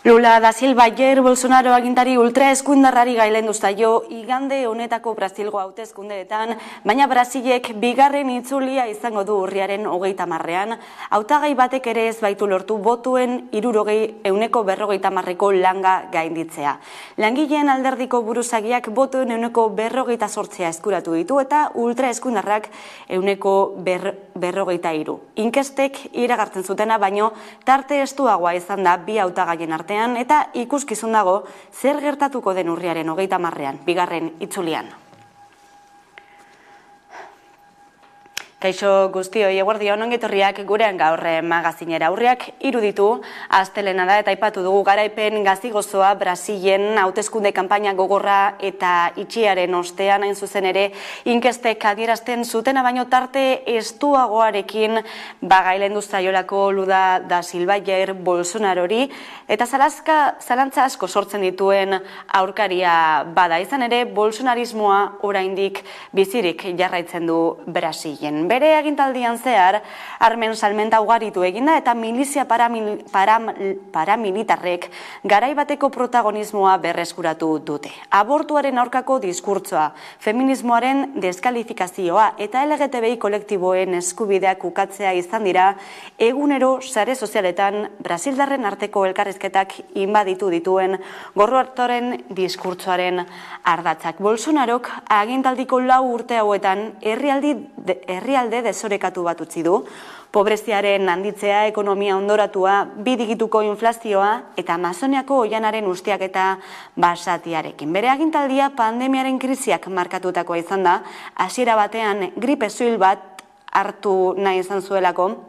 Lula da Silva Jair Bolsonaro agintari ultraeskuindarrari gailendu zaio igande honetako Brasilgo hauteskundeetan, baina Brasilek bigarren itzulia izango du urriaren 30ean. Hautagai batek ere ez baitu lortu botuen 40% langa gainditzea. Langileen alderdiko buruzagiak botuen 48% eskuratu ditu eta ultraeskuindarrak 43%. Inkestek iragartzen zutena baino tarte estuagoa izan da bi hautagaien artean eta ikuskizun dago zer gertatuko den urriaren 30ean, bigarren itzulian. Kaixo guztioi, eguerdion ongetorriak gurean gaur magazinera. Urriak iruditu, astelena da eta aipatu dugu garaipen gazigozoa Brasilen hauteskunde kanpaina gogorra eta itxiaren ostean hain zuzen ere inkestek adierazten zutena baino tarte estuagoarekin gailendu zaiolako Lula da Silva Jair Bolsonarori eta zalantza asko sortzen dituen aurkaria bada. Izan ere, bolsonarismoa oraindik bizirik jarraitzen du Brasilen. Bere agintaldian zehar, armen salmenta ugaritu eginda eta milizia paramilitarrek garaibateko protagonismoa berreskuratu dute. Abortuaren aurkako diskurtsoa, feminismoaren deskalifikazioa eta LGTBI kolektiboen eskubideak ukatzea izan dira, egunero sare sozialetan brasildarren arteko elkarrizketak inbaditu dituen gorroartoren diskurtsoaren ardatzak. Bolsonarok agintaldiko 4 urte hauetan herrialde desorekatu bat utzi du, pobreziaren handitzea, ekonomia ondoratua, bidigituko inflazioa eta Amazoniako oianaren ustiak eta basatiarekin. Bere agintaldia pandemiaren krisiak markatutakoa izan da, hasiera batean gripe soil bat hartu nahi izan zuelako,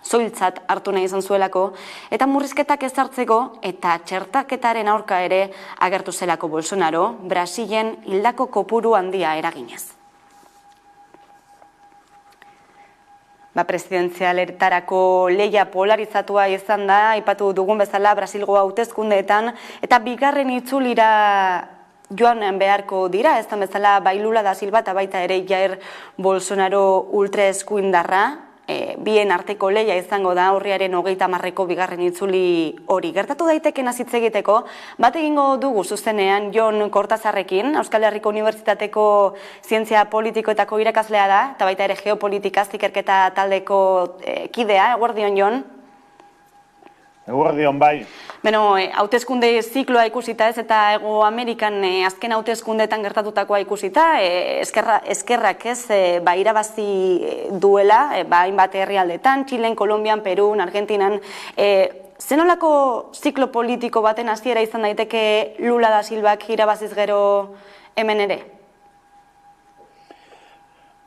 zoiltzat hartu nahi izan zuelako, eta murrizketak ezartzeko eta txertaketaren aurka ere agertu zelako Bolsonaro, Brasilen hildako kopuru handia eraginez. Presidenzialetarako lehia polarizatua izan da, aipatu dugun bezala Brasilgo hauteskundeetan, eta bigarren itzulira joan beharko dira, ez da bezala bai Lula da Silva eta baita ere Jair Bolsonaro ultraeskuindarra, bien arteko lehia izango da urriaren 30eko bigarren itzuli hori. Gertatu daiteken hitz egiteko, bat egingo dugu zuzenean Jon Kortazarrekin, Euskal Herriko Unibertsitateko Zientzia Politikoetako irakaslea da, eta baita ere geopolitikaz ikerketa taldeko kidea, eguerdion Jon? Eguerdion bai. Hauteskunde zikloa ikusita ez eta Hego Amerikan azken hauteskundeetan gertatutakoa ikusita, eskerrak ez irabazi duela, hainbat herrialdetan, Txilen, Kolonbian, Perun, Argentinan, zenolako ziklo politiko baten hasiera izan daiteke Lula da Silvak irabaziz gero hemen ere?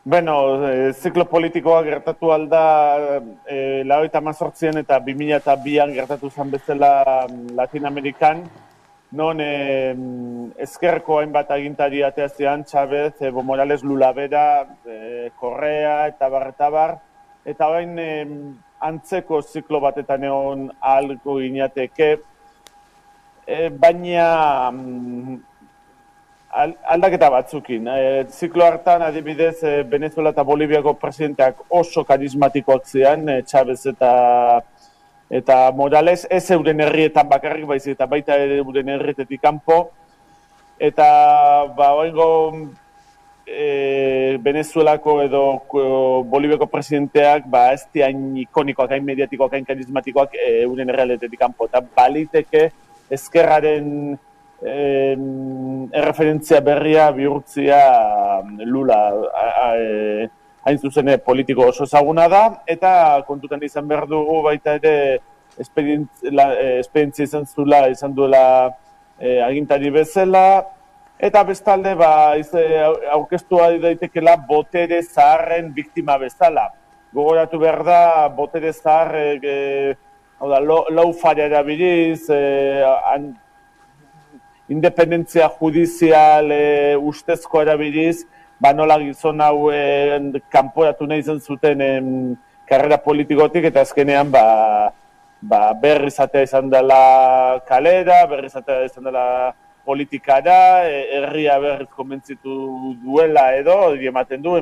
Ziklo politikoa gertatu alda 1998 eta 2002an gertatu zen bezala Latin Amerikan, non ezkerreko hainbat agintari ateazean, Chávez, Evo Morales, Lula bera, Correa eta bar, eta bain antzeko ziklo batetan egon ahalko ginateke, baina aldaketa batzukin. Ziklo hartan, adibidez, Venezuela eta Boliviako presidenteak oso karismatikoak zian, Chávez eta Morales, ez euren herrietan bakarrik baizik eta baita ere euren herrietetik kanpo. Eta oingo Venezuelako edo Boliviako presidenteak ez hain ikonikoak, hain mediatikoak, hain karismatikoak euren herrietetik kanpo. Eta baliteke ezkerraren erreferentzia berria bihurtzia Lula hain zuzene politiko oso ezaguna da, eta kontutan izan behar dugu baita ere esperientzia izan duela agintari bezala, eta bestalde aurkeztua daitekela botere zaharren biktima bezala. Gogoratu behar da, botere zaharrek laufarea erabiliz, independentzia judizial ustezko erabiliz, nola gizon hauen kanporatu nahi izan zuten karrera politikotik, eta azkenean berrizatea izan dela kalera, berrizatea izan dela politikara, herria berriz konbentzitu duela edo, ematen du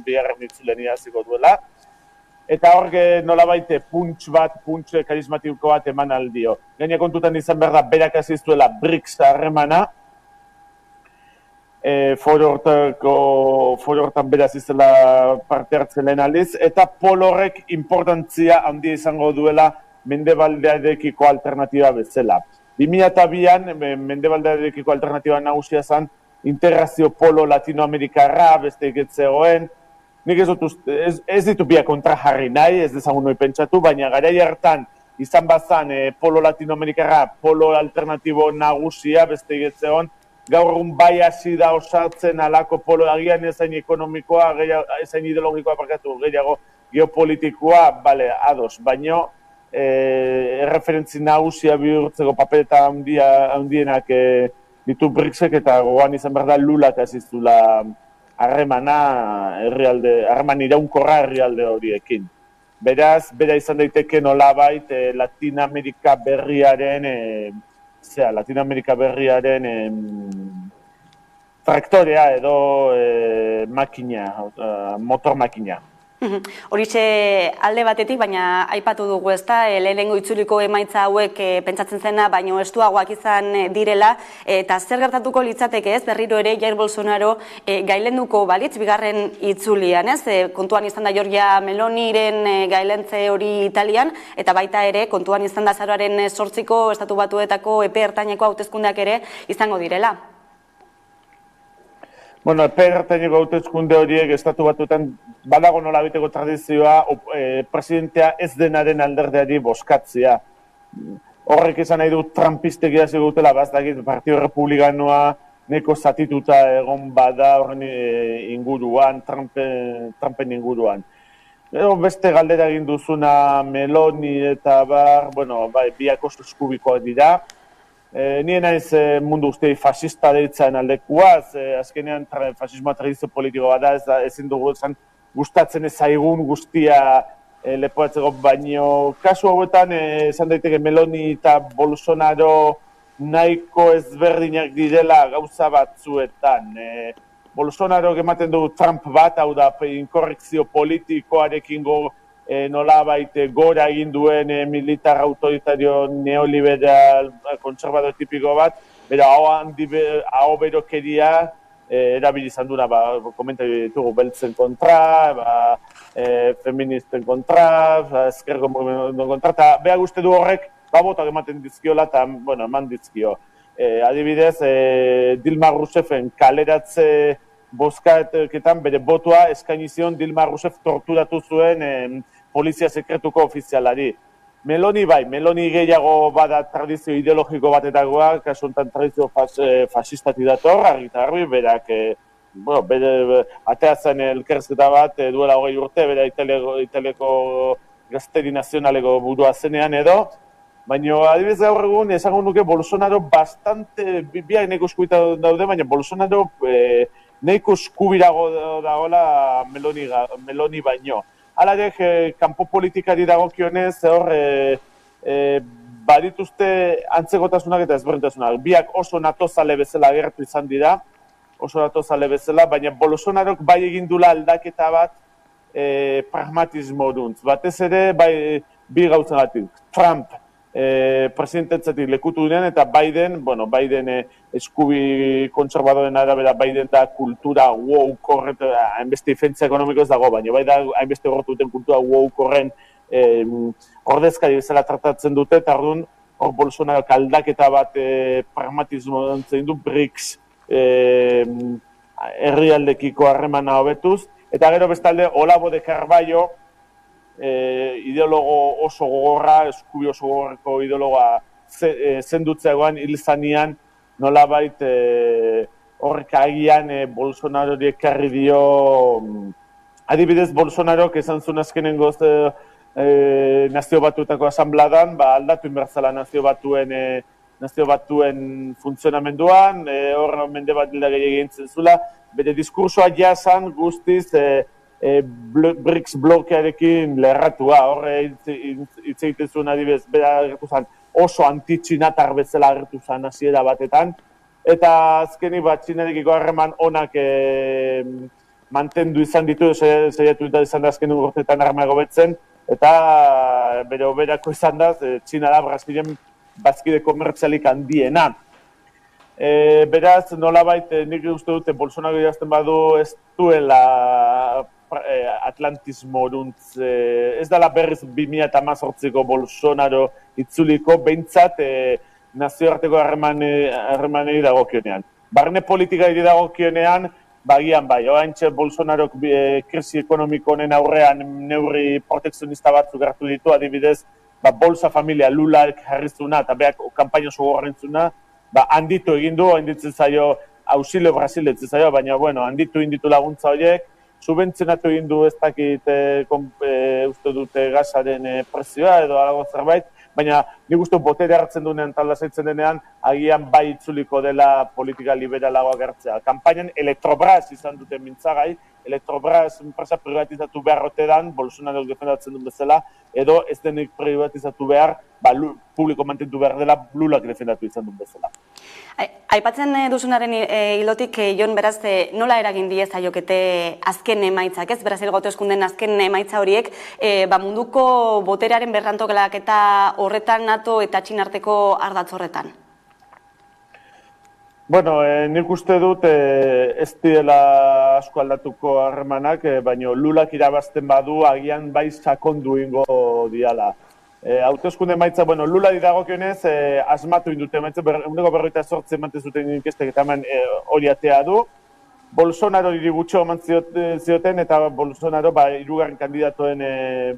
bigarren itzulen iraziko duela. eta hor nolabait punts karismatiko bat eman aldio. Gaina kontutan izan behar da, berak azizuela BRICS harremana, foro hortan beraz izela parte hartzen lehen aldiz, eta polo horrek importantzia handia izango duela mendebaldearekiko alternatiba bezala. 2002an mendebaldearekiko alternatiba nagusia zen integrazio polo latinoamerikarra beste iketzegoen. Nik ez ditu biak kontra jarri nahi, ez dezagun noi pentsatu, baina garai hartan izan bazan polo latinoamerikarra, polo alternatibo nagusia beste iketzegoen, gaur egun bai hasi da osatzen alako polo agian ezain ekonomikoa, ezain ideologikoa parkatu, gehiago geopolitikoa, bale, ados, baino erreferentzi nagusia bihurtzeko papeleta handienak ditu BRICSek eta gogoan izan behar da Lulak aziztula harremana harreman iraunkorra herrialde horiekin. Beraz, bera izan daiteke nolabait Latinoamerika berriaren traktorea edo motor makina. Horixe alde batetik, baina aipatu dugu ezta, lehenengo itzuliko emaitza hauek pentsatzen zena, baino estuagoak izan direla, eta zer gertatuko litzateke ez, berriro ere Jair Bolsonaro gailenduko balitz, bigarren itzulian, ez? Kontuan izan da Giorgia Meloniren gailentze hori Italian, eta baita ere, kontuan izan da azaroaren 8ko Estatu Batuetako epe ertaineko hauteskundeak ere izango direla. Bueno, epe ertaineko hauteskunde horiek Estatu Batuetan badago nolabiteko tradizioa presidentea ez denaren alderdeari bozkatzea. Horrek esan nahi du Trumpistek idazio dutela, bazdakit Partido Republikanoa neko zatituta egon bada horren inguruan, Trumpen inguruan. Beste galdera egin duzuna Meloni eta biak oso eskubikoak dira. Nien naiz mundu guztiei fascista deitzen aldekuaz, azkenean fascismoa tradizio politiko bada, ezin dugu gustatzen ez zaigun guztia lepoatzeko, baino kasu hauetan esan daiteke Meloni eta Bolsonaro nahiko ezberdinak direla gauza batzuetan. Bolsonaro ematen du Trump bat, hau da inkorrekzio politikoarekin nolabait gora egin duen militar autoritario neoliberal kontserbador tipiko bat, bera hau berokeria erabili izan duna, komentari ditugu beltzen kontra, feministen kontra, ezkergo kontra, eta beha guzti du horrek botak ematen dizkiola eta eman dizkio. Adibidez, Dilma Rousseffen kaleratze bozkaetan bere botua eskaini zion Dilma Rousseff torturatu zuen polizia sekretuko ofizialari. Meloni gehiago bada tradizio ideologiko batetakoa, kasu honetan tradizio fasistati dator, argitarri, berak atea zen elkarrizketa bat duela 20 urte, bera Italiako gazteri nazionaleko burua zenean edo, baina adibidez gaur egun esango nuke Bolsonaro bastante, biak neko eskuita daude, baina Bolsonaro nahiko eskubirago dagoela Meloni baino. Hala ere, kanpo politikari dagokionez, badituzte antzekotasunak eta ezberdintasunak. Biak oso natozale bezala agertu izan dira, baina Bolsonarok bai egin dula aldaketa bat pragmatismo duntz. Batez ere, bi gauzagatik. Trump presidentetzatik lekutu dunean, eta Biden eskubi kontserbadoren arabera Biden da kultura woke horret, hainbeste defentsa ekonomiko ez dago, baina bai da hainbeste horretu duten kultura woke horren ordezkari bezala tratatzen dute, eta orduan hor Bolsonaro aldaketa bat pragmatismo dantzen du BRICS herrialdekiko harremana hobetuz, eta gero bestalde Olavo de Carvalho, ideologo oso gogorra, eskubi oso gogorreko ideologoa zendutzeagoan hil zanean nolabait horrek agian Bolsonarori ekarri dio, adibidez Bolsonarok esan zuen azkenengoz Nazio Batuetako asanbladan, aldatu inbertzala Nazio Batuen funtzionamenduan, hor mende bat egin zula, bere diskursoa jasan guztiz BRICS blokearekin lerratua, horre hitz egiten zuen adibidez, bera agertu zen oso antitxinatar bezala agertu zen hasiera batetan, eta azkenik Txinarekiko harreman onak mantendu izan ditu, saiatu izan da azken urteetan armago betzen, eta bere oberako izan da, Txina da Brasilen bazkide komertzialik handiena. Beraz, nolabait, nik uste dute Bolsonaro idazten badu ez duela atlantismo oruntz, ez dela berriz 2018ko Bolsonaro itzuliko, behintzat nazioarteko harremanei dagokionean. Barne politikari dagokionean, bagian bai, oaintxe Bolsonarok krisi ekonomiko honen aurrean neurri protekzionista batzuk hartu ditu, adibidez, Bolsa Familia Lulak jarrizuna eta beak kanpaina oso gorrantzuna, handitu egin du, handitzen zaio, auxilio Brasil etzen zaio, baina, handitu inditu laguntza horiek, subentzionatu egin du ez dakit uste dute gazaren prezioa edo alago zerbait, baina nik uste botere hartzen duenean talda zaitzen denean, agian bai itzuliko dela politika liberalagoa gertzea. Kampainan Electrobras izan dute mintzagai, Electrobras enpresa privatizatu behar otedan, Bolsonaro defendatzen duen bezala, edo ez denik privatizatu behar, publiko mantentu behar dela, Lulak defendatu izan duen bezala. Aipatzen duzunaren hilotik, Jon, beraz, nola eragin diez aiokete azken emaitzak, ez? Brasil hauteskunden azken emaitza horiek, munduko boterearen berrantokelak eta horretan NATO eta Txina arteko ardatz horretan? Nik uste dut ez direla asko aldatuko harremanak, baina Lulak irabazten badu agian bai sakondu ingo diala. Hauteskunde emaitza, Lula dagokionez asmatu indute emaitza, 148 ematen zuten inkestek eta hemen hori atea du. Bolsonaro gutxo eman zioten eta Bolsonaro hirugarren kandidatoen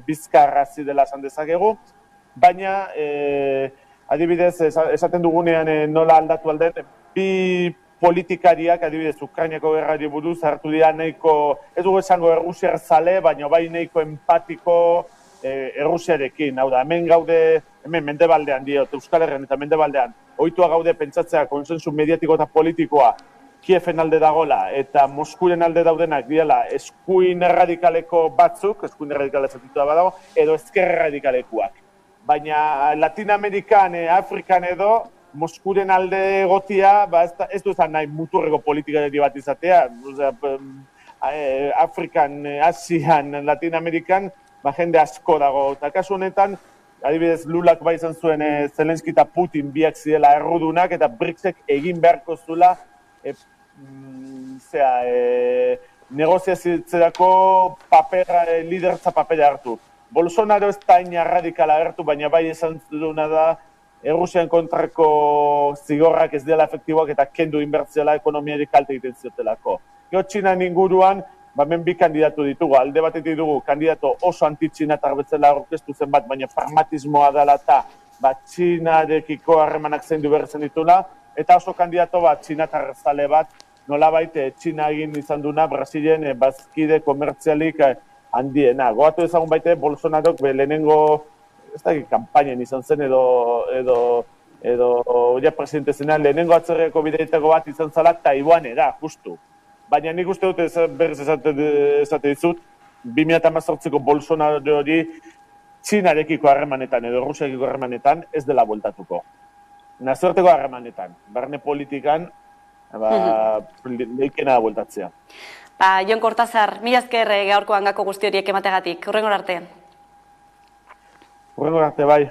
bizkarrazi dela esan dezakegu. Baina, adibidez, esaten dugunean nola aldatu alden, bi politikariak, adibidez, Ukrainiako gerrari buruz hartu dira nahiko, ez dugu esango errusiar zale, baina bai nahiko empatiko Errusiarekin, hau da, hemen gaude, hemen mendebaldean diot, Euskal Herrian eta mendebaldean, ohitua gaude pentsatzea konsensu mediatiko eta politikoa Kieven alde dagola eta Moskuren alde daudenak diela eskuin erradikaleko batzuk, eskuin erradikala zatitu da badago, edo ezker erradikalekuak. Baina Latinoamerikan, Afrikan edo, Moskuren alde egotia, ez du ezan nahi muturreko politikari bat izatea, Afrikan, Asian, Latinoamerikan, jende asko dago, eta kasu honetan, adibidez Lulak bai izan zuen Zelenski eta Putin biak zidela errudunak, eta BRICSek egin beharko zula negoziazitzerako lidertza papera hartu. Bolsonaro ez da ina radikala hartu, baina bai esan duna da Errusian kontrako zigorrak ez dela efektiboak eta kendu inbertziala ekonomiarik kalte egiten ziotelako. Gero Txinan inguruan, hemen bi kandidatu ditugu, alde batetik dugu kandidato oso anti-txinatar betzela aurkeztu zen bat, baina pragmatismoa dela eta Txinarekiko harremanak zeindu berrezen ditula, eta oso kandidato bat txinatar zale bat, nolabait Txina egin izan duna Brasilen bazkide komertzialik handiena. Goatu ezagun baite Bolsonarok lehenengo, ez da kanpainen izan zen edo presidente zenean, lehenengo atzerreko bideetako bat izan zala Taiwanera, justu. Baina nik uste dut berriz esate dizut, 2018ko Bolsonaro hori Txinarekiko harremanetan edo Errusiakiko harremanetan ez dela bueltatuko. Nazioarteko harremanetan, barne politikan, leikena bueltatzea. Jon Kortazar, mila esker gaurko hangako guzti horiek emategatik. Hurrengor arte. Hurrengor arte, bai.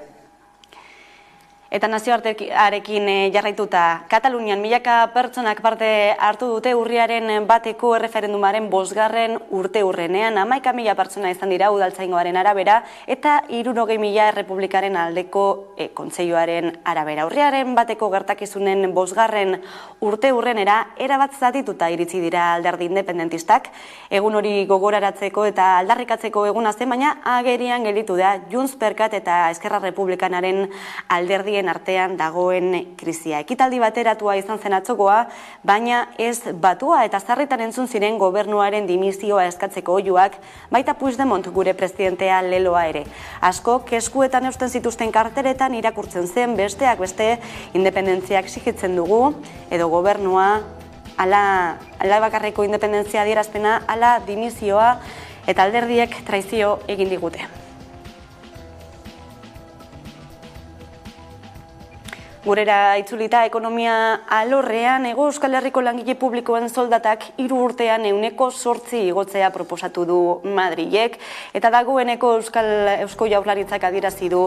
Eta nazioartearekin jarraituta, Katalunian milaka pertsonak parte hartu dute urriaren bateko erreferendumaren 5. urteurrenean, 11.000 pertsona izan dira udaltzaingoaren arabera eta 60.000 errepublikaren aldeko kontseiluaren arabera. Urriaren bateko gertakizunen 5. urteurrenera erabat zatituta iritsi dira alderdi independentistak, egun hori gogoraratzeko eta aldarrikatzeko eguna zen, baina agerian gelditu da Junts per Kat eta Eskerra Republikanaren alderdi artean dagoen krisia. Ekitaldi bateratua izan zen atzokoa, baina ez batua eta sarritan entzun ziren gobernuaren dimisioa eskatzeko oihuak, baita Puigdemont gure presidentea leloa ere. Asko eskuetan eusten zituzten karteretan irakurtzen zen besteak beste independentzia exigitzen dugu, edo gobernua, ala bakarreko independentzia adierazpena, ala dimisioa eta alderdiek traizio egin digute. Gurera itzulita ekonomia alorrean, Hego Euskal Herriko langile publikoen soldatak 3 urtean 8% igotzea proposatu du Madrilek, eta dagoeneko Eusko Jaurlaritzak adierazi du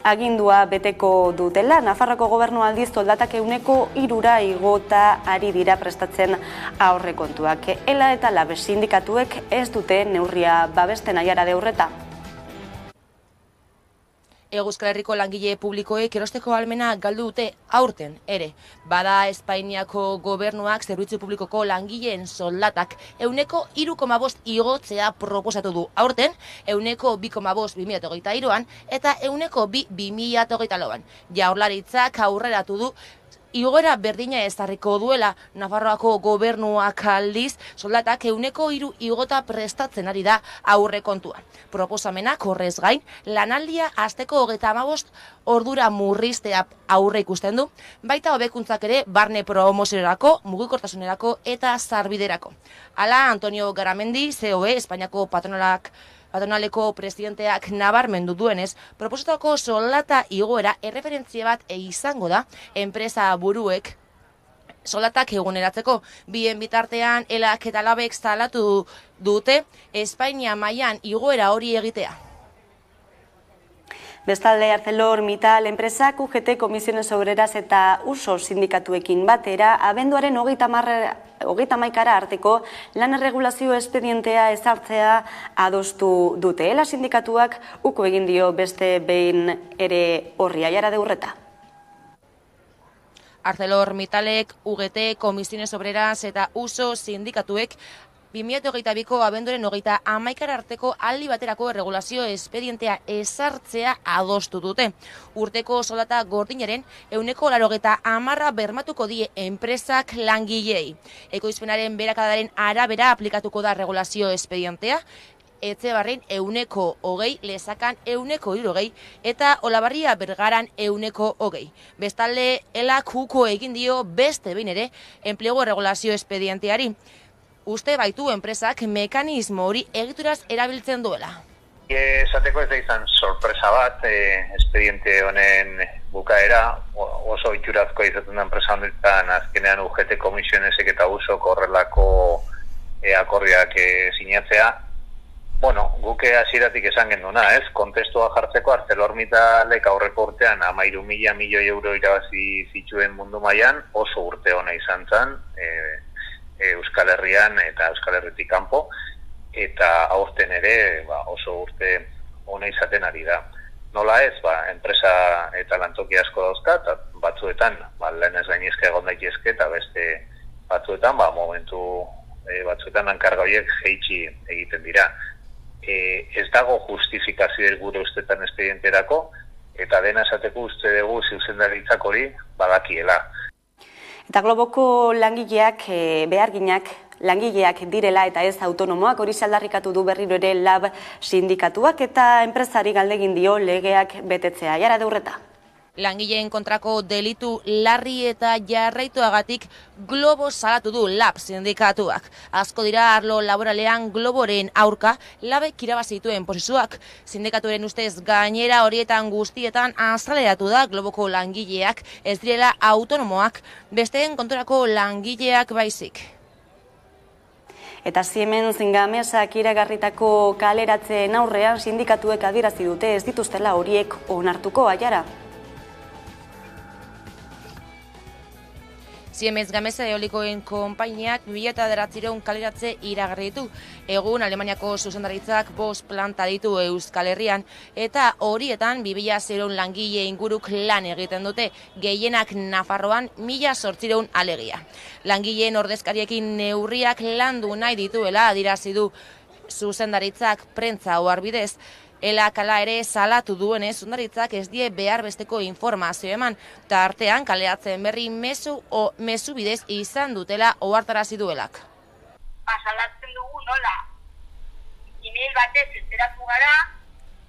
agindua beteko dutela. Nafarroako gobernu aldiz soldatak 3% igota ari dira prestatzen aurrekontuak. ELA eta LAB sindikatuek ez dute neurria babesten aiara de Urreta. Hego Euskal Herriko langile publikoek erosteko ahalmena galdu dute aurten ere. Bada Espainiako gobernuak zerbitzu publikoko langileen soldatak 3,5% igotzea proposatu du aurten, 2,5% 2023an eta 2,2% 2024an. Jaurlaritzak aurreratu du igoera berdina ezarriko duela. Nafarroako gobernuak aldiz soldatak 3% igota prestatzen ari da aurrekontuan. Proposamenak horrez gain, lanaldia asteko 35 ordura murriztea aurre ikusten du, baita hobekuntzak ere barne promoziorako, mugikortasunerako eta sarbiderako. Hala, Antonio Garamendi, COE, Espainiako patronaleko presidenteak nabarmendu duenez, proposatutako soldata igoera erreferentzia bat izango da enpresa buruek soldatak eguneratzeko. Bien bitartean, ELAk eta LABek salatu dute Espainia mailan igoera hori egitea. Bestalde, ArcelorMittal enpresak UGT, Comisiones Obreras eta USO sindikatuekin batera, abenduaren 31 arteko lan erregulazio espedientea ezartzea adostu dute. ELA sindikatuak uko egin dio beste behin ere horri. Aiara de Urreta. ArcelorMittalek, UGT, Comisiones Obreras eta USO sindikatuek 2022ko abenduaren 31 arteko aldi baterako erregulazio espedientea ezartzea adostu dute. Urteko soldata gordinaren 80% bermatuko die enpresak langilei. Ekoizpenaren beherakadaren arabera aplikatuko da erregulazio espedientea, Etxebarrin 20%, Lesakan 20% eta Olabarria Bergaran 20%. Bestalde, ELAk uko egin dio beste behin ere enplegu erregulazio espedienteari. Uste baitu enpresak mekanismo hori egituraz erabiltzen duela. Esateko ez da izan sorpresa bat, espediente honen bukaera, oso itxurazkoa izaten da enpresa honetan azkenean UGT, Komisionesek eta USOk horrelako akordioak sinatzea. Bueno, guke hasieratik esan genduna, kontestua jartzeko ArcelorMittalek aurreko urtean 13.000 milioi euro irabazi zituen mundu mailan, oso urte ona izan zen, Euskal Herrian eta Euskal Herritik kanpo, eta aurten ere oso urte ona izaten ari da. Nola ez, enpresa eta lantoki asko dauzka, eta batzuetan, lehen ez gainezke egon daitezke, eta beste batzuetan, momentu batzuetan hankarga horiek jeitsi egiten dira. Ez dago justifikazio gure ustetan espedienterako, eta dena esateko uste dugu zuzendaritzak hori badakiela. Eta Globoko langileak beharginak langileak direla eta ez autonomoak, hori aldarrikatu du berriro ere LAB sindikatuak, eta enpresari galdegin dio legeak betetzea. Aiara de Urreta. Langileen kontrako delitu larri eta jarraituagatik Globo salatu du LAB sindikatuak. Asko dira arlo laboralean Globoren aurka LABek irabazi dituen prozesuak. Sindikatuaren ustez gainera horietan guztietan azaleratu da Globoko langileak ez direla autonomoak, besteen kontrako langileak baizik. Eta Siemens Gamesak iragarritako kaleratzeen aurrean sindikatuek adierazi dute ez dituztela horiek onartuko. Aiara. Siemens Gamesa eolikoen konpainiak 2009 kaleratze iragarri ditu. Egun Alemaniako zuzendaritzak 5 planta ditu Euskal Herrian, eta horietan 2000 langile inguruk lan egiten dute, gehienak Nafarroan 1800 alegia. Langileen ordezkariekin neurriak landu nahi dituela adierazi du zuzendaritzak prentza oharbidez. ELAk hala ere salatu duenez, zuzendaritzak ez die behar besteko informazio eman, eta artean kaleratzen berri mezu bidez izan dutela ohartarazi duelak. Salatzen dugu nola, email batez enteratu gara,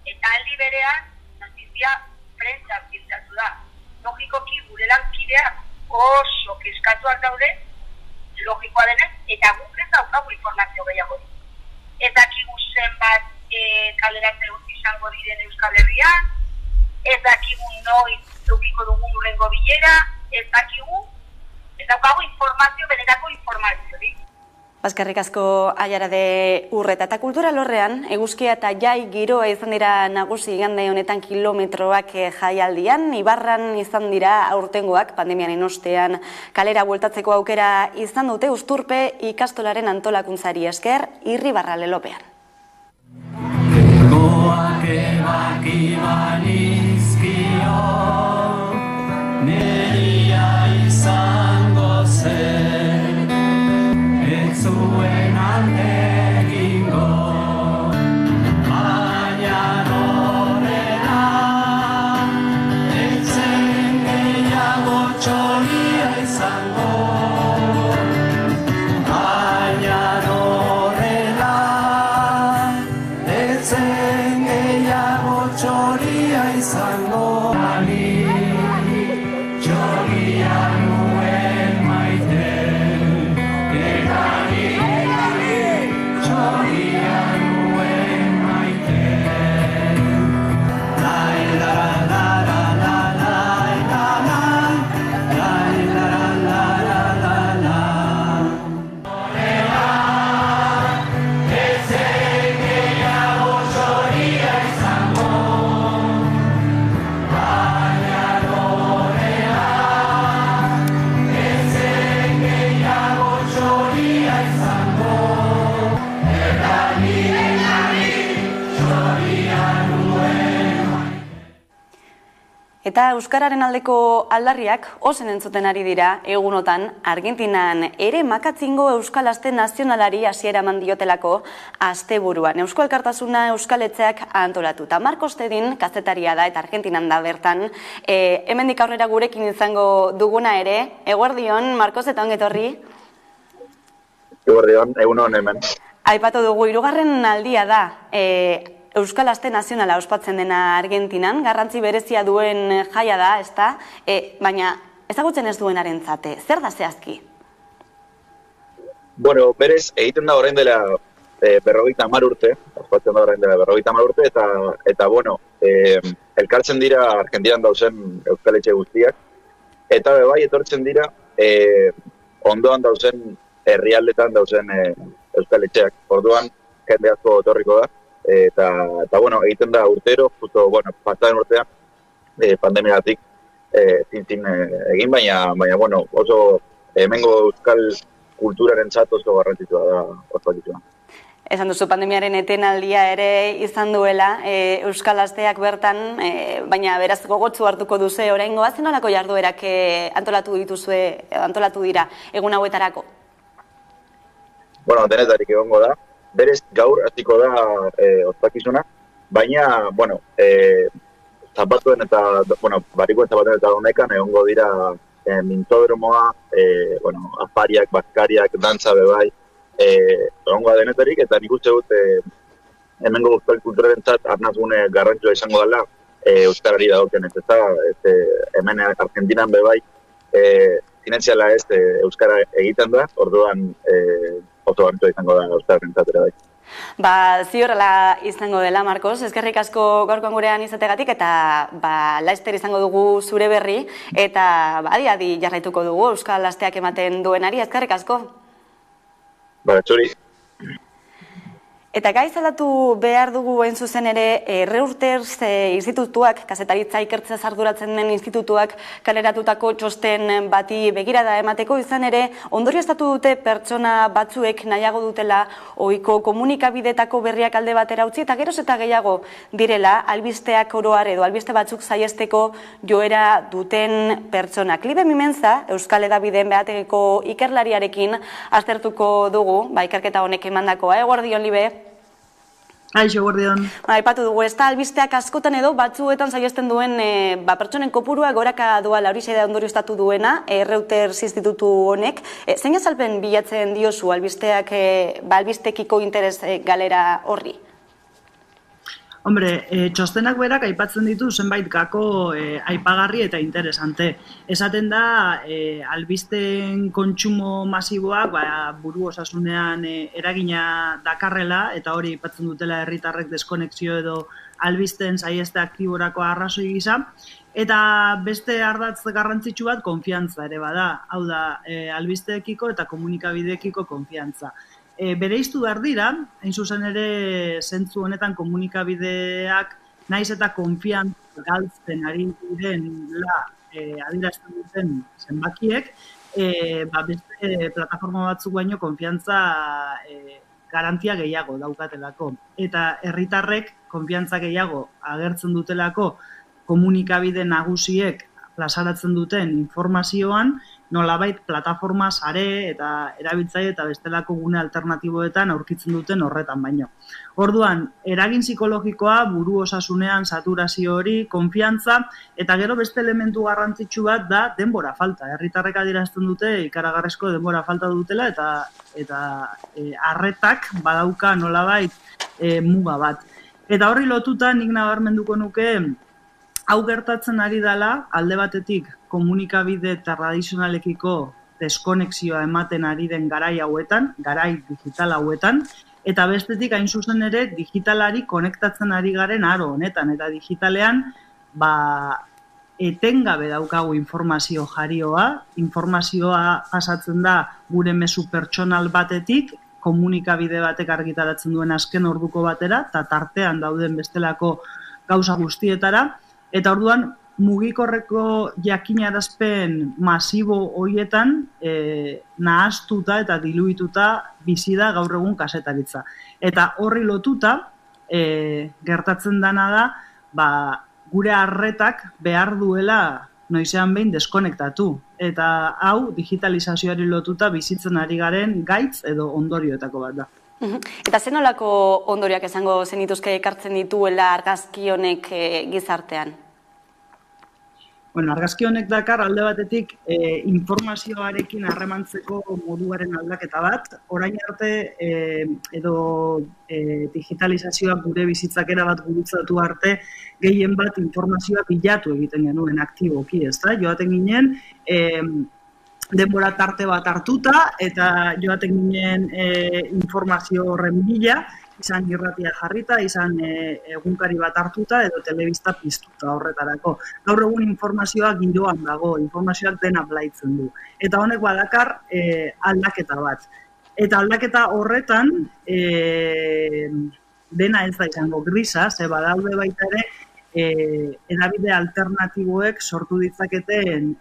eta aldi berean notizia prentza filtratu da. Logikoki gure lankideak oso kezkatuak daude, logikoa denez, eta guk ez daukagu informazio gehiago. Ez dakigu zenbat kaleratzen izango diren Euskal Herrian, ez dakigu noiz edukiko dugun hurrengo bilera, ez dakigu, ez daukagu informazio, benerako informaziorik. Eskerrik asko Aiara de Urreta. Eta kultura lorrean, eguzkia eta jai giroa izan dira nagusi igande honetan kilometroak jaialdian. Ibarran izan dira aurtengoak, pandemiaren ostean kalera bueltatzeko aukera izan dute Uzturpe ikastolaren antolakuntzari esker, Irribarra lelopean. Zuen alde egingo, baina norena, etzen gehiago txoria izango, baina norena, etzen gehiago txoria izango, txoria nuen maite. Eta Euskararen aldeko aldarriak ozen entzuten ari dira egunotan Argentinan ere makatzingo Euskal Aste Nazionalari hasiera eman diotelako asteburuan. Eusko Elkartasuna Euskaletxeak antolatuta. Marcos Tedin kazetaria da eta Argentinan da bertan. Hemendik aurrera gurekin izango duguna ere. Eguerdion, Marcos, eta ongetorri. Eguerdion, egunon hemen. Aipatu dugu, 3. aldia da. Euskal Aste Nazionala ospatzen dena Argentinan, garrantzi berezia duen jaia da, ezta? Baina ezagutzen ez duenarentzate, zer da zehazki? Bueno, berez, egiten da orain dela 50 urte, ospatzen da orain dela 50 urte, eta bueno, elkartzen dira Argentinan dauzen euskaletxe guztiak, eta bai etortzen dira ondoan dauzen herrialdetan dauzen euskaletxeak, orduan jende asko etorriko da. Eta bueno, egiten da urtero, justo, bueno, pasaden urtean, pandemiatik zintzin egin, baina, bueno, oso hemengo euskal kulturaren oso garrantzitsua da ospakizua. Esan duzu, pandemiaren etenaldia ere izan duela, Euskal Asteak bertan, baina beraz gogotsu hartuko duze oraingoa, zen nolako jarduerak antolatu dira egun hauetarako? Bueno, denetarik egongo da. Berez, gaur hasiko da ospakizuna, baina, bueno, zapatuen eta, bueno, barikoen zapatuen eta honekan egongo dira mintodromoa, bueno, afariak, bazkariak, dantza bebai, egongo da denetarik, eta nik uste dut hemengo euskal kulturarentzat arnazgune garrantzua izango dela euskarari dagoken ez eta hemen Argentinan bebai zinentziala ez euskara egiten da, orduan oso garrantzua izango da euskararentzat ere bai. Ziurrela izango dela, Marcos, eskerrik asko gaurkoan gurean izategatik, eta laster izango dugu zure berri, eta adi jarraituko dugu Euskal Asteak ematen duenari, eskerrik asko. Txuri. Eta gai zalatu behar dugu hain zuzen ere, Reuters institutuak, kazetaritza ikertzea arduratzen den institutuak kaleratutako txosten bati begirada emateko izan ere, ondorioztatu dute pertsona batzuek nahiago dutela ohiko komunikabidetako berriak alde batera utzi, eta geroz eta gehiago direla albisteak oroar edo albiste batzuk saiesteko joera duten pertsonak. Libe Mimenza, Euskal Hedabideen behategiko ikerlariarekin aztertuko dugu, ikerketa honek emandakoa. Eguerdion, Libe? Kaixo, eguerdion. Aipatu dugu, ez da albisteak askotan edo batzuetan saiesten duen pertsonen kopurua goraka doala hori da ondorioztatu duena, Reuters institutu honek. Zein azalpen bilatzen diozu albistekiko interes galera horri? Hombre, txostenak berak aipatzen ditu zenbait gako aipagarri eta interesante. Esaten da, albisten kontsumo masiboak buru osasunean eragina dakarrela, eta hori aipatzen dutela herritarrek deskonexio edo albisteen saieste aktiborako arrazoi gisa, eta beste ardatz garrantzitsu bat konfiantza ere bada, hau da, albisteekiko eta komunikabideekiko konfiantza. Bereiztu behar dira, hain zuzen ere zentzu honetan komunikabideak naiz eta konfiantza galtzen ari direla adierazten duten zenbakiek, beste plataforma batzuk baino konfiantza garantia gehiago daukatelako. Eta herritarrek konfiantza gehiago agertzen dutelako komunikabide nagusiek plazaratzen duten informazioan, nolabait plataforma sare eta erabiltzaile eta bestelako gune alternatiboetan aurkitzen duten horretan baino. Orduan, eragin psikologikoa, buru osasunean saturazio hori, konfiantza, eta gero beste elementu garrantzitsu bat da denbora falta. Herritarrek adierazten dute ikaragarrezko denbora falta dutela eta arretak badauka nolabait muga bat. Eta horri lotuta nik nabarmenduko nuke hau gertatzen ari dela alde batetik komunikabide tradizionalekiko deskonexioa ematen ari den garai hauetan, garai digital hauetan, eta bestetik hain zuzen ere digitalari konektatzen ari garen aro honetan, eta digitalean etengabe daukagu informazio jarioa, informazioa pasatzen da gure mezu pertsonal batetik, komunikabide batek argitaratzen duen azken orduko batera, eta tartean dauden bestelako gauza guztietara, eta orduan mugikorreko jakinarazpen masibo horietan nahaztuta eta diluituta bizi da gaur egun kazetaritza. Eta horri lotuta gertatzen dena da gure arretak behar duela noizean behin deskonektatu. Eta hau digitalizazioari lotuta bizitzen ari garen gaitz edo ondorioetako bat da. Eta zen nolako ondorioak esango zenituzke ekartzen dituela argazki honek gizartean? Bueno, argazki honek dakar alde batetik informazioarekin harremantzeko moduaren aldaketa bat. Orain arte edo digitalizazioak gure bizitzak erabat gurutzatu arte gehien bat informazioa bilatu egiten genuen aktiboki, ezta? Joaten ginen denbora tarte bat hartuta eta joaten ginen informazio horren bila, izan irratia jarrita, izan egunkari bat hartuta edo telebista piztuta horretarako. Gaur egun informazioa giroan dago, informazioak dena blaitzen du. Eta honek badakar aldaketa bat. Eta aldaketa horretan dena ez da izango grisa, ze badaude baita ere edabide alternatiboek sortu ditzaketen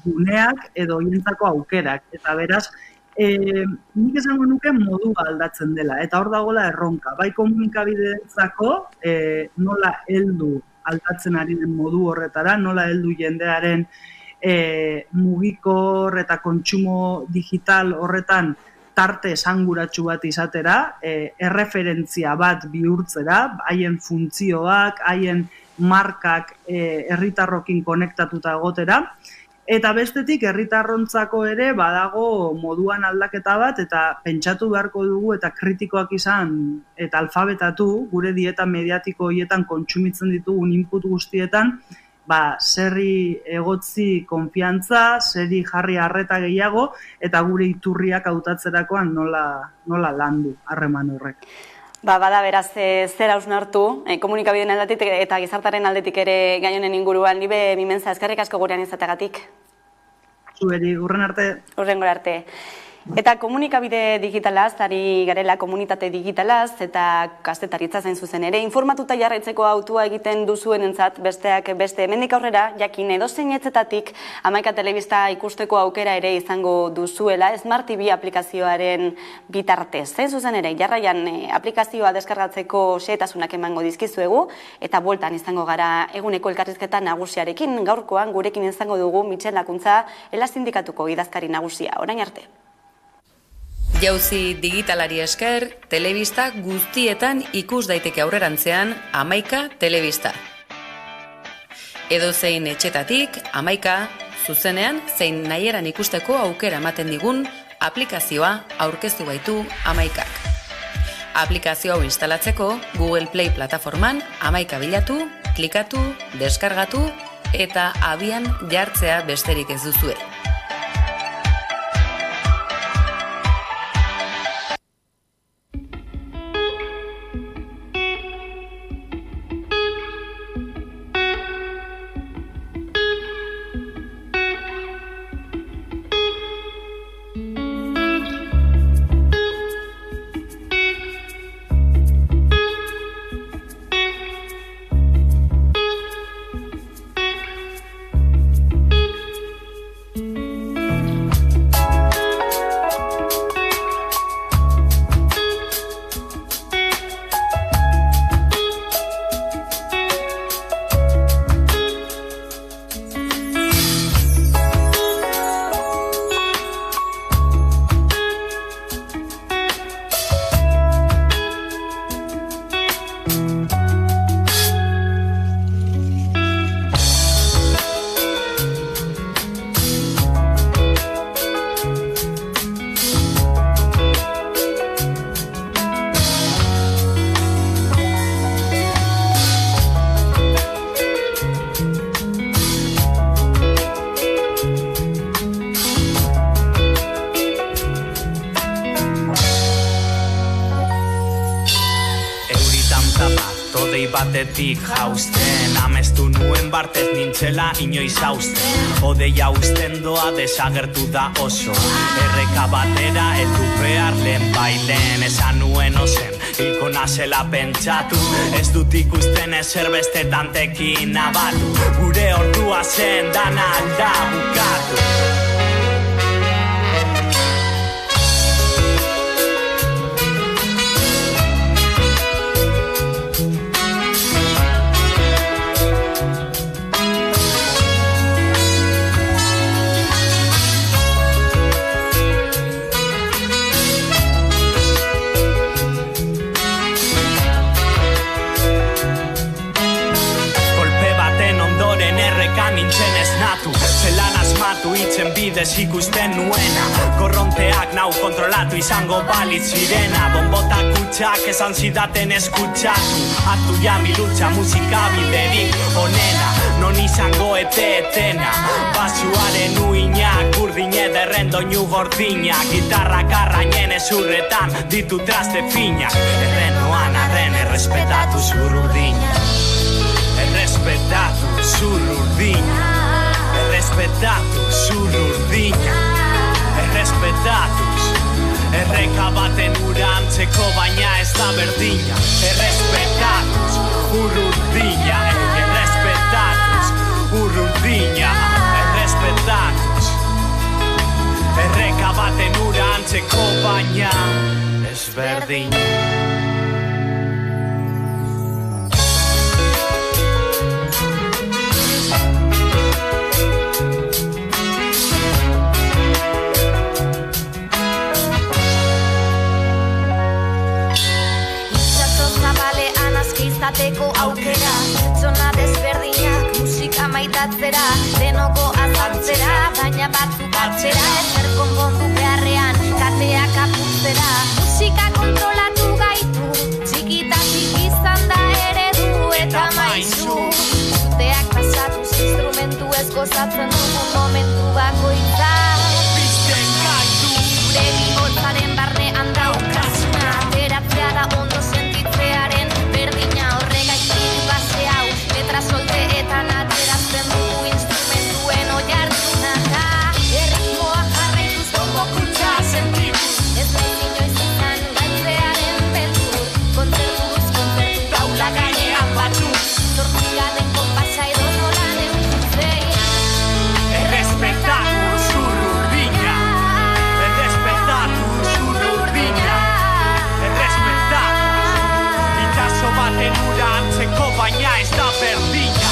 guneak edo hientzako aukerak. Eta beraz, nik esango nuke modua aldatzen dela, eta hor dagoela erronka. Bai komunikabideentzako nola heldu aldatzen ari den modu horretara, nola heldu jendearen mugikor eta kontsumo digital horretan tarte esanguratsu bat izatera, erreferentzia bat bihurtzera, haien funtzioak, haien markak herritarrokin konektatuta egotera, eta bestetik herritarrontzako ere badago moduan aldaketa bat eta pentsatu beharko dugu eta kritikoak izan eta alfabetatu gure dieta mediatiko horietan kontsumitzen ditugun input guztietan, zerri egotzi konfiantza, zerri jarri arreta gehiago eta gure iturriak hautatzerakoan nola landu harreman horrek. Bada beraz, zer hausnartu, komunikabideen aldetik eta gizartaren aldetik ere gai honen inguruan, libe mimenza eskerrik asko gurean izateagatik. Zueri, urren arte. Urrengora arte. Eta komunikabide digitalaz, ari garela komunitate digitalaz, eta kazetaritza zain zuzen ere, informatuta jarraitzeko autua egiten duzuenentzat besteak beste hemendik aurrera, jakin edozein etzetatik Hamaika Telebista ikusteko aukera ere izango duzuela, Smart TV aplikazioaren bitartez. Zain zuzen ere, jarraian aplikazioa deskargatzeko xehetasunak emango dizkizuegu, eta bueltan izango gara eguneko elkarrizketa nagusiarekin, gaurkoan gurekin izango dugu Mitxel Lakuntza, Ela Sindikatuko idazkari nagusia. Orain arte. Jauzi digitalari esker, telebista guztietan ikus daiteke aurrerantzean Hamaika Telebista. Edozein etxetatik, Hamaika, zuzenean zein nahieran ikusteko aukera ematen digun aplikazioa aurkeztu baitu Hamaikak. Aplikazio hau instalatzeko Google Play plataforman Hamaika bilatu, klikatu, deskargatu eta abian jartzea besterik ez duzue. batetik jausten, amestu nuen bartez nintzela inoiz hausten, odeia usten doa desagertu da oso, erreka batera heldu behar lehen bailen, esan nuen ozen, hilko nazela pentsatu, ez dut ikusten ezer beste tantekin abatu, gure ordua zen dana alda bukatu. Nintzen esnatu, zelan asmatu itzen bidez ikusten nuena, korronteak nau kontrolatu izango balitz sirena, bonbotak kutsak esan zidaten eskutsatu, hartu jami lutza musika biderik onena, non izango etena, basuaren uinak, urdine derren doinu gordinak, gitarrak arrainen ezurretan ditu traste finak, errenoan arren errespetatu zur urdina. Errespetatu zur urdina, errespetatu zur urdina, errespetatuz, erreka baten ura antzeko baina ez da berdina, errespetatuz ur urdina, errespetatuz ur urdina, errespetatuz, erreka baten ura antzeko baina ez berdina. Izateko aukera, zona desberdinak musika maitatzera, denoko azaltzera, baina batzuk atzera, ezer konpondu beharrean, kateak apurtzera, musika kontrolatu gaitu, txikitatik izan da eredu eta maizu, zuteak pasatuz instrumentu ez gozatzen dugu momentu bakoitza, Bizten gaitu, gure bihotaren barnean daukazuna, ateratzea da ondo sentitzearen berdina horregaitik base hau, letra solteetan aterazten dugu instrumentuen oihartzuna da, erritmoa jarraituz bongo kutsa sentituz, ez nahi inoiz izan gaitzearen beldur, kontzertuz kontzertu gaula gainean batu, zortika den konpasa edo nola neukitzeia. errespetatu zur urdina, errespetatu zur urdina, errespetatu, itxaso baten ura antzeko baina ez da berdina,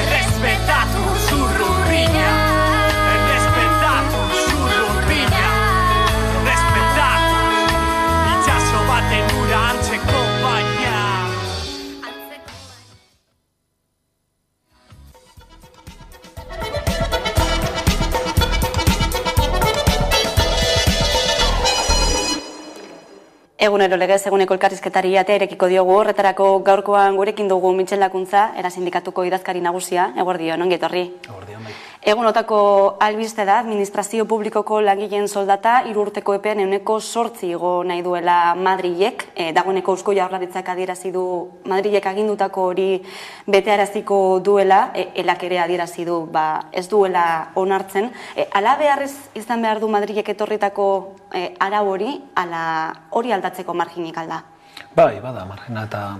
errespetatu zur urdina, errespetatu zur urdina, errespetatu, itxaso baten ura antzeko baina. Egunero legez, eguneko elkarrizketari ate erekiko diogu, horretarako gaurkoan gurekin dugu Mitxel Lakuntza, Erasindikatuko idazkari nagusia, eguerdion, ongi etorri. Eguerdion, bai. Egunotako albiste da, administrazio publikoko langileen soldata, 3 urteko epean 8% igo nahi duela Madrilek, dagoeneko Eusko Jaurlaritzak adierazi du Madrilek agindutako hori betearaziko duela, elak ere adierazi du ez duela onartzen. Ala beharrez izan behar du Madrilek etorritako arau hori, ala hori aldatzeko marginik alda? Bai, bada, margina eta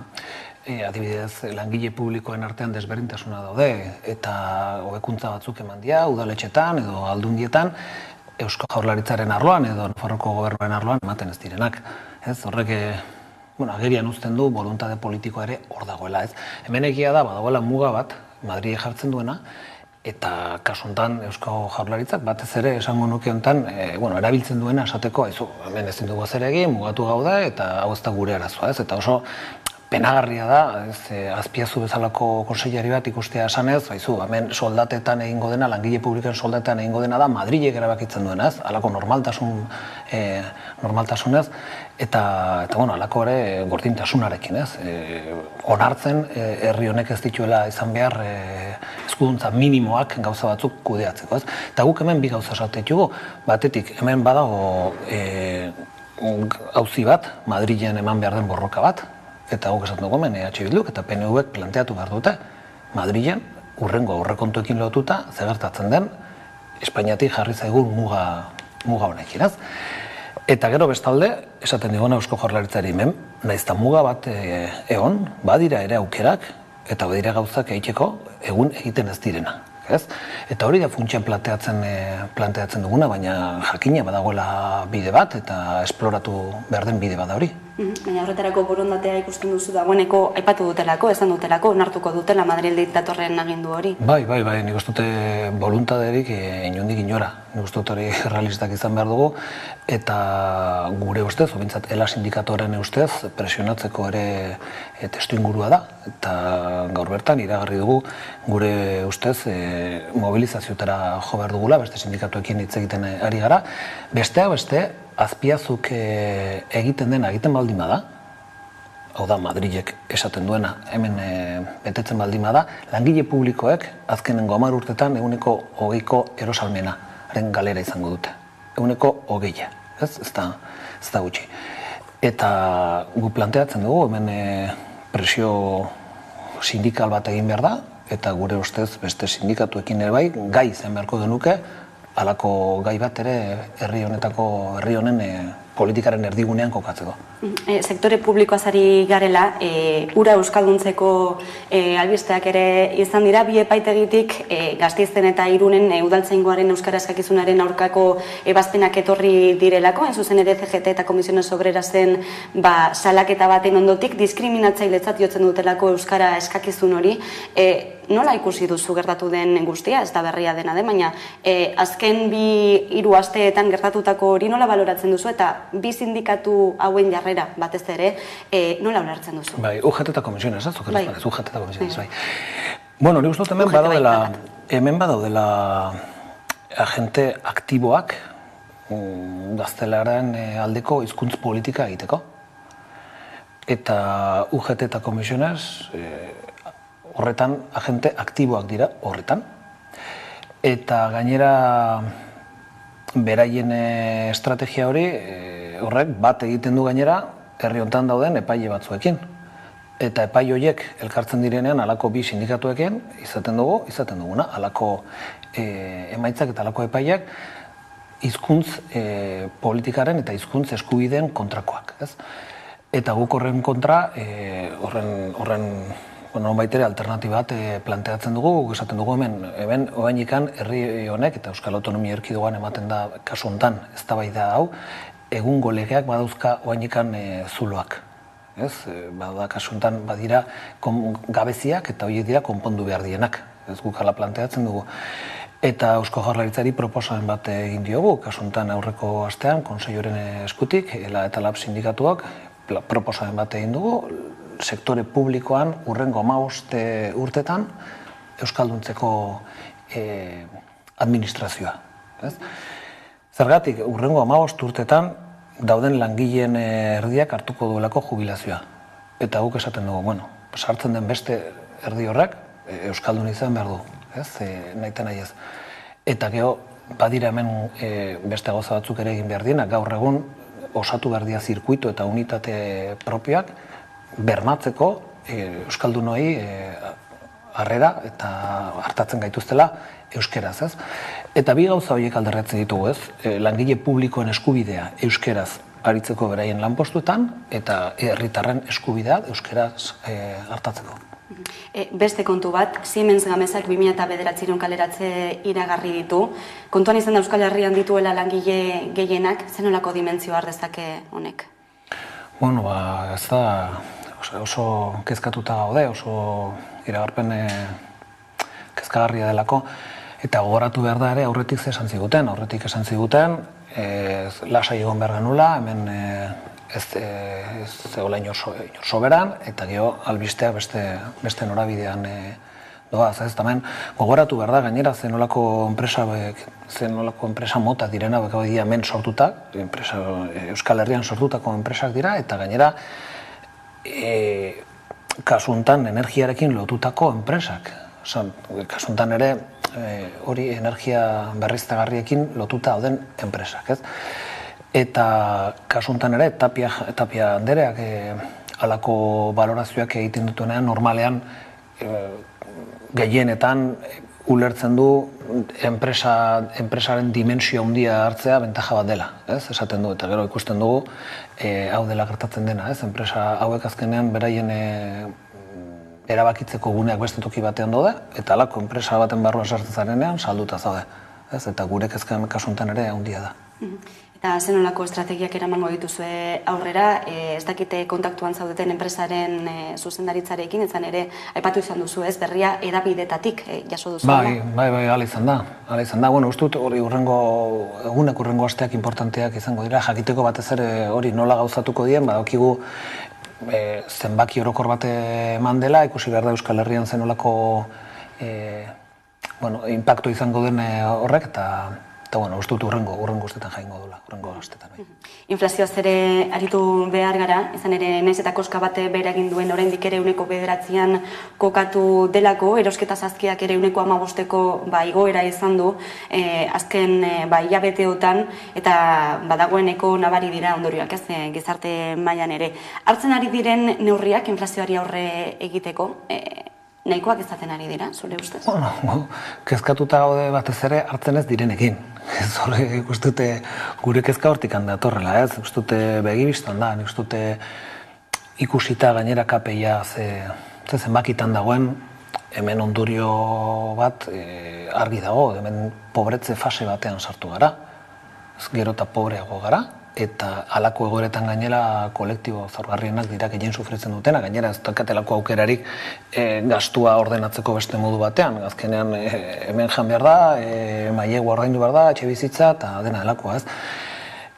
adibidez langile publikoen artean desberdintasuna daude eta hobekuntza batzuk eman dira udaletxetan edo aldundietan Eusko Jaurlaritzaren arloan edo Nafarroko gobernuen arloan ematen ez direnak. Ez horrek agerian uzten du boluntade politikoa ere hor dagoela, ez. Hemen egia da badagoela muga bat Madrile jartzen duena eta kasu honetan Eusko Jaurlaritzak batez ere esango nuke honetan erabiltzen duena esateko hemen ezin dugu zer egin, mugatu gaude eta hau ez da gure arazoa, ez. Eta oso penagarria da, Azpiazu bezalako konseilari bat ikustea esanez, hemen soldatetan egingo dena, langile publikoen soldatetan egingo dena da, Madrilek erabakitzen duena, ez, halako normaltasunez, eta halako ere gordintasunarekin, ez, onartzen herri honek ez dituela izan behar eskuduntza minimoak gauza batzuk kudeatzeko, ez. Eta guk hemen bi gauza esatetugu, batetik hemen badago auzi bat, Madrilen eman behar den borroka bat, eta guk esaten dugu hemen EH Bilduk eta PNV-ek planteatu behar dute Madrilen urrengo aurrekontuekin lotuta ze gertatzen den Espainiatik jarri zaigun muga honekin, ez? Eta gero bestalde, esaten diguna Eusko Jaurlaritzari hemen, nahiz eta muga bat egon, badira ere aukerak, eta badira gauzak egiteko egun egiten ez direna. Ez? Eta hori da funtsian planteatzen duguna, baina jakina badagoela bide bat eta esploratu behar den bide bat da hori. Baina horretarako borondatea ikusten duzu dagoeneko aipatu dutelako, esan dutelako, onartuko dutela Madrildik datorren agindu hori. Bai, nik uste dute boluntaderik inondik inora. Nik uste dut hori realistak izan behar dugu, eta gure ustez, obintzat ELA sindikatoren ustez, presionatzeko ere testu ingurua da, eta gaur bertan iragarri dugu gure ustez mobilizazioetara jo behar dugula, beste sindikatuekin hitz egiten ari gara, beste Azpiazuk egiten dena egiten baldin bada, hau da Madrilek esaten duena, hemen betetzen baldin bada, langile publikoek azkenengo 10 urtetan 20% erosalmenaren galera izango dute. 20%, ez da gutxi. Eta gu planteatzen dugu, hemen presio sindikal bat egin behar da, eta gure ustez beste sindikatuekin ere bai, gai izan beharko genuke, halako gai bat ere herri honen politikaren erdigunean kokatzeko. Sektore publikoaz ari garela, ura euskalduntzeko albisteak ere izan dira, bi epaitegitik Gasteizen eta Irunen udaltzaingoaren euskara eskakizunaren aurkako ebazpenak etorri direlako, zuzen ere CGT eta Komisiones Obrerasen salaketa baten ondotik, diskriminatzailetzat jotzen dutelako euskara eskakizun hori. Nola ikusi duzu gertatu den guztia, ez da berria dena den, baina azken 2-3 asteetan gertatutako hori nola baloratzen duzu eta bi sindikatu hauen jarrera batez ere nola ulertzen duzu? Bai, UGT eta Komisiones, UGT eta Komisiones, bai. Bueno, nik uste dut hemen badaudela agente aktiboak gaztelaren aldeko hizkuntz politika egiteko. Eta UGT eta Komisiones horretan agente aktiboak dira horretan. Eta gainera beraien estrategia hori horrek bat egiten du gainera herri hontan dauden epaile batzuekin. Eta epaile horiek elkartzen direnean halako bi sindikatuekin izaten duguna, halako emaitzak eta halako epaileak hizkuntz politikaren eta hizkuntz eskubideen kontrakoak, ez? Eta guk horren kontra, nonbait ere alternatiba bat planteatzen dugu, esaten dugu hemen orainikan herri honek eta Euskal Autonomia Erkidegoan ematen da kasu hontan eztabaida hau, egungo legeak badauzka orainikan zuloak. Ez? Bada kasu hontan badira gabeziak eta horiek dira konpondu behar dienak. Ez guk hala planteatzen dugu. Eta Eusko Jaurlaritzari proposamen bat egin diogu, kasu hontan aurreko astean Kontseiluaren eskutik, ELA eta LAB sindikatuak proposamen bat egin dugu, sektore publikoan urrengo 15 urtetan euskalduntzeko administrazioa. Zergatik, urrengo 15 urtetan dauden langileen erdiak hartuko duelako jubilazioa. Eta guk esaten dugu, sartzen den beste erdi horrek euskaldun izan behar du, nahita nahi ez. Eta gero, badira hemen beste gauza batzuk ere egin behar dienak, gaur egun osatu behar dira zirkuito eta unitate propioak, bermatzeko euskaldunoi harrera eta hartatzen gaituztela euskeraz, ez? Eta bi gauza horiek alderratzen ditugu, ez? Langile publikoen eskubidea euskeraz aritzeko beraien lanpostuetan eta herritarren eskubidea euskeraz hartatzeko. Beste kontu bat, Siemens Gamesak 2009 kaleratze iragarri ditu. Kontuan izan da Euskal Herrian dituela langile gehienak, zenolako dimentzio har dezake honek? Ez da oso kezkatuta gaude, oso iragarpen kezkagarria delako, eta gogoratu behar da ere aurretik esan ziguten, lasai egon behar genula, hemen ez zegoela inor soberan, eta gero albisteak beste norabidean doaz, ez? Tamen gogoratu behar da, gainera zenolako enpresa mota direna, beka hori hemen sortutak, Euskal Herrian sortutako enpresak dira, eta gainera kasuntan energiarekin lotutako enpresak. Kasuntan ere hori energia berriztagarriekin lotuta dauden enpresak, ez? Eta kasuntan ere Tapia andereak halako balorazioak egiten dutuenean, normalean gehienetan ulertzen du enpresaren dimensio handia hartzea bentaja bat dela, esaten du, eta gero ikusten dugu hau dela gertatzen dena, enpresa hauek azkenean beraien erabakitzeko guneak beste toki batean daude, eta halako enpresa baten barruan sartzen zarenean salduta zaude, eta gure kezka kasu honetan ere handia da. Eta zenolako estrategiak eramango dituzue aurrera, ez dakite kontaktuan zaudeten enpresaren zuzendaritzarekin, ezan ere, aipatu izan duzu ez, berria edabidetatik jaso duzu. Bai, hala izan da. Bueno, uste dut hori urrengo asteak importanteak izango dira, jakiteko batez ere hori nola gauzatuko dien, badakigu zenbaki orokor bat eman dela, ikusi behar da Euskal Herrian zenolako impacto izango den horrek, eta bueno, uste dut urrengo ustetan jaingo dula, urrengo astetan. Inflazioaz ere aritu behar gara, izan ere naiz eta koska bate behar egin duen oraindik ere 9% kokatu delako, erosketa zazkiak ere 15% igoera izan du azken hilabeteotan, eta badagoeneko nabari dira ondorioak ez gizarte mailan ere. Hartzen ari diren neurriak inflazioari aurre egiteko, nahikoak izaten ari dira, zure ustez? Bueno, kezkatuta gaude batez ere hartzen ez direnekin. Zorre ikustute gure kezka hortik handatorrela, ez? Ikustute begibistan da, ikustute ikusita gainera KPIa ze zenbakitan dagoen, hemen ondorio bat argi dago, hemen pobretze fase batean sartu gara, gero eta pobreago gara, eta halako egoeretan gainera kolektibo zaurgarrienak dira gehien sufritzen dutena, gainera ez dakatelako aukerarik gastua ordenatzeko beste modu batean. Azkenean hemen jan behar da, mailegua ordaindu behar da, etxe bizitza eta dena delakoa, ez.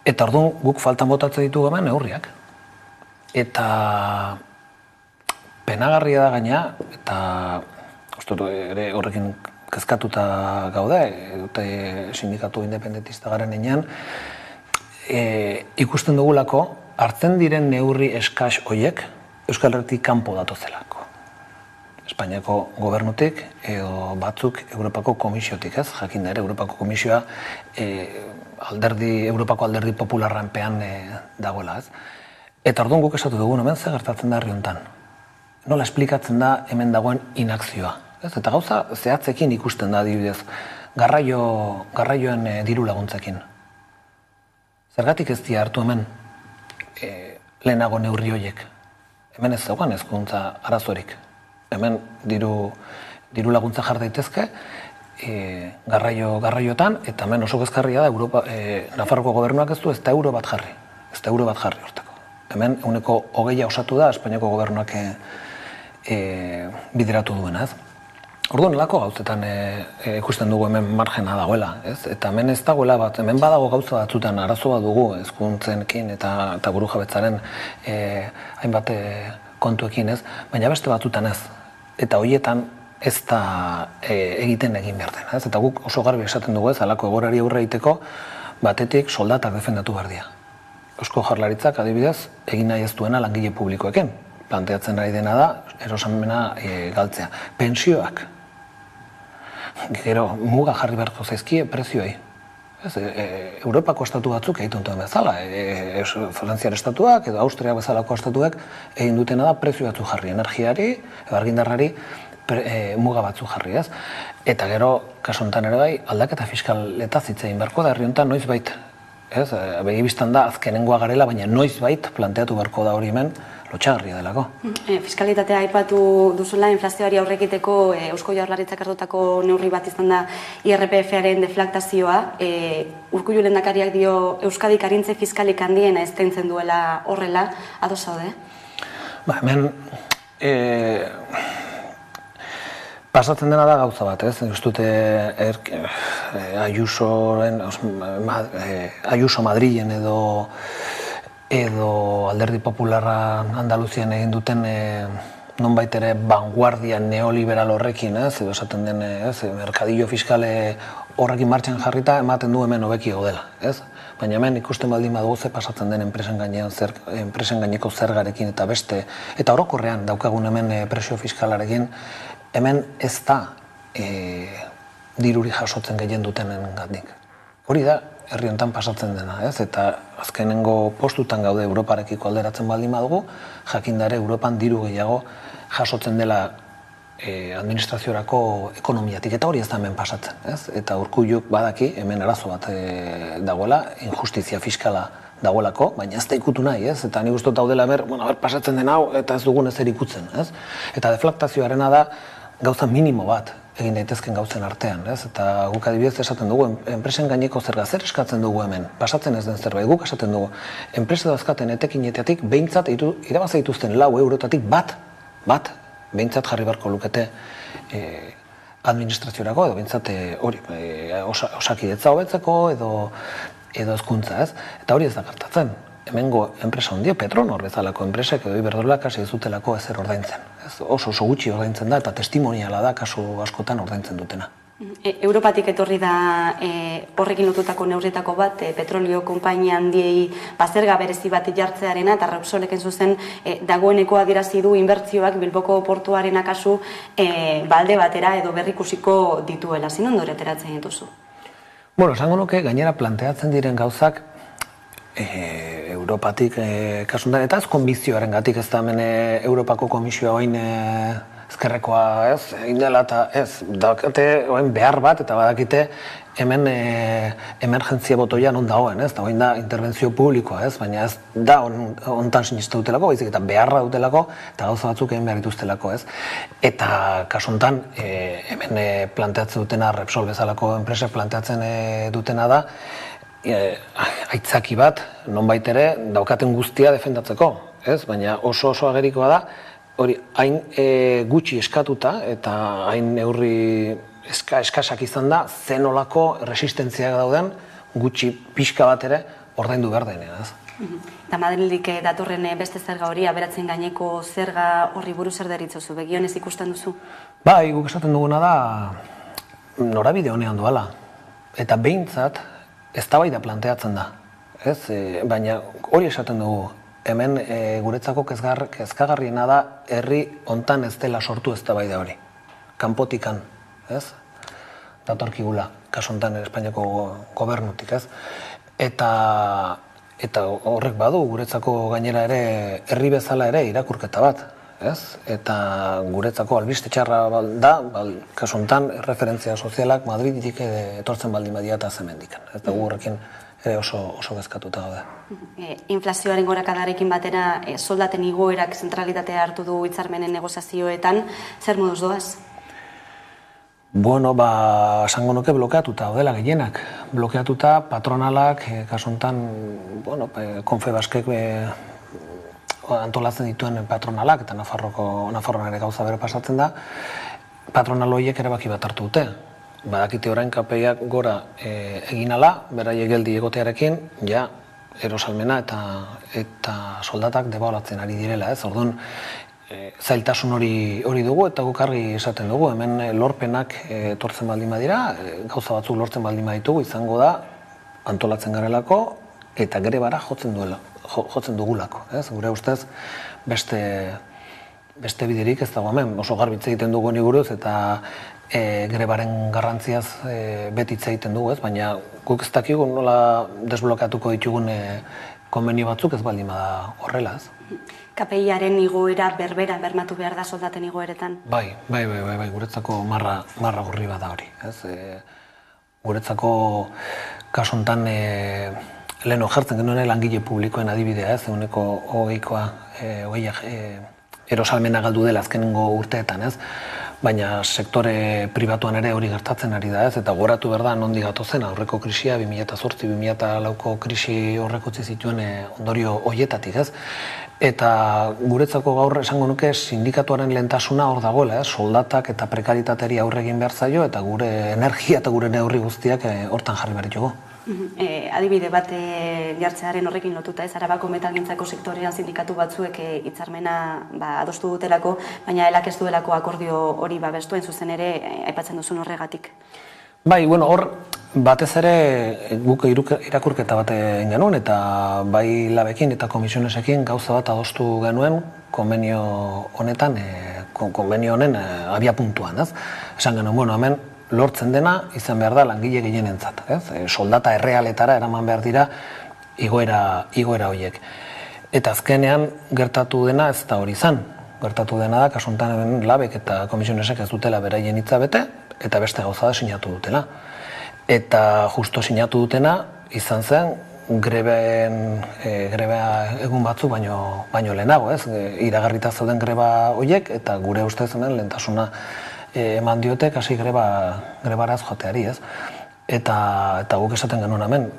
Eta orduan guk faltan botatzen ditugu hemen neurriak. Eta penagarria da gaina, eta ere horrekin kezkatuta gaude, sindikatu independentista garen enean, ikusten dugulako, hartzen diren neurri eskas hoiek Euskal Herritik kanpo datozelako. Espainiako gobernutik edo batzuk Europako Komisiotik, ez? Jakin da ere, Europako Komisioa Europako alderdi popularranpean dagoela, ez? Eta orduan guk esatu dugu, hemen zer gertatzen da herri honetan. Nola esplikatzen da hemen dagoen inakzioa, ez? Eta gauza zehatzekin ikusten da adibidez, garraioen diru laguntzekin. Zergatik ez dira hartu hemen lehenago neurri horiek. Hemen ez zegoen hezkuntza arazorik. Hemen diru laguntza jar daitezke garraiotan, eta hemen oso kezkarria da Nafarroko gobernuak ez du ez da euro bat jarri. Ez da euro bat jarri hortako. Hemen 20% osatu da Espainiako gobernuak bideratu duena, ez? Orduan, lako gauzetan ikusten dugu hemen margena dagoela, ez? Eta hemen ez dagoela bat, hemen badago gauza batzutan arazo bat dugu hezkuntzenekin eta burujabetzaren hainbat kontuekin, ez? Baina beste batzutan ez. Eta horietan ez da egin behar dena, ez? Eta guk oso garbi esaten dugu ez, halako egoerari aurre egiteko, batetik soldatak defendatu behar dira. Eusko Jaurlaritzak adibidez egin nahi ez duena langile publikoekin. Planteatzen ari dena da, erosamena galtzea. Pentsioak. Gero, muga jarri beharko zaizkie prezioei. Europako estatu batzuk egiten duten bezala. Frantziar estatuak edo Austria bezalako estatuak egin dutena da prezio batzuk jarri. Energiari, argindarrari muga batzuk jarri, ez? Eta gero, kasu honetan ere bai, aldaketa fiskaleta zitzein beharko da herri honetan noizbait. Begibistan da azkenengoa garela, baina noizbait planteatu beharko da hori hemen, lotxagarria delako. Fiskalitatea aipatu duzula, inflazioari aurre egiteko Eusko Jaurlaritzak hartutako neurri bat izan da IRPF-aren deflaktazioa. Urkullu lehendakariak dio Euskadik arintze fiskalik handiena eskaintzen duela horrela, ados zaude? Hemen pasatzen dena da gauza bat, ez? Ustute Ayuso Madrilen edo Alderdi Popularra Andaluzian egin duten nonbait ere vanguardia neoliberal horrekin, edo esaten den, merkadillo fiskale horrekin martxan jarrita ematen du hemen hobeki gaudela, ez? Baina hemen ikusten baldin badugu ze pasatzen den enpresen gaineko zergarekin eta beste, eta orokorrean daukagun hemen presio fiskalarekin, hemen ez da diruri jasotzen gehien dutenen gandik. Hori da herri honetan pasatzen dena, ez? Eta azkenengo postutan gaude Europarekiko alderatzen baldin badugu, jakindare Europan diru gehiago jasotzen dela administraziorako ekonomiatik, eta hori ez da hemen pasatzen, ez? Eta Urkulluk badaki hemen arazo bat dagoela, injustizia fiskala dagoelako, baina ez da ikutu nahi, ez? Eta nik uste daudela pasatzen den hau eta ez dugun ezer ikutzen, ez? Eta deflaktazioarena da gauza minimo bat egin daitezken gauzen artean, ez? Eta guk adibidez esaten dugu, enpresen gaineko zerga zer eskatzen dugu hemen, pasatzen ez den zerbait, guk esaten dugu, enpresa dauzkaten etekinetatik behintzat irabaza dituzten 4 eurotatik bat, behintzat jarri beharko lukete administraziorako, edo behintzat osakidetza hobetzeko, edo hezkuntza, ez? Eta hori ez da gertatzen. Hemengo enpresa hondia, Petronor bezalako enpresek edo Iberdrolak hasi ez dutelako ezer ordaintzen. Oso gutxi ordaintzen da, eta testimoniala da kasu askotan ordaintzen dutena. Europatik etorri da horrekin lotutako neurrietako bat, petrolio konpainia handiei zerga berezi bat jartzearena, eta Repsolek zuzen dagoeneko adierazi du inbertsioak Bilboko portuarena kasu balde batera edo berrikusiko dituela. Zin ondore ateratzen dituzu? Bueno, esango nuke gainera planteatzen diren gauzak Europatik kasuntan, eta ez konbizioaren gatik ez da hemen Europako Komisioa oin ezkerrekoa, ez, indela eta ez, dakate oin behar bat, eta badakite hemen emergentzia botoia non dagoen, ez, da oin da interbentzio publikoa, ez, baina ez da ontan siniste dutelako, baizik eta beharra dutelako, eta gauza batzuk egin behar dituztelako, ez. Eta kasuntan hemen planteatzen dutena, Repsol bezalako enpresek planteatzen dutena da, aitzaki bat, nonbait ere, daukaten guztia defendatzeko, ez? Baina oso agerikoa da, hori hain gutxi eskatuta eta hain neurri eskasak izan da, zenolako resistentziak dauden gutxi pixka bat ere ordaindu behar denean, ez? Eta Madrilik datorren beste zerga hori, aberatzen gaineko zerga horri buruz zer deritzozu, begionez ikusten duzu? Bai, guk esaten duguna da norabide honean duela, eta behintzat eztabaida planteatzen da, ez? Baina hori esaten dugu, hemen guretzako kezkagarriena da herri hontan ez dela sortu eztabaida hori, kanpotikan, ez? Datorkigula, kasu hontan Espainiako gobernutik, ez? Eta horrek badu guretzako gainera ere herri bezala ere irakurketa bat, ez? Eta guretzako albiste txarra da, kasu honetan referentzia sozialak Madridik etortzen baldin badia eta zemendikan. Ez da horrekin ere oso kezkatuta gaude. Inflazioaren gorakadarekin batera soldaten igoerak zentralitatea hartu du hitzarmenen negoziazioetan, zer moduz doaz? Bueno, esango nuke blokeatuta daudela gehienak. Blokeatuta patronalak, kasu honetan, Confebaskek antolatzen dituen patronalak, eta Nafarroan ere gauza bere pasatzen da, patronal horiek erabaki bat hartu dute. Badakite orain KPIak gora egin ala, beraiek geldi egotearekin, ja, erosalmena eta soldatak debaulatzen ari direla, ez? Orduan, zailtasun hori dugu, eta guk argi esaten dugu, hemen lorpenak etortzen baldin badira, gauza batzuk lortzen baldin baditugu, izango da antolatzen garelako, eta grebara jotzen dugulako, ez? Gure ustez, beste biderik ez dago hemen, oso garbitze egiten dugu honi buruz, eta grebaren garrantziaz beti hitz egiten dugu, ez? Baina guk ez dakigu nola desblokeatuko ditugun konbenio batzuk ez baldin bada horrela, ez? KPI-aren igoera berbera bermatu behar da soldaten igoeretan? Bai, guretzako marra gorri bat da hori, ez? Guretzako kasu honetan lehen jartzen genuen langile publikoen adibidea, ez? Ehuneko 20koa erosalmena galdu dela azkenengo urteetan, ez? Baina sektore pribatuan ere hori gertatzen ari da, ez? Eta goratu behar da nondik gatozen aurreko krisia, 2008-2004ko krisi horrek utzi zituen ondorio hoietatik, ez? Eta guretzako gaur esango nuke sindikatuaren lehentasuna hor dagoela, soldatak eta prekaritateari aurre egin behar zaio, eta gure energia eta gure neurri guztiak hortan jarri behar ditugu. Adibide bat jartzearen horrekin lotuta, ez? Arabako metalgintzako sektorean sindikatu batzuek hitzarmena adostu dutelako, baina elak ez duelako akordio hori babestu, hain zuzen ere aipatzen duzun horregatik. Bai, hor batez ere guk irakurketa bat egin genuen, eta bai labekin eta komisionesekin gauza bat adostu genuen konbenio honetan, konbenio honen abia puntuan, ez? Esan genuen, hemen lortzen dena izan behar da langile gehienentzat, ez? Soldata errealetara eraman behar dira igoera horiek. Eta azkenean gertatu dena ez da hori izan. Gertatu dena da, kasuntan labek eta komisionesek ez dutela beraien hitza bete, eta beste gauza da sinatu dutela. Eta justo sinatu dutena izan zen greba egun batzuk baino lehenago, ez? Iragarrita zeuden greba horiek, eta gure ustez hemen lehentasuna eman diotek hasi grebaraz joateari, ez? Eta guk esaten genuen hemen,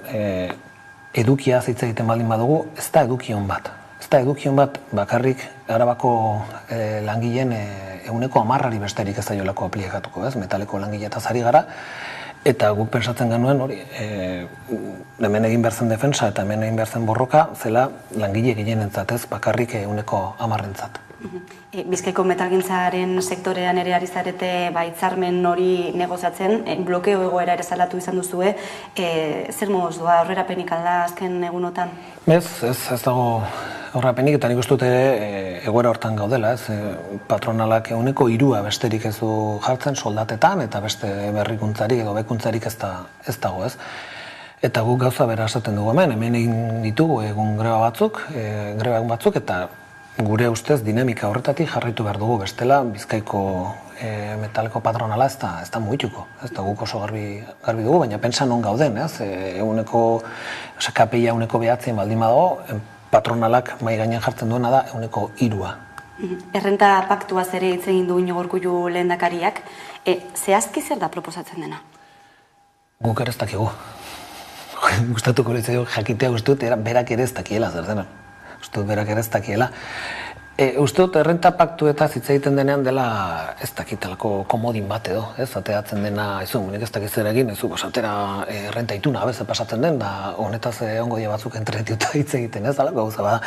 edukia hitz egiten baldin badugu, ez da edukion bat. Ez da edukion bat bakarrik Arabako langileen 10% besterik ez daiolako aplikatuko, ez? Metaleko langileetaz ari gara, eta guk pensatzen genuen hori, hemen egin behar zen defensa eta hemen egin behar zen borroka, zela langile gehienentzat, ez bakarrik 10%. Bizkaiko metalgintzaren sektorean ere ari zarete hitzarmen hori negoziatzen, blokeo egoera ere salatu izan duzue, zer moduz doa, aurrerapenik alda azken egunotan? Ez dago aurrerapenik, eta nik uste dute egoera hortan gaudela, ez? Patronalak 3% besterik ez du jartzen soldatetan, eta beste berrikuntzarik edo bekuntzarik ez dago, ez? Eta guk gauza bera esaten dugu hemen egin ditugu egun greba egun batzuk, eta gure ustez dinamika horretatik jarraitu behar dugu, bestela Bizkaiko metaleko patronala ez da mugituko. Ez da guk oso garbi dugu, baina pentsa non gauden, ez? KPI 9% baldin badago, patronalak mahai gainean jartzen duena da 3%. Errenta paktuaz ere hitz egin du Iñigo Urkullu lehendakariak, zehazki zer da proposatzen dena? Guk ere ez dakigu. Gustatuko litzaigu jakitea uste dut, berak ere ez dakiela zer dena. Uste dut berak ere ez dakiela. Uste dut errenta paktuetaz hitz egiten denean dela ez dakitalako komodin bat edo, ez? Ateatzen dena, nik ez dakitzera egin, atera errenta ituna abeze pasatzen den, da honetaz ongoia batzuk entretituta hitz egiten, ez? Alako gauza bada.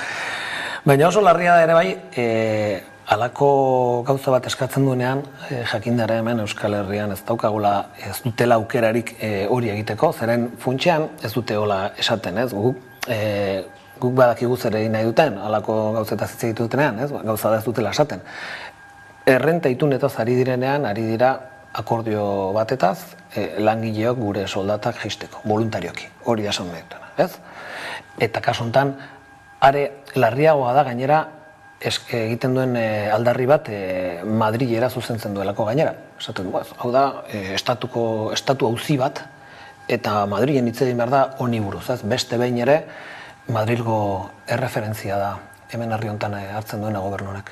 Baina oso larria da ere bai, alako gauza bat eskatzen duenean, jakindara hemen Euskal Herrian ez daukagula, ez dutela aukerarik hori egiteko, zeren funtsean ez dute hola esaten, ez? Guk badakigu zer egin nahi duten, alako gauzetaz hitz egiten dutenean, ez? Gauza da ez dutela esaten. Errenta itunetaz ari direnean, ari dira akordio batetaz, langileok gure soldatak jisteko, voluntarioki, hori da esan nahi dutena, ez? Eta kasu honetan, are larriagoa da gainera egiten duen aldarri bat Madrilera zuzentzen duelako gainera. Esaten du, hau da, estatu auzi bat, eta Madrilen hitz egin behar da honi buruz, ez? Beste behin ere, Madrilgo erreferentzia da hemen herri honetan hartzen duena gobernu honek.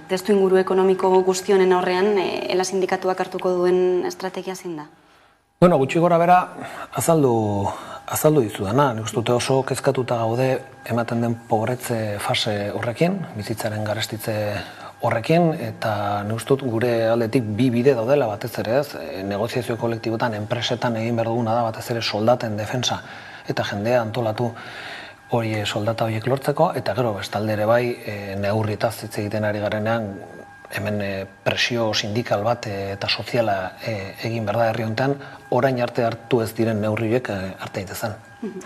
Testu inguru ekonomiko guztionen aurrean, ELA sindikatuak hartuko duen estrategia zein da? Bueno, gutxi gora bera azaldu dizudana. Nik uste dute oso kezkatuta gaude ematen den pobretze fase horrekin, bizitzaren garestitze horrekin, eta nik uste dut gure aldetik bi bide daudela batez ere, ez? Negoziazio kolektibotan, enpresetan egin behar duguna da batez ere soldaten defensa eta jendea antolatu hori soldata horiek lortzeko, eta gero bestalde ere bai neurrietaz hitz egiten ari garenean hemen presio sindikal bat eta soziala egin behar da herri honetan, orain arte hartu ez diren neurriek arte daitezen.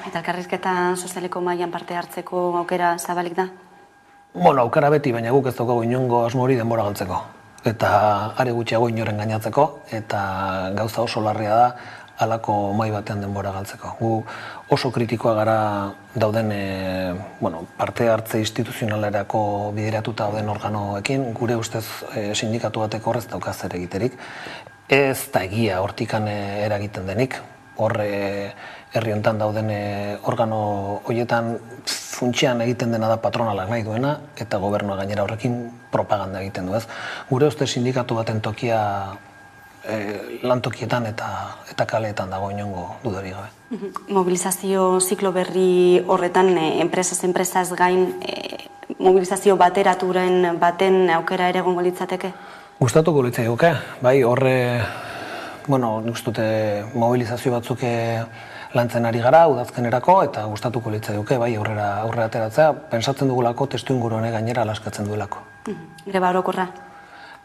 Eta elkarrizketa sozialeko mailan parte hartzeko aukera zabalik da? Bueno, aukera beti, baina guk ez daukagu inongo asmo hori denbora galtzeko. Eta are gutxiago inoren gainatzeko, eta gauza oso larria da halako mai batean denbora galtzeko. Gu oso kritikoa gara dauden parte hartze instituzionalerako bideratuta dauden organoekin, gure ustez sindikatu batek horrez dauka zer egiterik. Ez da egia hortikan eragiten denik, hor herri honetan dauden organo horietan funtsean egiten dena da patronalak nahi duena, eta gobernua gainera horrekin propaganda egiten du, ez? Gure ustez sindikatu baten tokia lantokietan eta kaleetan dago inongo dudari gabe. Mobilizazio ziklo berri horretan, enpresaz gain, mobilizazio bateraturen baten aukera ere egongo litzateke? Gustatuko litzaiguke, bai, horre, nik uste dute mobilizazio batzuk lantzen ari gara, udazkenerako, eta gustatuko litzaiguke, bai, aurrera ateratzea, pensatzen dugulako testu inguru honek gainera alaskatzen duelako. Greba orokorra?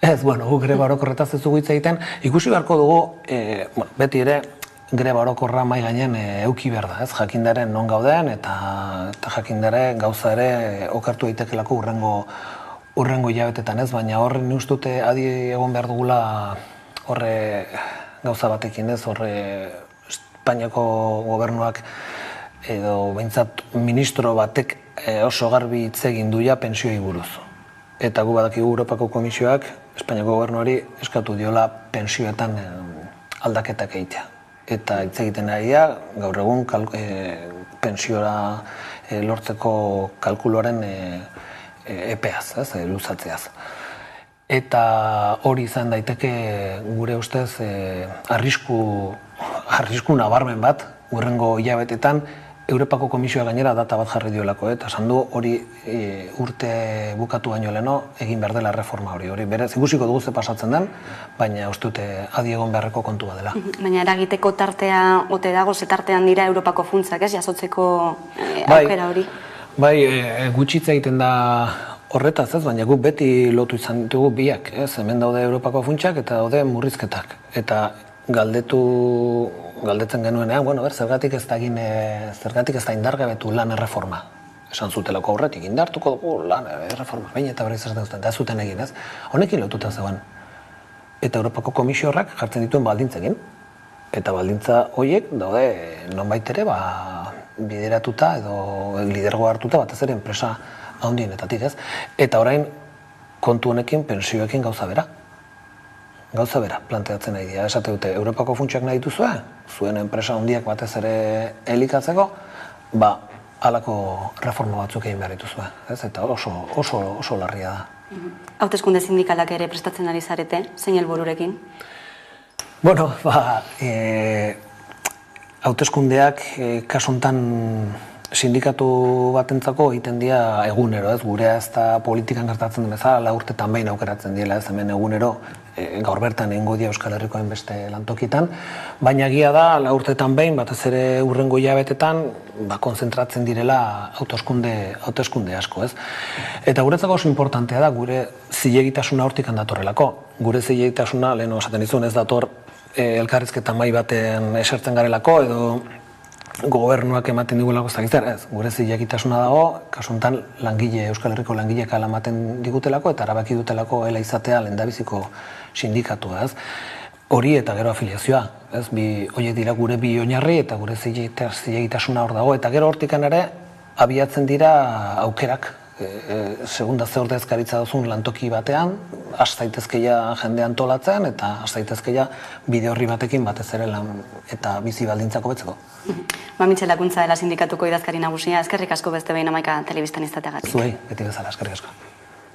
Ez, gu greba orokorretaz ez dugu hitz egiten, ikusi beharko dugu, beti ere, greba orokorra mai gainen euki behar da, ez? Jakindaren non gauden, eta jakindare gauza ere okertu daitekelako urrengo hilabetetan, ez? Baina horren ustute adi egon behar dugula horre gauza batekin ez, horre Espainiako gobernuak edo behintzat ministro batek oso garbi hitz egin duia pentsioi buruz. Eta gu badakigu Europako Komisioak Espainiako gobernuari eskatu diola pentsioetan aldaketak egitea. Eta hitz egiten ari da, gaur egun pentsiora lortzeko kalkuloaren epeaz, luzatzeaz. Eta hori izan daiteke gure ustez arrisku nabarmen bat, hurrengo hilabetetan, Europako Komisioa gainera data bat jarri diolako, eta esan du hori urte bukatu baino leheno egin behar dela reforma hori. Berez, ikusiko dugu ze pasatzen den, baina uste dute adi egon beharreko kontua dela. Baina eragiteko tartea ote dago, ze tartean dira Europako funtsak, ez, jasotzeko aukera hori? Bai, gutxitza egiten da horretaz, ez, baina guk beti lotu izan ditugu biak, ez, hemen daude Europako funtsak eta daude murrizketak. Eta galdetzen genuenean, zergatik ez da indargabetu lan erreforma. Esan zutelako aurretik, indartuko dugu lan erreforma, baina eta berriz esaten zuten, eta ez zuten egin, ez? Honekin lotuta zegoen. Eta Europako Komisioak jartzen dituen baldintzekin. Eta baldintza horiek daude nonbait ere bideratuta edo lidergoa hartuta batez ere enpresa handienetatik, ez? Eta orain kontu honekin pentsioekin gauza bera planteatzen nahi dira. Esate dute, Europako funtsak nahi dituzue, zuen enpresa handiak batez ere elikatzeko, halako reforma batzuk egin behar dituzue, ez? Eta oso larria da. Hauteskunde sindikalak ere prestatzen ari zarete, zein helbururekin? Hauteskundeak kasu honetan sindikatu batentzako egiten dira egunero, ez? Gurea ez da politikan gertatzen den bezala, 4 urtetan behin aukeratzen diela, ez, hemen egunero gaur bertan egingo dira Euskal Herriko hainbeste lantokitan, baina egia da 4 urtetan behin, batez ere hurrengo hilabetetan, konzentratzen direla hauteskunde asko, ez? Eta guretzako oso importantea da gure zilegitasuna hortik handatorrelako. Gure zilegitasuna, lehen esaten dizun, ez dator elkarrizketa mahai baten esertzen garelako, edo gobernuak ematen digulako zakizter, ez, gure zilegitasuna dago, kasu honetan Euskal Herriko langileek hala ematen digutelako eta erabaki dutelako ela izatea lehendabiziko sindikatua, ez. Hori eta gero afiliazioa, ez, horiek dira gure bi oinarri eta gure zilegitasuna hor dago, eta gero hortikan ere abiatzen dira aukerak, segunda ze ordezkaritza duzun lantoki batean, has zaitezkeia jende antolatzen eta has zaitezkeia bide horri batekin batez ere lan eta bizi baldintzak hobetzeko. Mitxel Lakuntza dela sindikatuko idazkari nagusia, eskerrik asko beste behin Hamaika telebistan izateagatik. Zuei, beti bezala, eskerrik asko.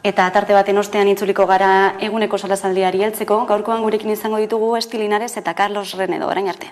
Eta tarte baten ostean itzuliko gara eguneko solasaldiari heltzeko, gaurkoan gurekin izango ditugu Esti Linares eta Carlos Renedo, orain arte.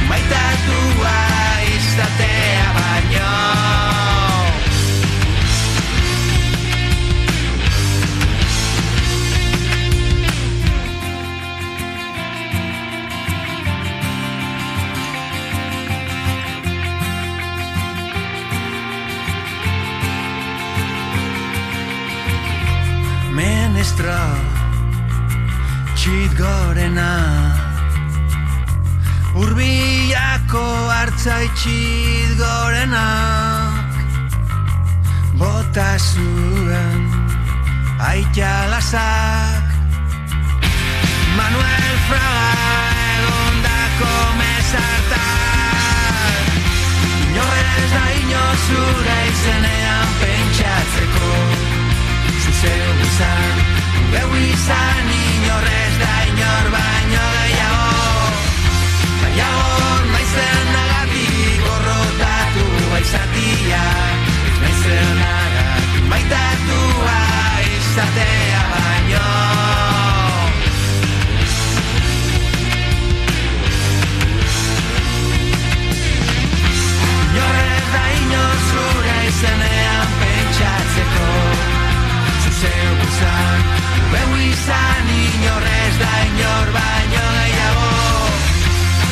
Maitatua izatea bai. maestro txit gorena Urbilako hartzaitxit gorenak Bota zuen aitalazak Manuel Fraga egondako mesartak Inorrez da inozure izenean pentsatzeko Zuzeu izan, geu izan Inorrez da inor baino gehiago Nahiago naizen nagatik gorrotatu baizatia Naizen nagatik maitatua izatea baino Inorrez da inor zure izenean pentsatzeko Zuzeu izan, geu izan Inorrez da inor baino gehiago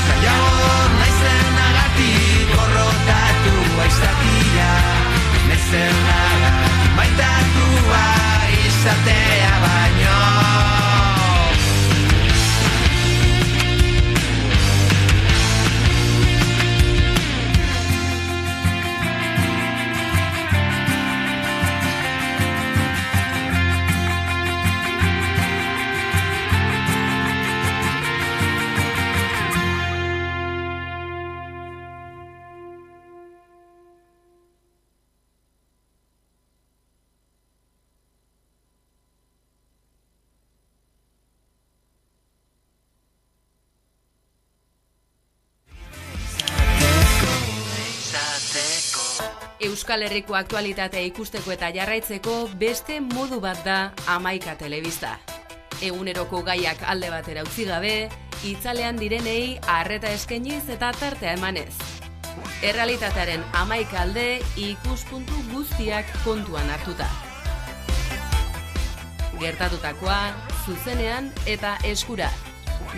Nahiago naizen nagatik gorrotatu aizatia Naizen nagatik maitatua izatea baino Euskal Herriko aktualitatea ikusteko eta jarraitzeko beste modu bat da Hamaika Telebista. Eguneroko gaiak alde batera utzi gabe, itzalean direnei arreta eskainiz eta tartea emanez. Errealitatearen 11 alde ikuspuntu guztiak kontuan hartuta. Gertatutakoa, zuzenean eta eskura.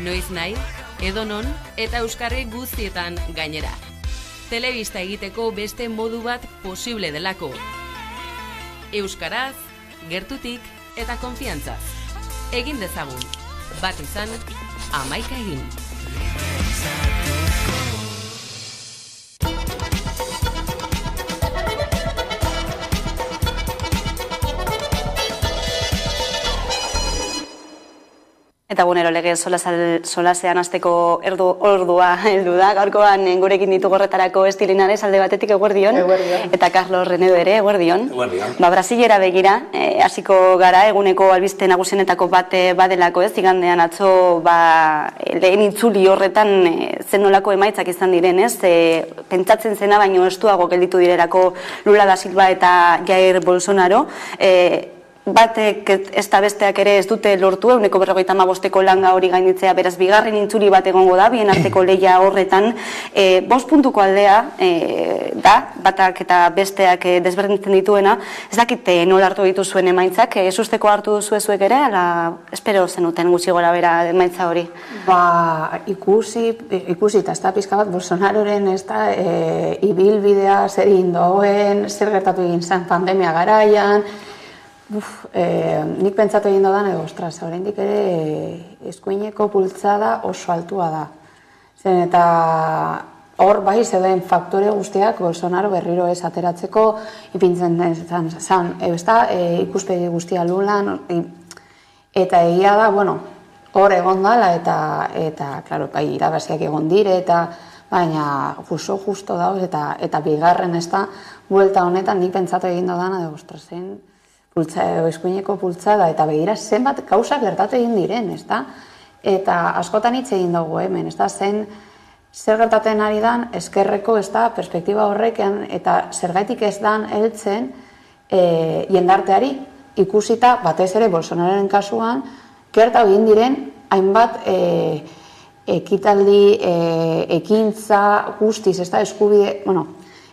Noiz nahi, edonon eta euskarri guztietan gainera. Telebista egiteko beste modu bat posible delako. Euskaraz, gertutik eta konfiantzaz. Egin dezagun, bat izan, 11 egin. Eta bunero lege solasean hasteko ordua heldu da. Gaurkoan gurekin ditugu horretarako Estilinares alde batetik eguerdion. Eta Carlos Renedo ere eguerdion. Brasilera begira, hasiko gara eguneko albiste nagusienetako bat badelako ez, igandean atzo lehen itzuli horretan zenolako emaitzak izan diren ez, pentsatzen zena baino estuago gelditu direlako Lula da Silva eta Jair Bolsonaro, batek ezta besteak ere ez dute lortu, 155eko langa hori gainditzea, beraz bigarren itzuli bat egongo da, bien arteko lehia horretan, 5 puntuko aldea da, batak eta besteak desberdintzen dituena, ez dakite nola hartu dituzuen emaitzak, esusteko hartu duzuezuek ere, ala espero zenuten gutxi gora bera emaitza hori? Ikusi eta ez da pizka bat Bolsonaroren ez da ibilbidea zer indoen, zer gertatu egin zen pandemia garaian, nik pentsatu egin dodan edo, ostras, oraindik ere eskuineko bultzada oso altua da. Zen eta hor bai zeuden faktore guztiak Bolsonaro berriro ez ateratzeko, ipintzen zan, ikuspegi guztia Lulan, eta egia da, hor egon dala eta, klaro, bai, irabaziak egon dire, baina justo dauz, eta bigarren ez da, buelta honetan nik pentsatu egin dodan edo, ostras, zen, eskuineko bultzada, eta begira zenbat gauza gertatu egin diren, ezta? Eta askotan hitz egin dugu hemen, ezta? Zer gertatzen ari dan, eskerreko, ezta, perspektiba horrekean, eta zergaitik ez dan heltzen jendarteari ikusita, batez ere Bolsonaroren kasuan, gertatu egin diren, hainbat ekitaldi, ekintza, guztiz, ezta, eskubide,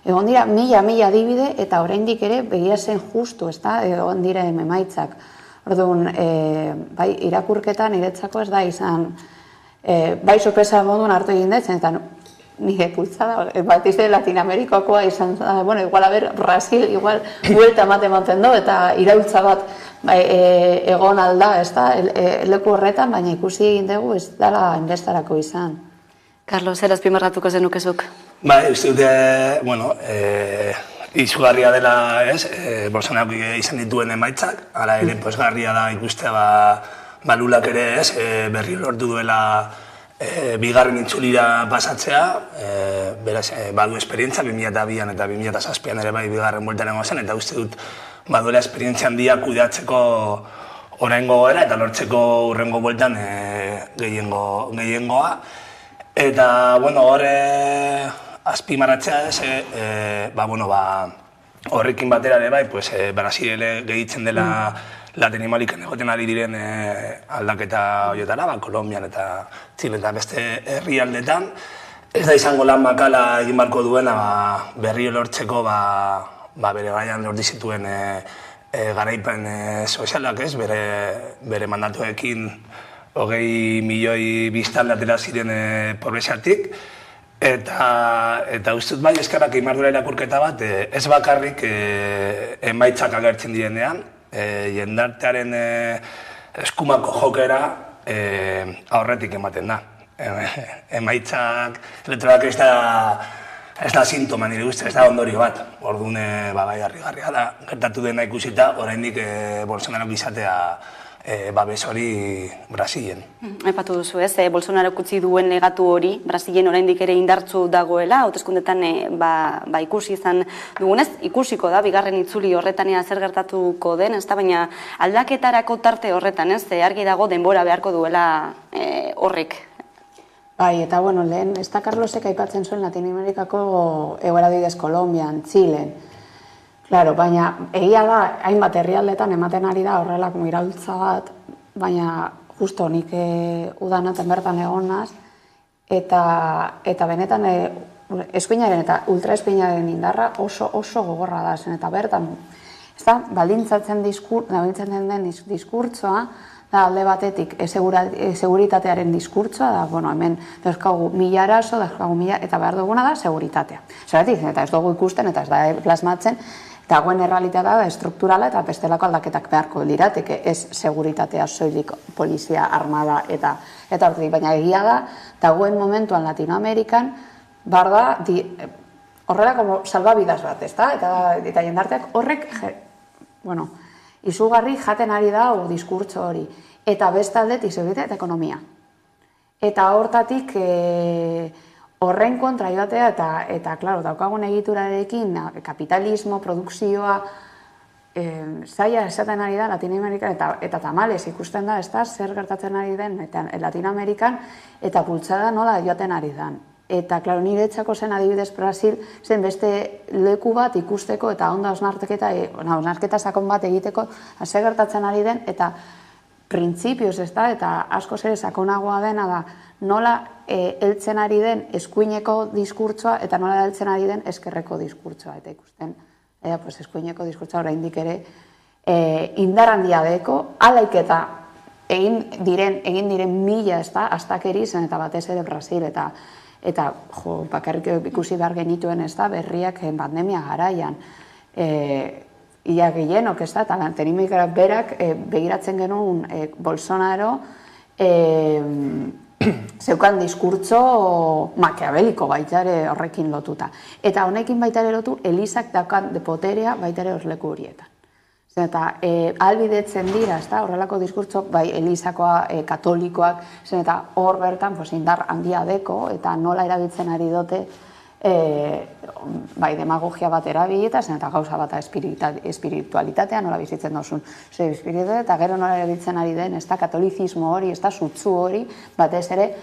egon dira mila adibide eta oraindik ere begia zen justu, egon dira emaitzak. Orduan, bai, irakurketan niretzako ez da izan, bai sorpresa moduan hartu egin dut, eta nire bultzada, bat izte Latinamerikakoa izan, bueno, igual, Brasil, igual, buelta ematen du, eta iraultza bat egon alda, ez da, leku horretan, baina ikusi egin dugu ez dela indestarako izan. Carlos, eraz pimarratuko zenukezuk? Uste dute, bueno, izugarria dela, ez, Bolsonaroak izan dituen emaitzak, hala ere, posgarria da ikustea, Lulak ere, ez, berri lortu duela bigarren itzulira pasatzea, beraz, badu esperientzia, 2002an eta 2007an ere bai bigarren bueltaren zen, eta uste dut baduela esperientzia handia kudeatzeko oraingo goera eta lortzeko hurrengo bueltan gehiengoa. Eta, bueno, horre azpimarratzea ez, horrekin batera ere bai, Brasil gehitzen dela Latinoamerikan egoten ari diren aldaketa horietara, Kolombian eta Txile eta beste herrialdetan. Ez da izango lan makala egin barko duena berrio lortzeko bere gaian lortu zituen garaipen sozialak, ez, bere mandatuekin 20 milioi biztanle atera ziren pobreziatik. Eta ustut bai, eskerrak egin behar irakurketa bat, ez bakarrik emaitzak agertzen direnean, jendartearen eskumako jokera aurretik ematen da. Emaitzak elektoralak ez da sintoma nire guzti, ez da ondorio bat. Orduan, bai, harrigarria da, gertatu dena ikusita, oraindik Bolsonarok izatea babes hori Brasilen. Aipatu duzu ez, Bolsonarok utzi duen negatu hori, Brasilen oraindik ere indartsu dagoela, hauteskundetan ikusi izan dugunez, ikusiko da, bigarren itzuli horretan zer gertatuko den, ez da, baina aldaketarako tarte horretan, ez, argi dago denbora beharko duela horrek. Bai, eta bueno, lehen, ez da Carlosek aipatzen zuen Latinoamerikako egoera adibidez Kolombian, Txilen. Claro, baina egia da, hainbat herrialdetan ematen ari da horrelako iraultza bat, baina justo nik udanaten bertan egon naz, eta benetan eskuinaren eta ultraeskuinaren indarra oso gogorra da zen, eta bertan, ez da, baldintzatzen den diskurtsoa, da alde batetik seguritatearen diskurtsoa, da, bueno, hemen dauzkagu 1000 arazo, eta behar duguna da seguritatea. Zeratik, eta ez dugu ikusten, eta ez da plasmatzen, dagoen errealitatea da estrukturala eta bestelako aldaketak beharko lirateke, ez seguritatea soilik polizia, armada eta hortik, baina egia da, dagoen momentuan Latinoamerikan, bar da, horrelako salbabidaz bat, ez da? Eta jendarteak horrek, bueno, izugarri jaten ari da diskurtso hori. Eta beste aldetik seguritatea eta ekonomia. Eta hortatik horren kontra joatea eta, klaro, daukagun egiturarekin kapitalismo, produkzioa, zaila esaten ari da Latinoamerikan eta tamales ikusten da, ez da, zer gertatzen ari den Latinoamerikan eta bultzada nola joaten ari den. Eta, klaro, nire etxako zen adibidez Brasil, zen beste leku bat ikusteko eta ondo hausnarketa sakon bat egiteko zer gertatzen ari den, eta printzipioz ez da, eta askoz ere sakonagoa dena da, nola heltzen ari den eskuineko diskurtsoa eta nola heltzen ari den eskerreko diskurtsoa. Eta ikusten, eskuineko diskurtsoa oraindik ere indar handia deko, alaik eta egin diren mila ez da, astakeri zen eta batez ere Brasil eta bakarrik ikusi behar genituen ez da, berriak pandemia garaian. Ia gehienok ez da, eta Latinoamerikara berak begiratzen genuen Bolsonaro zeukan diskurtso makiabeliko baitare horrekin lotuta. Eta honekin baitare lotu, Elizak daukan poterea baitare horleku horietan. Eta albidetzen dira, horrelako diskurtso, bai Elizakoa, katolikoak, eta hor bertan indar handia deko, eta nola erabiltzen ari dote bai demagogia bat erabilita, eta gauza bat espiritualitatea, nola bizitzen dozun espiritualitatea, eta gero nola erabiltzen ari den, ez da katolizismo hori, ez da sutsu hori, batez ere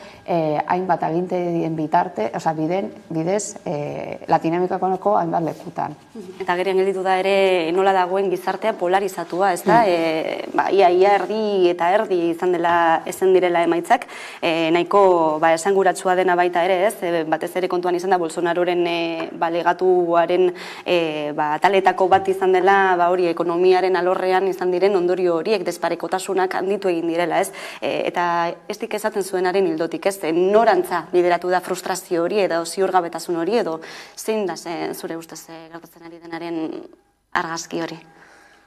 hainbat aginte dien bitarte, oza, bidez Latinoamerikako hainbat lekutan. Eta gerian gelditu da ere nola dagoen gizartea polarizatua, ez da? Ia erdi eta erdi izan direla emaitzak, nahiko esanguratsua dena baita ere, ez? Batez ere kontuan izan da Bolsonaroren legatuaren taletako bat izan dela, hori ekonomiaren alorrean izan diren ondorio horiek, desparekotasunak handitu egin direla, ez? Eta estik esaten zuenaren hildotik, ez? Norantza bideratu da frustrazio hori edo ziurgabetasun hori edo zein da zure ustez gertatzen ari denaren argazki hori?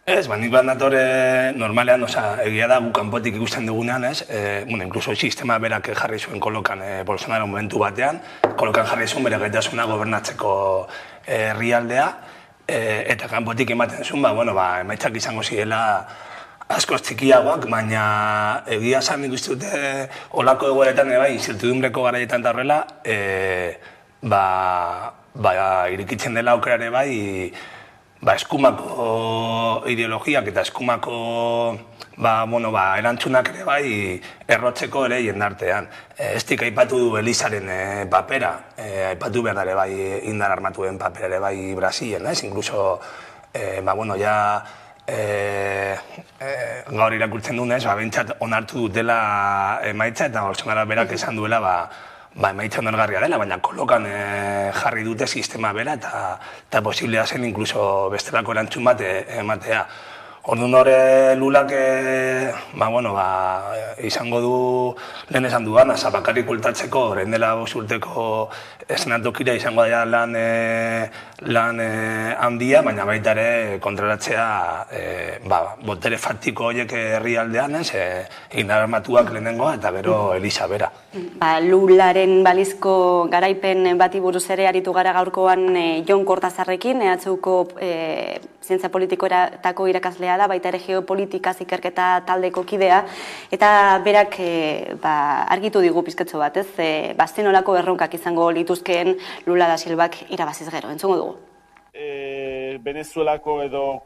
Ez, nik bat natore normalean, egia da gu kanpotik ikusten dugunean, ez? Inkluso sistema berak jarri zuen kolokan Bolsonaro momentu batean, kolokan jarri zuen bere gaitasuna gobernatzeko herrialdea, eta kanpotik ematen zuen, emaitzak izango zirela askoz txikiagoak, baina egia esan ikusten dute olako egoeretan, incertidumbreko garaietan da horrela, irikitzen dela aukerare eskumako ideologiak eta eskumako erantzunak ere errotzeko ere jendartean. Estik aipatu du Elizaren papera, aipatu behar ere indar armatuen papera ere Brasilen, inkluso, gaur irakurtzen duen, bentsat onartu dutela emaitza eta Bolsonaro berak esan duela emaitza onargarria dela, baina kolokan jarri dute sistema bera eta posiblea zen inkluso bestelako erantzun bat ematea. Orduan hori Lulak izango du, lehen esan duan, bakarrik ultatzeko, orain dela 5 urteko eszenatokira izango da lan handia, baina baita ere kontrolatzea botere faktiko horiek herrialdean, indar armatuak lehenengoa eta gero Eliza bera. Lularen balizko garaipen bati buruz ere aritu gara gaurkoan Jon Kortazarrekin, EHUko zientzia politikoetako irakaslea da, baita ere geopolitikaz ikerketa taldeko kidea, eta berak argitu digu pizkatxo bat, ez? Zenolako erronkak izango lituzkeen Lula da Silvak irabaziz gero, entzungo dugu. Venezuelako edo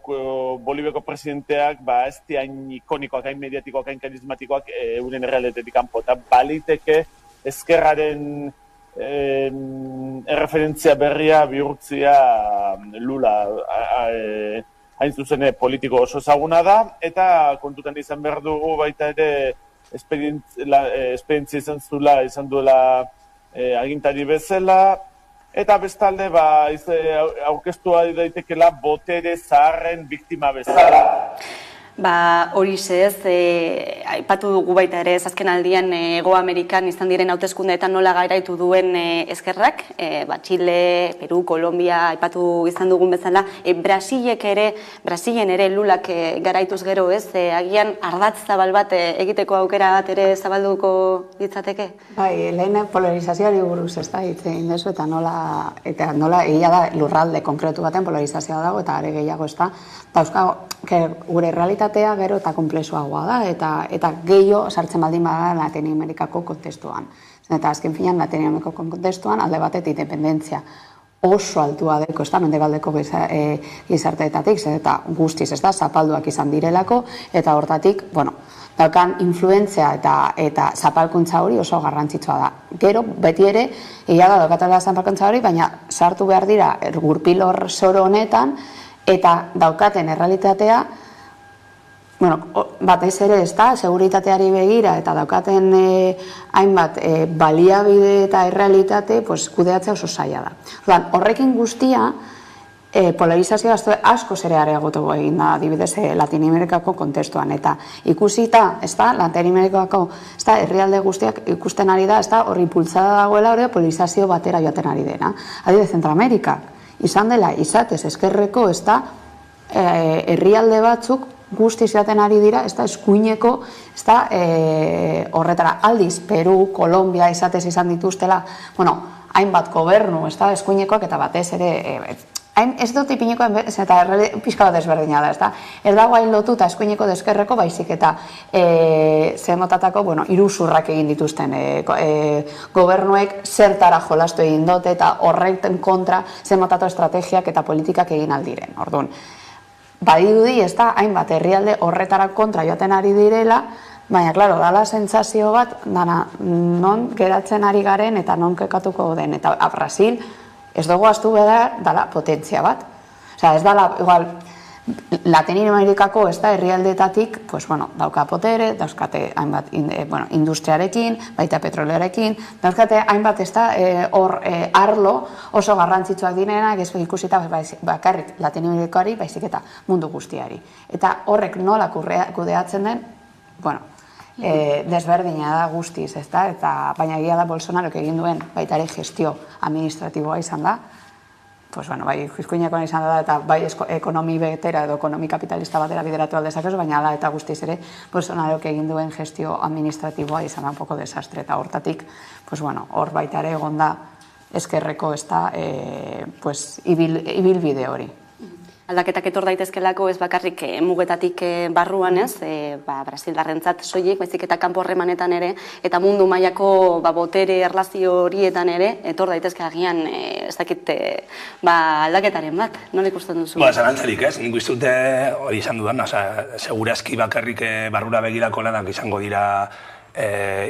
Boliviako presidenteak ez di hain ikonikoak, hain mediatikoak, hain karismatikoak euren errealitetik kanpo, eta baliteke ezkerraren erreferentzia berria bihurtzia Lula hain zuzen politiko oso ezaguna da, eta kontutan izan behar dugu baita ere esperientzia izan duela agintari bezala, eta bestalde aurkeztua daitekela botere zaharren biktima bezala. Horixe ez, aipatu dugu baita ere, azken aldian Hego Amerikan izan diren hauteskundeetan nola garaitu duen ezkerrak, Txile, Peru, Kolombia, aipatu izan dugun bezala, Brasilen ere Lulak garaituz gero ez, agian ardatz zabal bat egiteko aukera bat ere zabalduko ditzateke? Lehen polarizazioari buruz ez da, hitzein dezu, eta nola egia da lurralde konkretu baten polarizazioa dago, eta are gehiago ez da, gure realitatea gero eta komplexuagoa da, eta gehiago sartzen baldin bada Latinoamerikako kontestuan. Eta azken finean Latinoamerikako kontestuan alde batetik dependentzia oso altua deko, ez da, mendebaldeko gizarteetatik, eta guztiz, ez da, zapalduak izan direlako, eta hortatik, daukan influentzia eta zapalkuntza hori oso garrantzitsua da. Gero, beti ere, egia da daukatela zapalkuntza hori, baina sartu behar dira gurpilor zoro honetan, eta daukaten errealitatea, batez ere ez da, seguritateari begira eta daukaten hainbat baliabide eta errealitate kudeatzea oso zaila da. Horrekin guztia, polarizazioa asko zere areagotu egin da, adibidez Latinoamerikako kontestuan, eta ikusita, ez da, Latinoamerikako herrialde guztiak ikusten ari da, ez da, horri pulsada dagoela hori polarizazio batera joaten ari dena. Adibidez, Zentroamerikak izan dela izatez eskerreko, ez da, herrialde batzuk guztiz jaten ari dira, ez da, eskuineko, ez da, horretara aldiz, Peru, Kolombia izatez izan dituztela, hainbat gobernu, ez da, eskuinekoak eta batez ere, ez dut ipinekoen, eta pixka bat ezberdina da, ez da, ez dago hain lotuta eskuineko deskerreko, baizik eta zemotatako, iruzurrak egin dituzten gobernuek zertara jolastu egin dute eta horreten kontra zemotatu estrategiak eta politikak egin aldiren. Orduan, badirudi ez da, hainbat herrialde horretara kontra joaten ari direla, baina, klaro, dala sentsazio bat, dana, non geratzen ari garen eta non kekatuko den. Eta Brasil, ez dugu astu behar, dala potentzia bat. Osea, ez dala, igual, Latinoamerikako herrialdeetatik, dauka potere, dauzkate hainbat industriarekin, baita petrolearekin, dauzkate hainbat hor arlo oso garrantzitsuak direnak, ez ikusita bakarrik Latinoamerikari, baizik eta mundu guztiari. Eta horrek nola kudeatzen den, desberdina da guztiz, eta baina egia da Bolsonarok egin duen baita ere gestio administratiboa izan da, bai izkuinakoan izan da eta bai ekonomi betera edo ekonomi kapitalista batera bideratu aldezakezu, baina ala eta guztiz ere Bolsonarok egin duen gestio administratiboa izan da un poco desastre eta hortatik, hor baita ere egon da eskerreko ibilbide hori. Aldaketak etor daitezkelako ez bakarrik mugetatik barruan ez, Brasildarrentzat soilik, baizik eta kanpo harremanetan ere, eta mundu mailako botere erlazio horietan ere, etor daitezke agian ez dakit aldaketaren bat, nola ikusten duzu? Zalantzarik ez, nik uste dute hori izan dudan, segurazki bakarrik barrura begirako lanak izango dira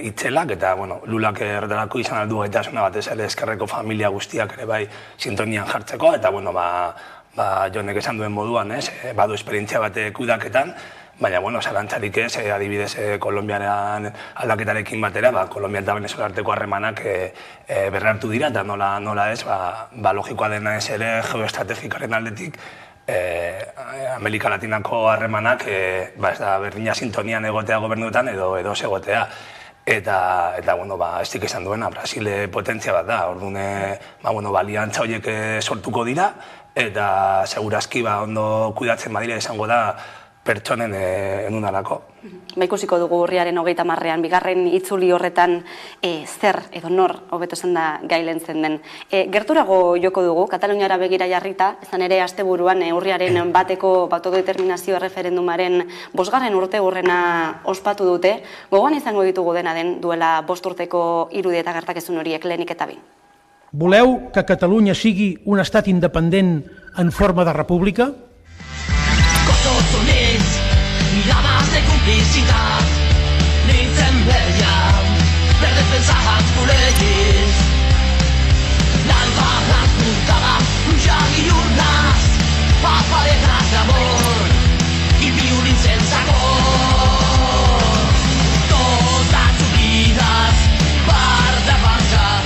itzelak, eta lulak erretarako izan aldu gaitasuna batez ere eskerreko familia guztiak ere bai sintonian jartzeko, eta Jonek esan duen moduan, badu esperientzia bat kudaketan, baina, zalantzarik ez, adibidez, Kolonbiarean aldaketarekin batera, Kolombia eta Venezuela arteko harremanak berrartu dira, eta nola ez, logikoa dena ez ere geoestrategikaren aldetik, Amerika Latinako harremanak, berdina sintonian egotea gobernuetan edo ez egotea. Eta, ez dik esan duena, Brasile potentzia bat da, orduan, baliantza horiek sortuko dira, eta segurazki ondo kudatzen badira izango da pertsonen enunarako. Ikusiko dugu urriaren 30ean, bigarren itzuli horretan zer edo nor hobeto esan da gailentzen den. Gerturago joko dugu, Kataluniara begira jarrita, izan ere asteburuan urriaren bateko autodeterminazio erreferendumaren 5. urte hurrena ospatu dute, gogoan izango ditugu dena den duela 5 urteko irudi eta gertakezun horiek lehenik eta behin. Voleu que Catalunya sigui un estat independent en forma de república? Cossos units, mirades de complicitat, nits en verda, per defensar els col·legis. L'alba, les portades, un jan i un nas, paperetes d'amor i violins sense cor. Totes unides per defensar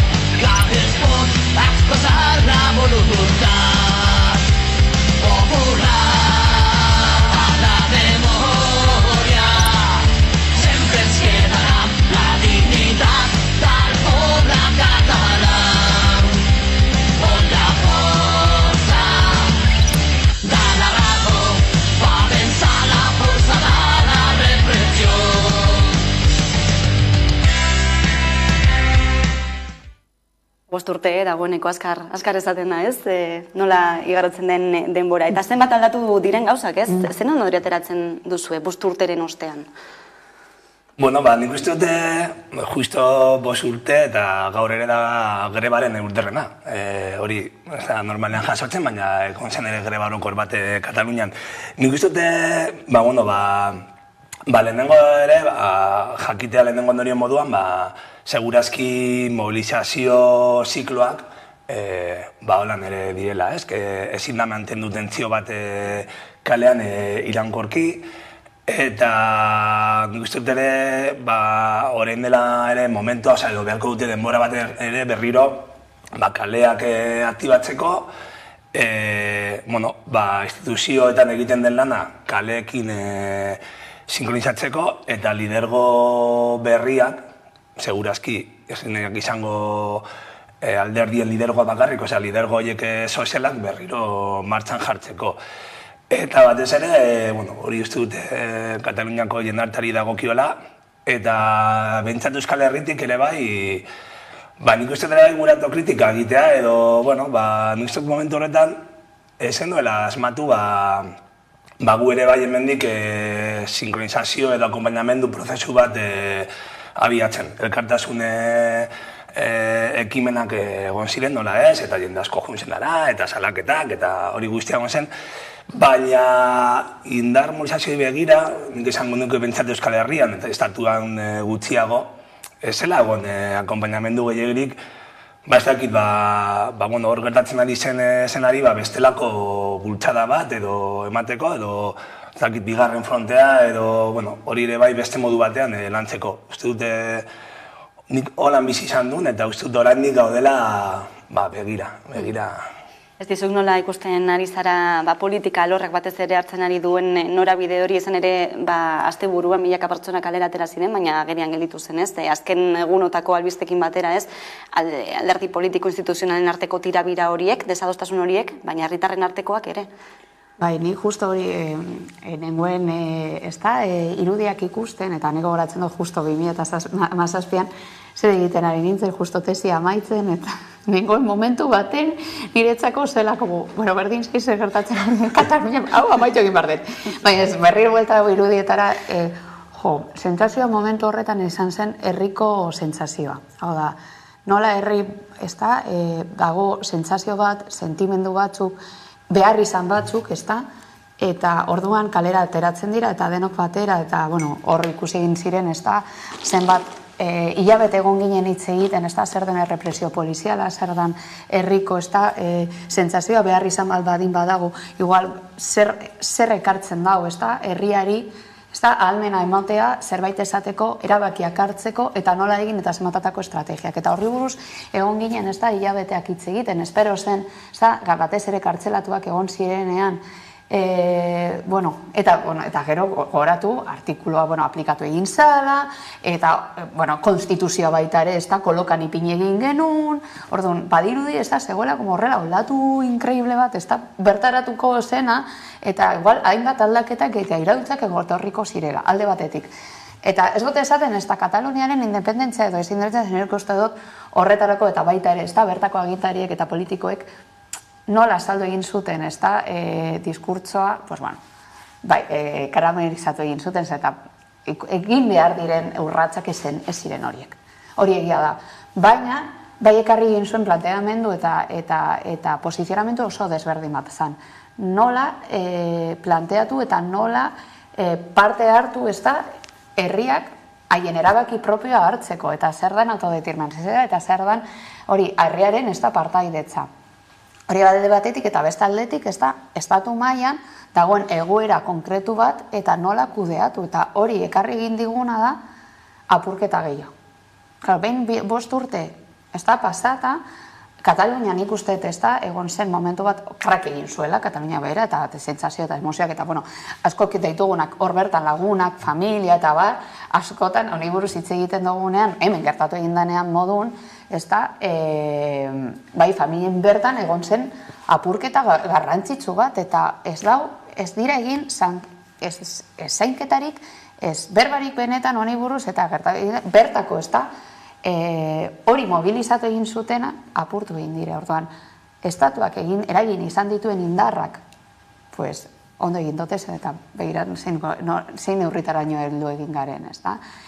que es pot expressar la voluntat popular. Bost urte dagoeneko azkar ezaten da, ez? Nola igarotzen den denbora. Eta zenbat aldatu diren gauzak, ez? Zena nodri ateratzen duzue, 5 urteren ostean? Nik uste dute justo 5 urte eta gaur ere da grebaren urterrena. Hori, ez da normalean jasotzen, baina konzen ere greba orokor bat Katalunian. Nik uste dute, lehenengo ere, jakitea lehenengo ondorien moduan, segurazki mobilizazio zikloak holan ere direla, ezin da mantendu tentzio bat kalean iraunkorki, eta nik uste dut ere, orain dela ere momentua, edo beharko dute denbora bat ere berriro kaleak aktibatzeko, instituzioetan egiten den lana kaleekin sinkronizatzeko, eta lidergo berriak, segurazki, ezinak izango alderdien lidergoa bakarrik, lidergo horiek sozialak berriro martxan jartzeko. Eta batez ere, hori uste dute Kataluniako jendartari dagokiola, eta behintzat Euskal Herritik ere nik uste dut ere gure autokritika egitea, edo, nik uste dut momentu horretan, ezen duela asmatu, gu ere hemendik sinkronizazio edo akompainamendu prozesu bat abiatzen. Elkartasun ekimenak egon ziren nola ez, eta jende asko joan zen dara, eta salaketak, eta hori guztia egon zen. Baina indar mobilizazioi begira, nik esango nuke pentsat Euskal Herrian, eta estatuan gutxiago, ez zela egon akompainamendu gehiagirik Ba, ez dakit, hor gertatzen ari zenari, bestelako bultzada bat edo emateko, edo ez dakit, bigarren frontea, edo hori ere bai beste modu batean lantzeko. Uste dute nik holan bizi izan duen, eta uste dut oraindik gaudela begira. Ez dizuk nola ikusten ari zara politika alorrak batez ere hartzen ari duen norabide hori izan ere asteburuan milaka pertsona kalera atera ziren, baina agerian gelditu zen, ez? Azken egunotako albistekin batera, ez? Alderdi politiko instituzionalen arteko tirabira horiek, desadostasun horiek, baina herritarren artekoak ere. Bai, nik justo hori nengoen irudiak ikusten, eta nego goratzen dut justo 2017an, zer egiten ari nintzen, justo tesia amaitzen, eta nengoen momentu baten niretzako zelako, berdin zer gertatzen ari Katalunia, hau amaitu egin behar dut. Baina ez, berriro buelta dago irudietara, sentsazioa momentu horretan izan zen herriko sentsazioa. Hau da, nola herri, dago sentsazio bat, sentimendu batzuk, behar izan batzuk, eta orduan kalera ateratzen dira, eta denok batera, eta hor ikusi egin ziren, zenbat hilabete egon ginen hitz egiten, zer den errepresio poliziala, zer den herriko, sentsazioa behar izan baldin badago, igual zer ekartzen dago, herriari, ahalmena ematea, zerbait esateko, erabakiak hartzeko, eta nola egin eta zematatako estrategiak. Eta horri buruz egon ginen, hilabeteak hitz egiten, espero zen, batez ere kartzelatuak egon zirenean, eta gero goratu artikuloa aplikatu egin zala, eta konstituzioa baita ere kolokan ipini egin genuen, orduan badirudi zegoela horrela oldatu inkreible bat, bertaratuko zena, eta igual hainbat aldaketak eta iraultzak egotorriko zirela, alde batetik. Eta ez dut esaten Kataluniaren independentzia edo ezin dut uste dut horretarako eta baita ere bertako agintariek eta politikoek nola saldu egin zuten, diskurtsoa, karamelizatu egin zuten, eta egin behar diren urratsak ez ziren horiek. Hori egia da. Baina, bai ekarri egin zuen planteamendu eta posizionamendu oso desberdin bat zen. Nola planteatu eta nola parte hartu herriak haien erabaki propioa hartzeko, eta zer den autodeterminazioa, eta zer den hori herriaren partaidetza. Hori alde batetik eta beste aldetik estatu mailan dagoen egoera konkretu bat eta nola kudeatu, eta hori ekarri egin diguna da apurketa gehiago. Behin 5 urte pasata, Katalunian ikuste egon zen momentu bat krak egin zuela, Katalunia bera, eta sentsazio eta emozioak, eta askok ditugunak hor bertan lagunak, familia eta askotan, honi buruz hitz egiten dugunean, hemen gertatu egin denean modun, bai familien bertan egon zen apurketa garrantzitsu bat, eta ez dira egin zainketarik, ez berbarik benetan honi buruz, eta bertako hori mobilizatu egin zutena apurtu egin dire. Orduan, estatuak eragin izan dituen indarrak, ondo egin dotezen, eta begiran zein neurritaraino heldu egin garen,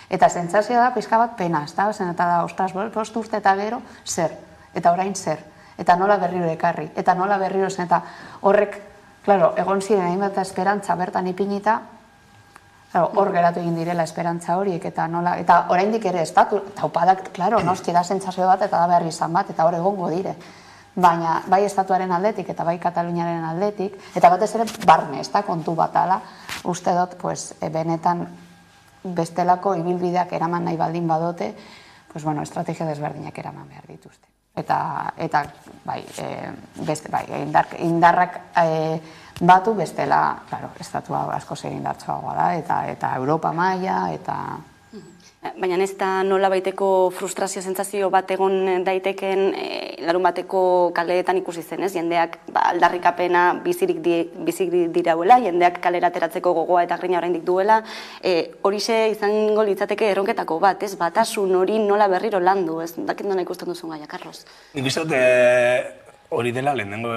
Eta sentsazioa da, pixka bat pena, eta da, ostras, 5 urte eta gero, zer, eta orain zer, eta nola berriro ekarri, eta nola berriro zen, eta horrek, egon ziren hainbat esperantza bertan ipinita, hor geratu egin direla esperantza horiek, eta oraindik ere estatu, eta upadak, noski da sentsazio bat, eta da behar izan bat, eta hor egongo dire. Baina bai estatuaren aldetik eta bai Kataluniaren aldetik, eta batez ere barne, kontu bat ala, uste dut, benetan bestelako ibilbideak eraman nahi baldin badote, estrategia desberdinak eraman behar dituzte. Eta indarrak batu bestela, estatua asko zer indartsuagoa da, eta Europa maila, eta... Baina ez da nola baiteko frustrazio sentsazio bat egon daiteken larun bateko kaleetan ikusi zen, ez? Jendeak aldarrikapena bizirik dirauela, jendeak kalera ateratzeko gogoa eta grina oraindik duela, horixe izango litzateke erronketako bat, ez? Batasun hori nola berriro landu, ez? Dakit nola ikusten duzun gaia, Carlos? Nik uste dut hori dela lehenengo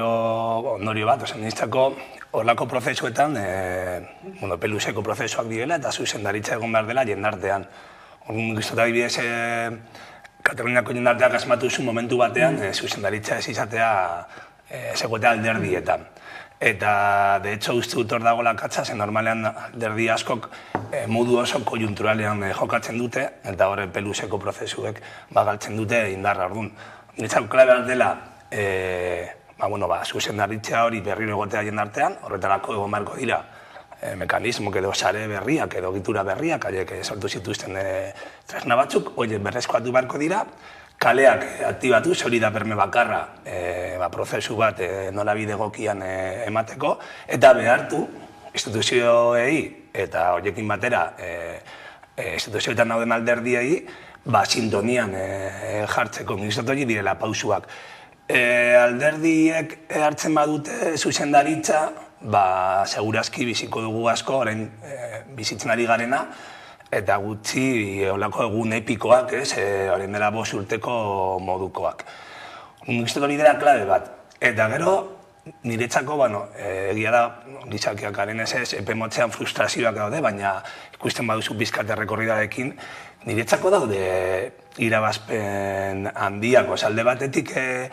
ondorio bat, niretzako horlako prozesuetan, peluseko prozesuak direla eta zuzendaritza egon behar dela jendartean. Nik uste dut adibidez, Kataluniako jendarteak asmatu zuen momentu batean, zuzendaritza ez izatea zegoetea alderdietan. Eta, de hecho, uste dut hor dago lakatza, zen normalean alderdi askok modu oso konjunturalean jokatzen dute, eta horre peluseko prozesuek galtzen dute indarra orduan. niretzako klabe bat dela, zuzendaritza hori berriro egotea jendartean, horretarako egon beharko dira mekanismok edo sare berriak edo egitura berriak, haiek sortu zituzten tresna batzuk, horiek berrezkoatu beharko dira, kaleak aktibatu, hori da berme bakarra prozesu bat nolabide egokian emateko, eta behartu instituzioei eta horiekin batera instituzioetan dauden alderdiei sintonian jartzeko. Nik uste hori direla pausuak. Alderdiek hartzen badute zuzendaritza, segurazki biziko dugu asko, orain bizitzen ari garena, eta gutxi olako egun epikoak, orain dela 5 urteko modukoak. Nik uste hori dela klabe bat. Eta gero, niretzako, egia da, gizakiak garen ez, epe motzean frustrazioak daude, baina ikusten baduzu pizkat errekorridarekin, niretzako daude irabazpen handiak, alde batetik ez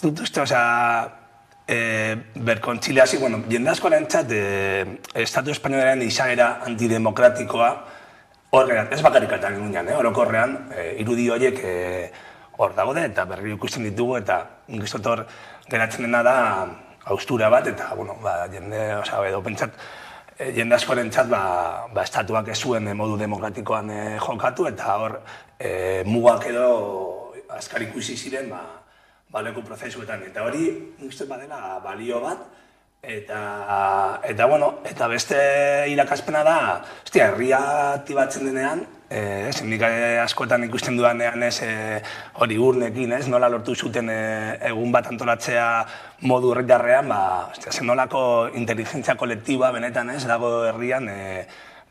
dut uste, berkontziliazio, jende askorentzat Estatu Espainolaren izaera antidemokratikoa hor gerat, ez bakarrik Katalunian, orokorrean, irudi horiek hor dago eta berri ikusten ditugu, eta nik uste hor geratzen dena da haustura bat, eta jende askorentzat estatuak ez zuen modu demokratikoan jokatu, eta hor mugak edo azkar ikusi ziren leku prozesuetan. Eta hori, nik uste badela balio bat, eta beste irakaspena da, herria aktibatzen denean, nik askotan ikusten dudanean hori urnekin, nola lortu zuten egun bat antolatzea modu herritarrean, zen nolako inteligentzia kolektiba benetan dago herrian,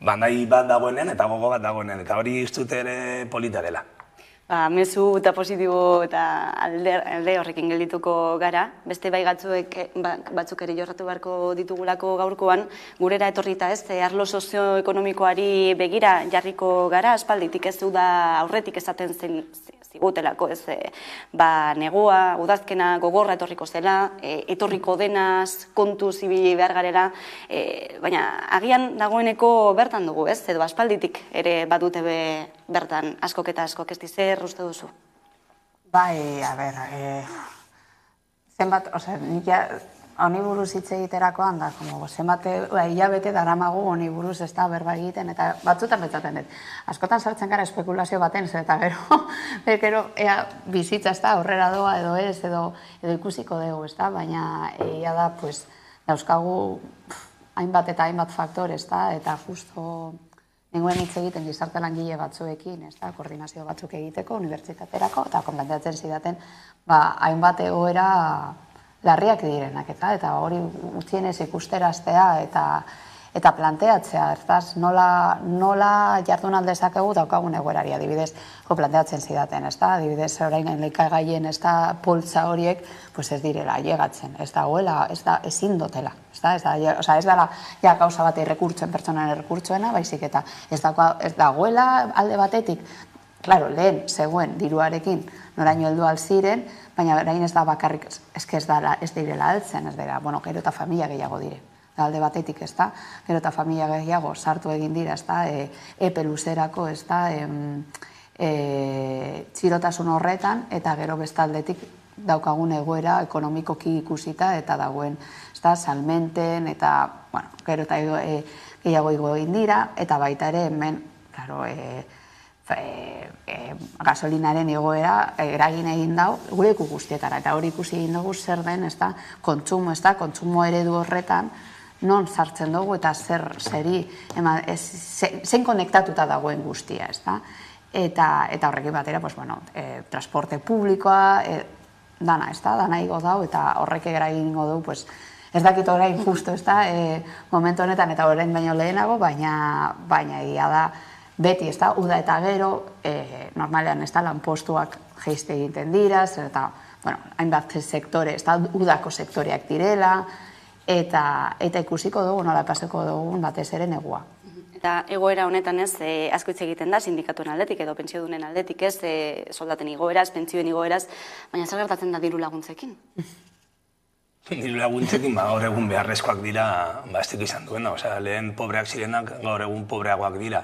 nahi bat dagoenean eta gogo bat dagoenean, eta hori ustut ere polita dela. Mezu eta positibo eta alde horrekin geldituko gara. Beste batzuk ere jorratu beharko ditugulako gaurkoan, gurera etorrita arlo sozioekonomikoari begira jarriko gara, aspalditik ez du da aurretik esaten zigutelako, negua, udazkena gogorra etorriko zela, etorriko denaz, kontu zibili behar garela, baina agian dagoeneko bertan dugu, edo aspalditik ere badute bertan askok eta askok, ez dizer uste duzu? Bai, zenbat, nik honi buruz hitz egiterakoan da, zenbat hilabete daramagu honi buruz ez da berba egiten, eta batzutan betzaten dut. Askotan sartzen gara espekulazio baten, eta gero bizitza ez da aurrera doa edo ez, edo ikusiko dugu, baina egia da, dauzkagu hainbat eta hainbat faktore, eta justo nengoen hitz egiten gizarte langile batzuekin, koordinazio batzuk egiteko, unibertsitaterako, eta konplanteatzen zidaten, hainbat egoera larriak direnak, eta hori utzienez ikusteraztea eta planteatzea, nola jardun aldezakegu daukagun egoerari, adibidez, planteatzen zidaten, adibidez, orain elikagaien poltsa horiek, ez direla llegatzen, ez dagoela, ezin dotela, ez dela gauza bat errekurtsoen, pertsonan errekurtsoena, baizik eta ez dagoela alde batetik, klaro, lehen zegoen diruarekin noraino heldu alziren, baina orain ez da bakarrik, ez direla altzen, ez dira, gero eta familia gehiago dire. Alde batetik, gero eta familia gehiago sartu egin dira, epe luzerako, txirotasun horretan, eta gero bestaldetik daukagun egoera ekonomikoki ikusita, eta dagoen salmenten, eta gero eta gehiago egin dira, eta baita ere hemen, gasolinaren egoera eragin egin dau gureku guztietara, eta hori ikusi egin dugu zer den kontsumo eredu horretan non sartzen dugu eta zein konektatuta dagoen guztia, eta horrekin batera, transporte publikoa, dana igo dau, eta horrek eragin du, ez dakit orain justo, momentu honetan, eta orain baino lehenago, baina egia da, beti, uda eta gero, normalean lanpostuak jeiste egiten dira, eta hainbat sektore, udako sektoreak direla, eta ikusiko dugu, nola paseko dugu batez ere negua. Eta egoera honetan asko hitz egiten da, sindikatuen aldetik edo pentsiodunen aldetik soldaten igoeraz, pentsioen igoeraz, baina zer gertatzen da diru laguntzekin? Diru laguntzekin gaur egun beharrezkoak dira, ez dik izan duena, lehen pobreak zirenak gaur egun pobreagoak dira.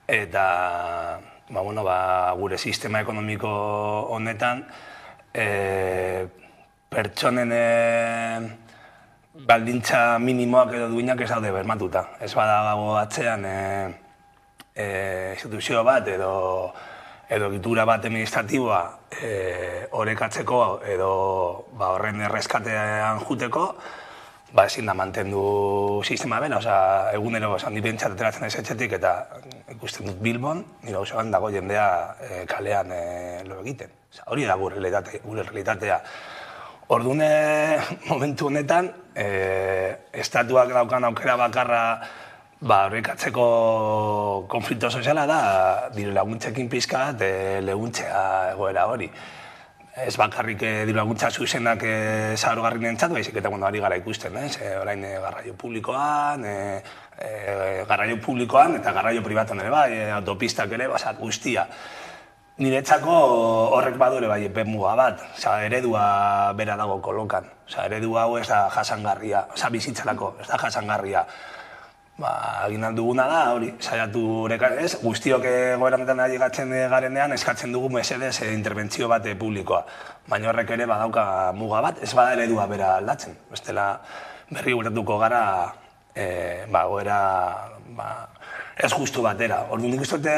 Eta gure sistema ekonomiko honetan pertsonen baldintza minimoak edo duinak ez daude bermatuta. Ez badago atzean instituzio bat edo egitura bat administratiboa orekatzeko edo horren erreskatean juteko, ezin da mantendu sistema bera, egunero handi pentsat ateratzen ez etxetik eta ikusten dut Bilbon, nire osoan dago jendea kalean lo egiten. Hori da gure realitatea. Orduan, momentu honetan, estatuak daukan aukera bakarra horrekatzeko konflikto soziala da diru laguntzekin pixka bat leguntzea egoera hori. Ez bakarrik diru laguntza zuzenak zahargarrinentzat, baizik eta ari gara ikusten, orain garraio publikoan eta garraio pribatuan ere bai, autopistak ere, guztia. Niretzako horrek badure bai epemuga bat, eredua bera dago kolokan. Eredua hau ez da jasangarria, bizitzarako, ez da jasangarria. Egin duguna da, hori, saiatu ez, guztiok goberantetan ailegatzen garenean eskatzen dugu mesedez interbentzio bat publikoa. Baina horrek ere badauka muga bat, ez bada eredua bera aldatzen. Bestela berri guratuko gara, goera ez justu batera. Orduan nik uste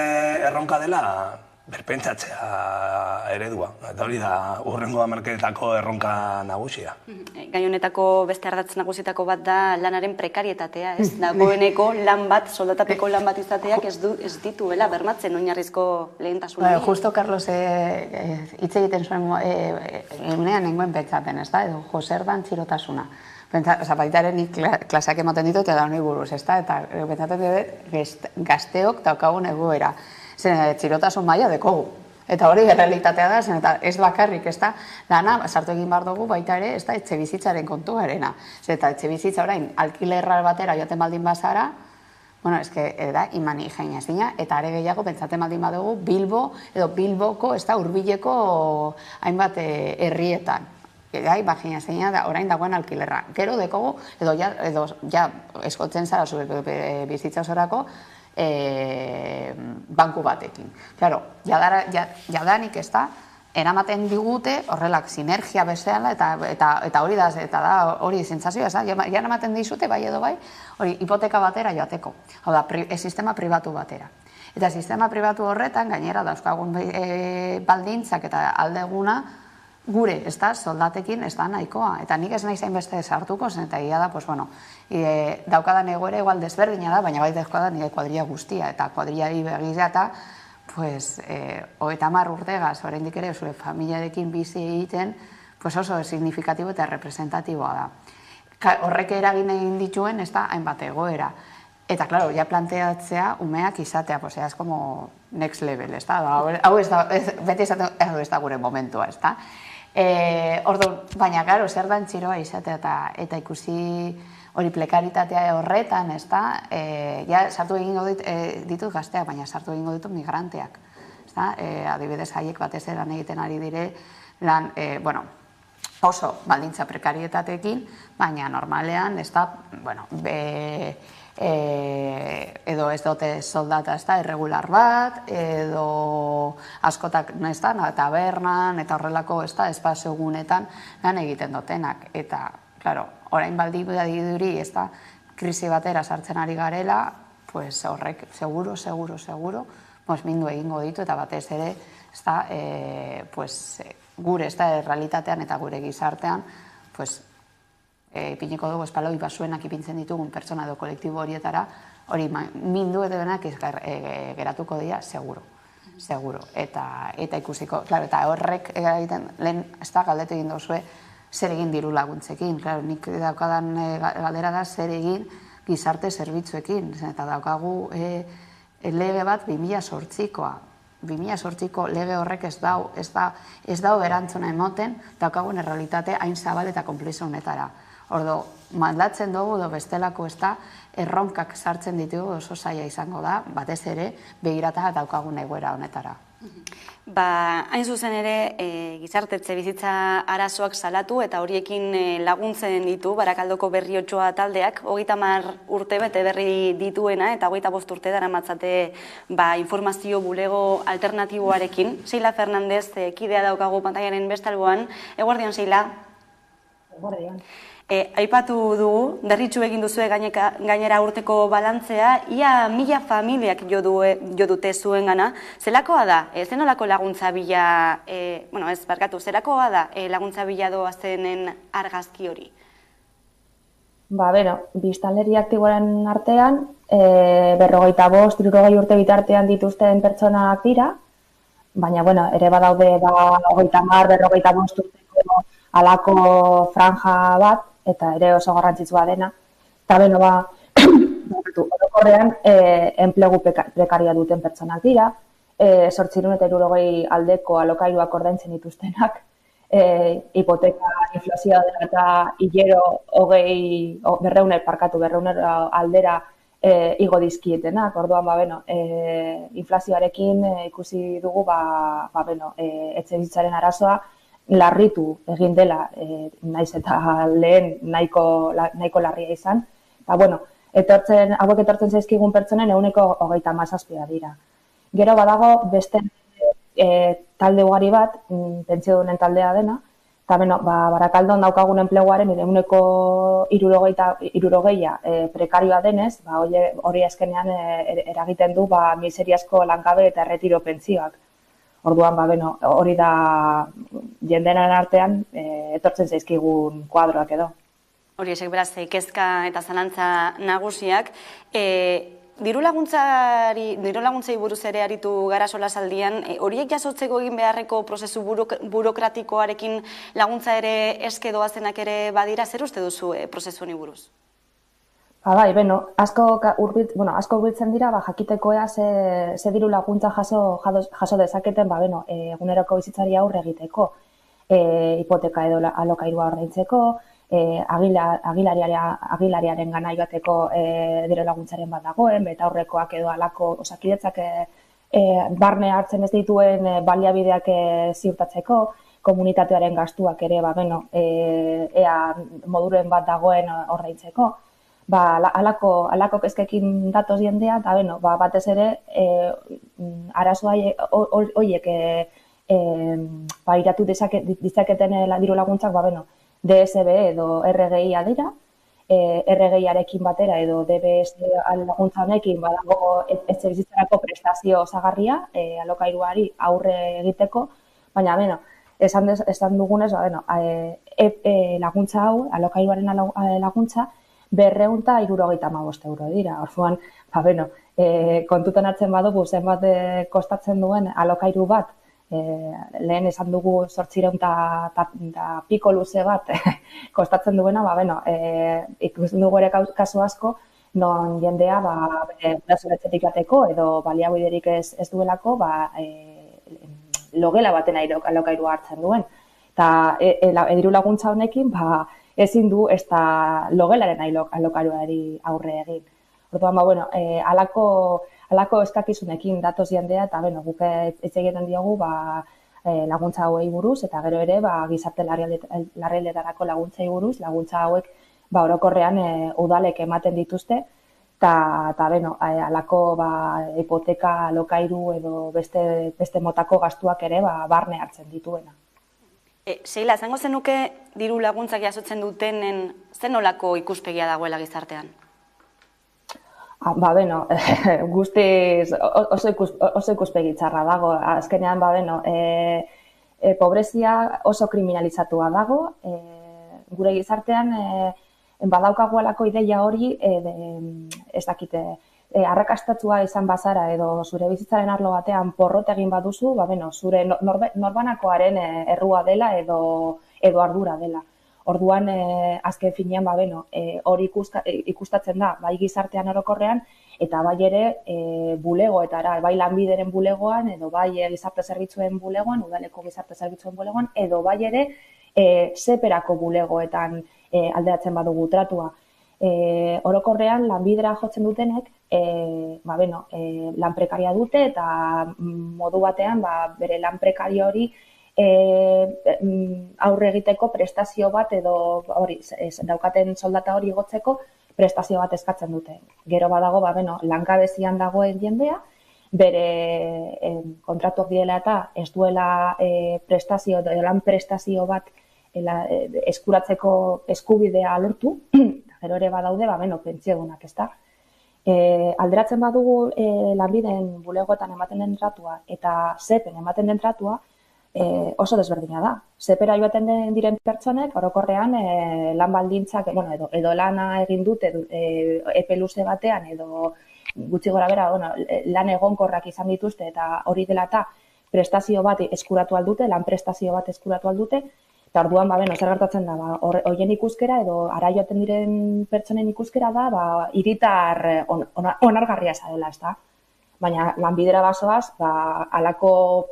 erronka dela, berpentsatzea eredua. Eta hori da urrengo hamarkadetako erronka nagusia. Gai honetako beste ardatz nagusietako bat da lanaren prekarietatea, ez? Dagoeneko lan bat, soldatapeko lan bat izateak ez dituela bermatzen oinarrizko lehentasuna. Justo, Carlos, hitz egiten zuen egunean nengoen pentsapen, ez da? Edo Joser dan txirotasuna. Baitaren nik klaseak ematen ditut eta honi buruz, ez da? Eta pentsatzen dut gazteok daukagun egoera. Zer, txirotasun maila dekogu. Eta hori realitatea da, zen eta ez bakarrik, ez da, dana, sartu egin behar dugu baita ere, ez da, etxe bizitzaren kontuarena. Zer, eta etxe bizitza orain, alkilerra batera joaten baldin bazara, bueno, ez que, da, imani jaina ezina, eta are gehiago, pentsaten baldin badugu, Bilbo, edo Bilboko, ez da, hurbileko hainbat herrietan. Gai, imagina zeina, orain dagoen alkilerra. Gero dekogu, edo ja eskotzen zara zure bizitza osorako, banku batekin. Claro, jadanik ez da, eramaten digute horrelak sinergia bezala eta hori da, hori sentsazioa, ja eramaten dizute, bai edo bai, hori hipoteka batera joateko. Hau da, sistema pribatu batera. Eta sistema pribatu horretan, gainera dauzkagun baldintzak eta aldeguna, gure, ez da, soldatekin ez da nahikoa. Eta nik ez nahi zain beste sartuko, zen eta gira da, pues bueno, daukadan egoera igual desberdina da, baina bai dauzkadan nire kuadrilla guztia, eta kuadrilla begizia eta, pues, 30 urtegaz, oraindik ere, zure familiarekin bizi egiten, pues oso signifikatibo eta representatiboa da. Horrek eragin egin dituen, ez da, hainbat egoera. Eta, klaro, ja planteatzea umeak izatea, pues, ez como next level, ez da, hau ez da, beti esaten, hau ez da gure momentua, ez da. Baina, klaro, zer dan txiroa izatea eta ikusi hori prekaritatea horretan, ez da, ja, sartu egingo ditut gazteak, baina sartu egingo ditut migranteak, ez da, adibidez haiek batez lan egiten ari dire, lan, bueno, oso baldintza prekarietatekin, baina normalean, ez da, bueno, edo ez dute soldata, ez da, irregular bat, edo askotak, ez da, tabernan, eta horrelako, ez da, espazio gunetan lan egiten dutenak. Eta, klaro, orain baldi duri, ez da, krisi batera sartzen ari garela, pues horrek, seguro, mindu egingo ditu, eta batez ere, ez da, pues, gure, ez da, realitatean eta gure gizartean, pues, ipiniko dugu espaloi basuenak ipintzen ditugun pertsona edo kolektibo horietara, hori mindu edo benak geratuko dira, seguro. Eta ikusiko, eta horrek egiten, lehen ez da galdetu egin dozue, zer egin diru laguntzekin. Nik daukadan galdera da zer egin gizarte zerbitzuekin. Eta daukagu lege bat 2008koa. 2008ko lege horrek ez dau erantzuna emoten, daukagun errealitate hain zabal eta konplizo honetara. Ordo, mandatzen dugu, bestelako ez da, erronkak sartzen ditugu oso zaila izango da, batez ere, begirata daukagun egoera honetara. Hain zuzen ere, gizartetze bizitza arazoak salatu eta horiekin laguntzen ditu Barakaldoko Berriotxoa taldeak, 30 urte bete berri dituena eta 25 urte daramatzate informazio bulego alternatiboarekin. Seila Fernandez, kidea daukagu pantaiaren bestalboan. Eguardion, Seila? Eguardion. Aipatu dugu, berritxu egin duzue gainera urteko balantzea, ia 1000 familiak jo dute zuen gana. Zelakoa da, zenolako laguntza bila, zelakoa da laguntza bila doazenen argazki hori? Biztanleri aktiboaren artean, 55-60 urte bitartean dituzten pertsonak dira, baina, ere badaude 30-45 urteko alako franja bat, eta ere oso garrantzitsua dena. Eta orokorrean enplegu prekaria duten pertsonak dira, 860 aldeko alokairuak ordaintzen dituztenak, hipoteka inflazioa dela eta hilero 200 aldera igo dizkietenak. Orduan, inflazioarekin ikusi dugu, etxebizitzaren arazoa larritu egin dela, naiz eta lehen nahiko larria izan. Hauek etortzen zaizkigun pertsonen 37% dira. Gero badago beste talde ugari bat, pentsiodunen taldea dena, eta Barakaldon daukagun enpleguaren 60% prekarioa denez, hori azkenean eragiten du miseriazko langabe eta erretiro pentsioak. Orduan, hori da jendearen artean etortzen zaizkigun kuadroak edo. Hori esek beraz, kezka eta zalantza nagusiak. Diru laguntzei buruz ere aritu gara solasaldian, horiek jasotzeko egin beharreko prozesu burokratikoarekin laguntza ere eske doazenak ere badira, zer uste duzu prozesu honi buruz? Asko hurbiltzen dira, jakiteko ea ze diru laguntza jaso dezaketen, eguneroko bizitzari aurre egiteko, hipoteka edo alokairua ordaintzeko, agilariaren gana joateko diru laguntzaren bat dagoen, beta aurrekoak edo alako osakidetzak barne hartzen ez dituen baliabideak ziurtatzeko, komunitatearen gastuak ere, ea moduren bat dagoen ordaintzeko. Alako kezkekin datoz jendea, eta batez ere arazoa horiek iratu ditzaketen diru laguntzak, DSB edo RGI dira, RGI-arekin batera edo DBS laguntza honekin badago etxebizitzarako prestazio osagarria alokairuari aurre egiteko, baina esan dugunez, laguntza hau, alokairuaren laguntza, 275 euro dira. Orduan, kontutan hartzen badugu zenbat kostatzen duen alokairu bat, lehen esan dugu 800 eta piko luze bat kostatzen duena, ikusten dugu ere kasu asko, non jendea gurasoetxetik jateko edo baliabiderik ez duelako, logela baten alokairua hartzen duen. Eta diru laguntza honekin, ezin du ez da logelaren alokairuari aurre egin. Orduan, alako eskakizunekin datoz jendea, eta guk ez egiten diogu laguntza hauei buruz, eta gero ere gizarte larrialdetarako laguntzei buruz, laguntza hauek orokorrean udalek ematen dituzte, eta alako hipoteka, alokairu edo beste motako gastuak ere barne hartzen dituena. Seila, zango zenuke diru laguntzak jasotzen dutenen zenolako ikuspegia dagoela gizartean? Guztiz oso ikuspegi txarra dago. Azkenean, pobrezia oso kriminalizatua dago. Gure gizartean, badaukagu alako ideia hori, ez dakite, arrakastatua izan bazara edo zure bizitzaren arlo batean porrot egin baduzu, zure norbanakoaren errua dela edo ardura dela. Orduan, azken finean, hori ikustatzen da, bai gizartean orokorrean, eta bai ere bulegoetara, bai lanbideren bulegoan, edo bai gizarte zerbitzuen bulegoan, udaleko gizarte zerbitzuen bulegoan, edo bai ere seperako bulegoetan aldeatzen badugu tratua. orokorrean lanbidera jotzen dutenek, lan prekaria dute eta modu batean bere lan prekario hori aurre egiteko prestazio bat edo daukaten soldata hori igotzeko prestazio bat eskatzen dute. Gero badago, langabezian dagoen jendea, bere kontratuak direla eta ez duela prestazio edo lan prestazio bat eskuratzeko eskubidea lortu, gero ere badaude, pentsiodunak, ezta? Alderatzen badugu lanbideen bulegoetan ematen den tratua eta zepen ematen den tratua oso desberdina da. Zepera joaten diren pertsonek, orokorrean lan baldintzak, edo lana egin dute epe luze batean, edo gutxi gora bera, lan egonkorrak izan dituzte eta hori dela eta prestazio bat eskuratu aldute, lan prestazio bat eskuratu aldute, eta orduan, zer gertatzen da, horien ikuskera edo ara joaten diren pertsonen ikuskera da, hiritar onargarria zadela, ezta? Baina lanbidera basoaz, halako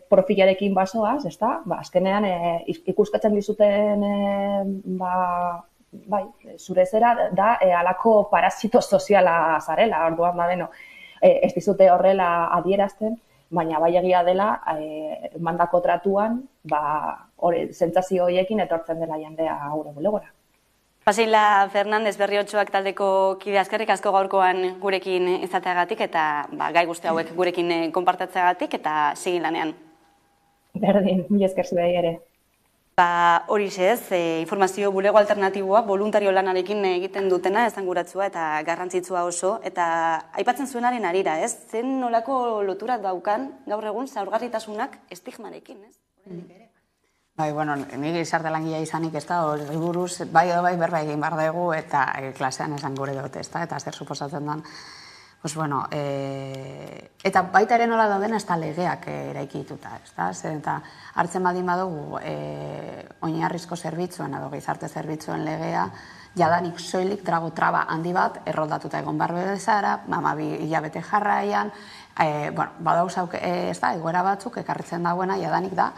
profilarekin basoaz, ezta? Azkenean ikuskatzen dizuten zure zera da halako parasito soziala zarela, orduan, ez dizute horrela adierazten, baina bai egia dela, mandako tratuan, sentsazio horiekin etortzen dela jendea gure bulegora. Pasila Fernandez Berriotxoak taldeko kide eskerrik asko gaurkoan gurekin izateagatik eta gai guzti hauek gurekin konpartatzeagatik eta segi lanean. Berdin, mila esker zuei ere. Horixe ez, informazio bulego alternatiboa voluntario lanarekin egiten dutena esanguratsua eta garrantzitsua oso, eta aipatzen zuenaren arira, ez? Zen nolako lotura daukan gaur egun zaurgarritasunak estigmarekin, ez? Nik gizarte langilea izanik ez da, hori buruz, bai berba egin behar dugu eta klasean esan gure dut, ez da, eta zer suposatzen den. Eta baita ere nola dauden ez da legeak eraikituta, ez da, eta hartzen badin badugu oinarrizko zerbitzuen edo gizarte zerbitzuen legea, jadanik soilik traba handi bat erroldatuta egon behar bezala, 12 hilabete jarraian, badauzak ez da, egoera batzuk ekarritzen dagoena jadanik da,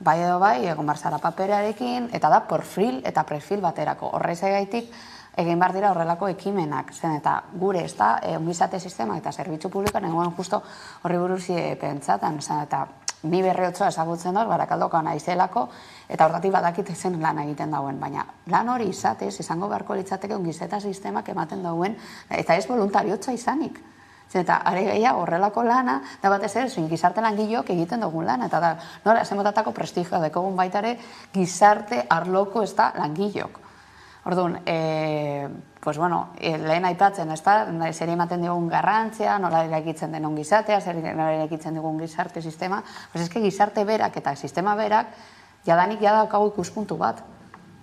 bai edo bai, egon behar zara paperarekin, eta da profil eta perfil baterako. Horrez egaitik, egin behar dira horrelako ekimenak, zen eta gure ez da, ongizate sistema eta zerbitzu publikoan egon justo horri buruz pentsatan, zen eta ni Berriotxoa ezagutzen dut, Barakaldokoa naizelako, eta horretik badakit zen lan egiten dauen, baina lan hori izatez, izango beharko litzateke ongizeta sistemak ematen dauen, eta ez voluntariotza izanik. Eta are gehiago horrelako lana, da batez ere, gizarte langileok egiten dugun lana, eta da, nora, zenbotatako prestigioa dekogun baitare gizarte arloko ez da langileok. Orduan, lehen aipatzen, ez da, zer ematen digun garrantzia, nola eraikitzen den ongizatea, zer eraikitzen digun gizarte sistema, gizarte berak eta sistema berak, jadanik jadaukagu ikuspuntu bat.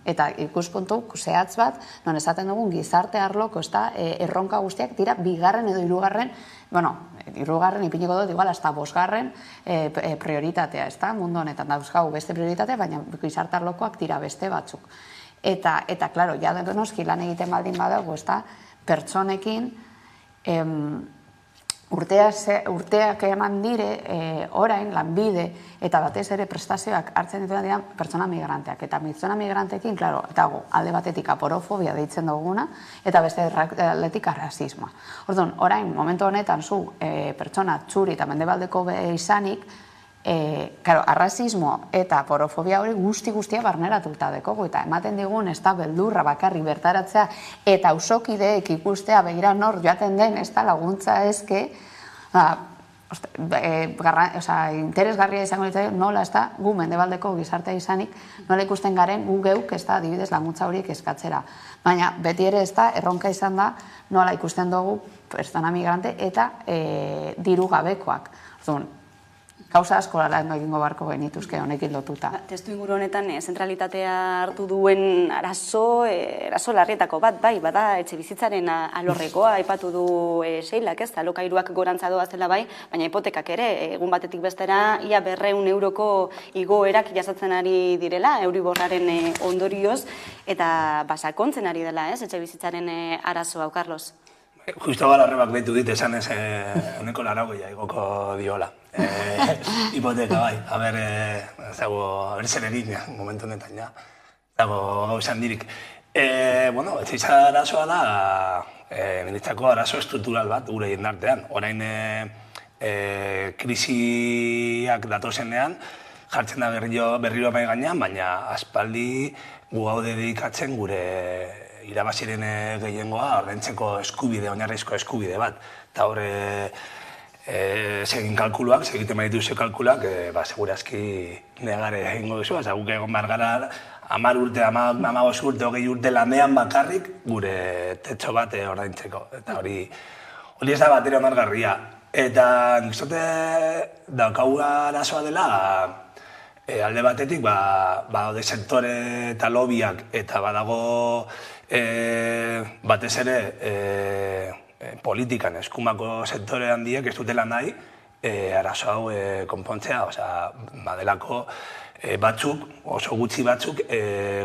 Eta ikuspuntu zehatz bat, non esaten dugun gizarte arloko, ez da, erronka guztiak dira bigarren edo hirugarren, hirugarren ipiniko dut, igual, hasta bosgarren prioritatea, ez da, mundu honetan dauzkagu beste prioritatea, baina gizarte arlokoak dira beste batzuk. Eta, klaro, ja noski lan egiten baldin badago, ez da, pertsonekin urteak eman dire, orain, lanbide, eta batez ere prestazioak hartzen dituen dira pertsona migranteak. Eta pertsona migrantekin, klaro, eta alde batetik aporofobia deitzen duguna, eta beste aldetik arrazismoa. Orduan, orain, momentu honetan zu pertsona txuri eta mendebaldeko izanik, arrazismo eta porofobia hori guztia barneratuta dekogu, eta ematen digun ez da beldurra bakarri bertaratzea eta auzokideek ikustea begira nor joaten den ez da laguntza ezke, interesgarria izango ditzak nola ez da gu mendebaldeko gizartea izanik, nola ikusten garen gu geuk ez da adibidez laguntza horiek eskatzera. Baina beti ere ez da erronka izan da nola ikusten dugu pertsona migrante eta diru gabekoak. Gauza asko lan egingo barko genituzke honekin lotuta. Testu inguru honetan zentralitatea hartu duen arazo larrietako bat, bai, bada etxe bizitzaren alorrekoa, aipatu du Seilak, ez, alokairuak gorantza doa zela bai, baina hipotekak ere, egun batetik bestera, ia 200 euroko igoerak jasatzen ari direla, Euriborraren ondorioz, eta basakontzen ari dela, ez, etxe bizitzaren arazoa, Carlos. Justo balarrebak behitu dit esan ez honeko laragoia igoko diola. Hipoteka bai, zer egin momentu honetan ja. Zago gauza handirik. Bueno, etxebizitza arazoa da, niretzako arazo estruktural bat gure jendartean. Orain krisiak datozenean, jartzen da berriro mai gainean, baina aspaldi gu gaude dedikatzen gure irabaziren gehiengoa ordaintzeko eskubide, oinarrizko eskubide bat. Eta horre segin kalkuluak, segiten badituze kalkulak, segurazki negare egingo duzu, guk egon behar gara 10 urte, 15 urte, 20 urte lanean bakarrik gure tetxo bat ordaintzeko. Eta hori ez da batera onargarria. Eta nik zote daukagu arazoa dela, alde batetik, badaude sektore eta lobiak, eta badago batez ere politikan eskumako sektore handiek ez dutela nahi arazo hau konpontzea, badelako batzuk, oso gutxi batzuk,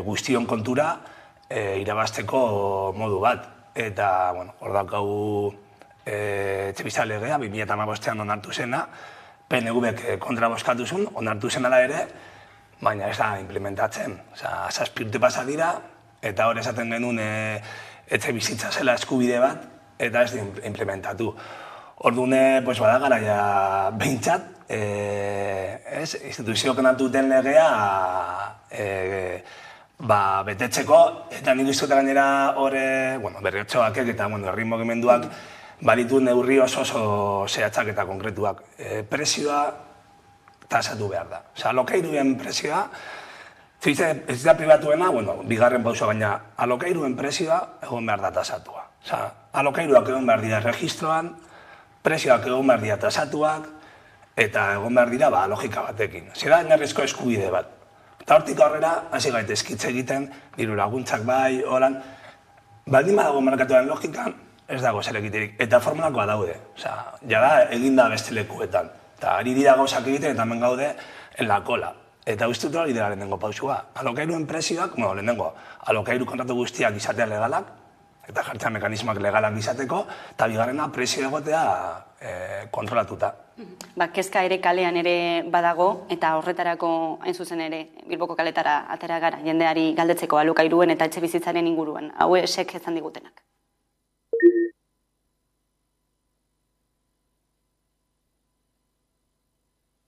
guztion kontura irabazteko modu bat. Eta, hor daukagu etxebizitza legea, 2015an onartu zena, PNV-ek kontra bozkatu zuen, onartu zenala ere, baina ez da implementatzen. 7 urte pasa dira, eta hor esaten genuen etxebizitza zela eskubide bat, eta ez da implementatu. Orduan, bada garaia behintzat, instituzioak onartu duten legea betetzeko, eta nik uste gainera hor berriotxoak eta herri mugimenduak baditu neurri oso zehatzak eta konkretuak. Prezioa tasatu behar da. Alokairuen prezioa, ez da pribatuena, bigarren pausoa, baina alokairuen prezioa egon behar da tasatua. Alokairuak egon behar dira registroan, prezioak egon behar dira tasatuak, eta egon behar dira logika batekin. Zera oinarrizko eskubide bat. Eta hortik aurrera, hasi gaitezkitze egiten, diru laguntzak bai, holan, baldin badago markatuaren logikan, ez dago zer egiterik. Eta formulakoa daude. Jada eginda beste lekuetan. Eta ari dira gauzak egiten eta hemen gaude en la kola. Eta uste dut hori dira lehenengo pausua. Alokairuen prezioak, lehenengo, alokairu kontratu guztiak izatea legalak, eta jartzea mekanismoak legalak izateko, eta bigarrena prezio egotea kontrolatuta. Kezka ere kalean ere badago, eta horretarako hain zuzen ere Bilboko kaletara atera gara, jendeari galdetzeko alokairuen eta etxebizitzaren inguruan. Hau esek ezan digutenak.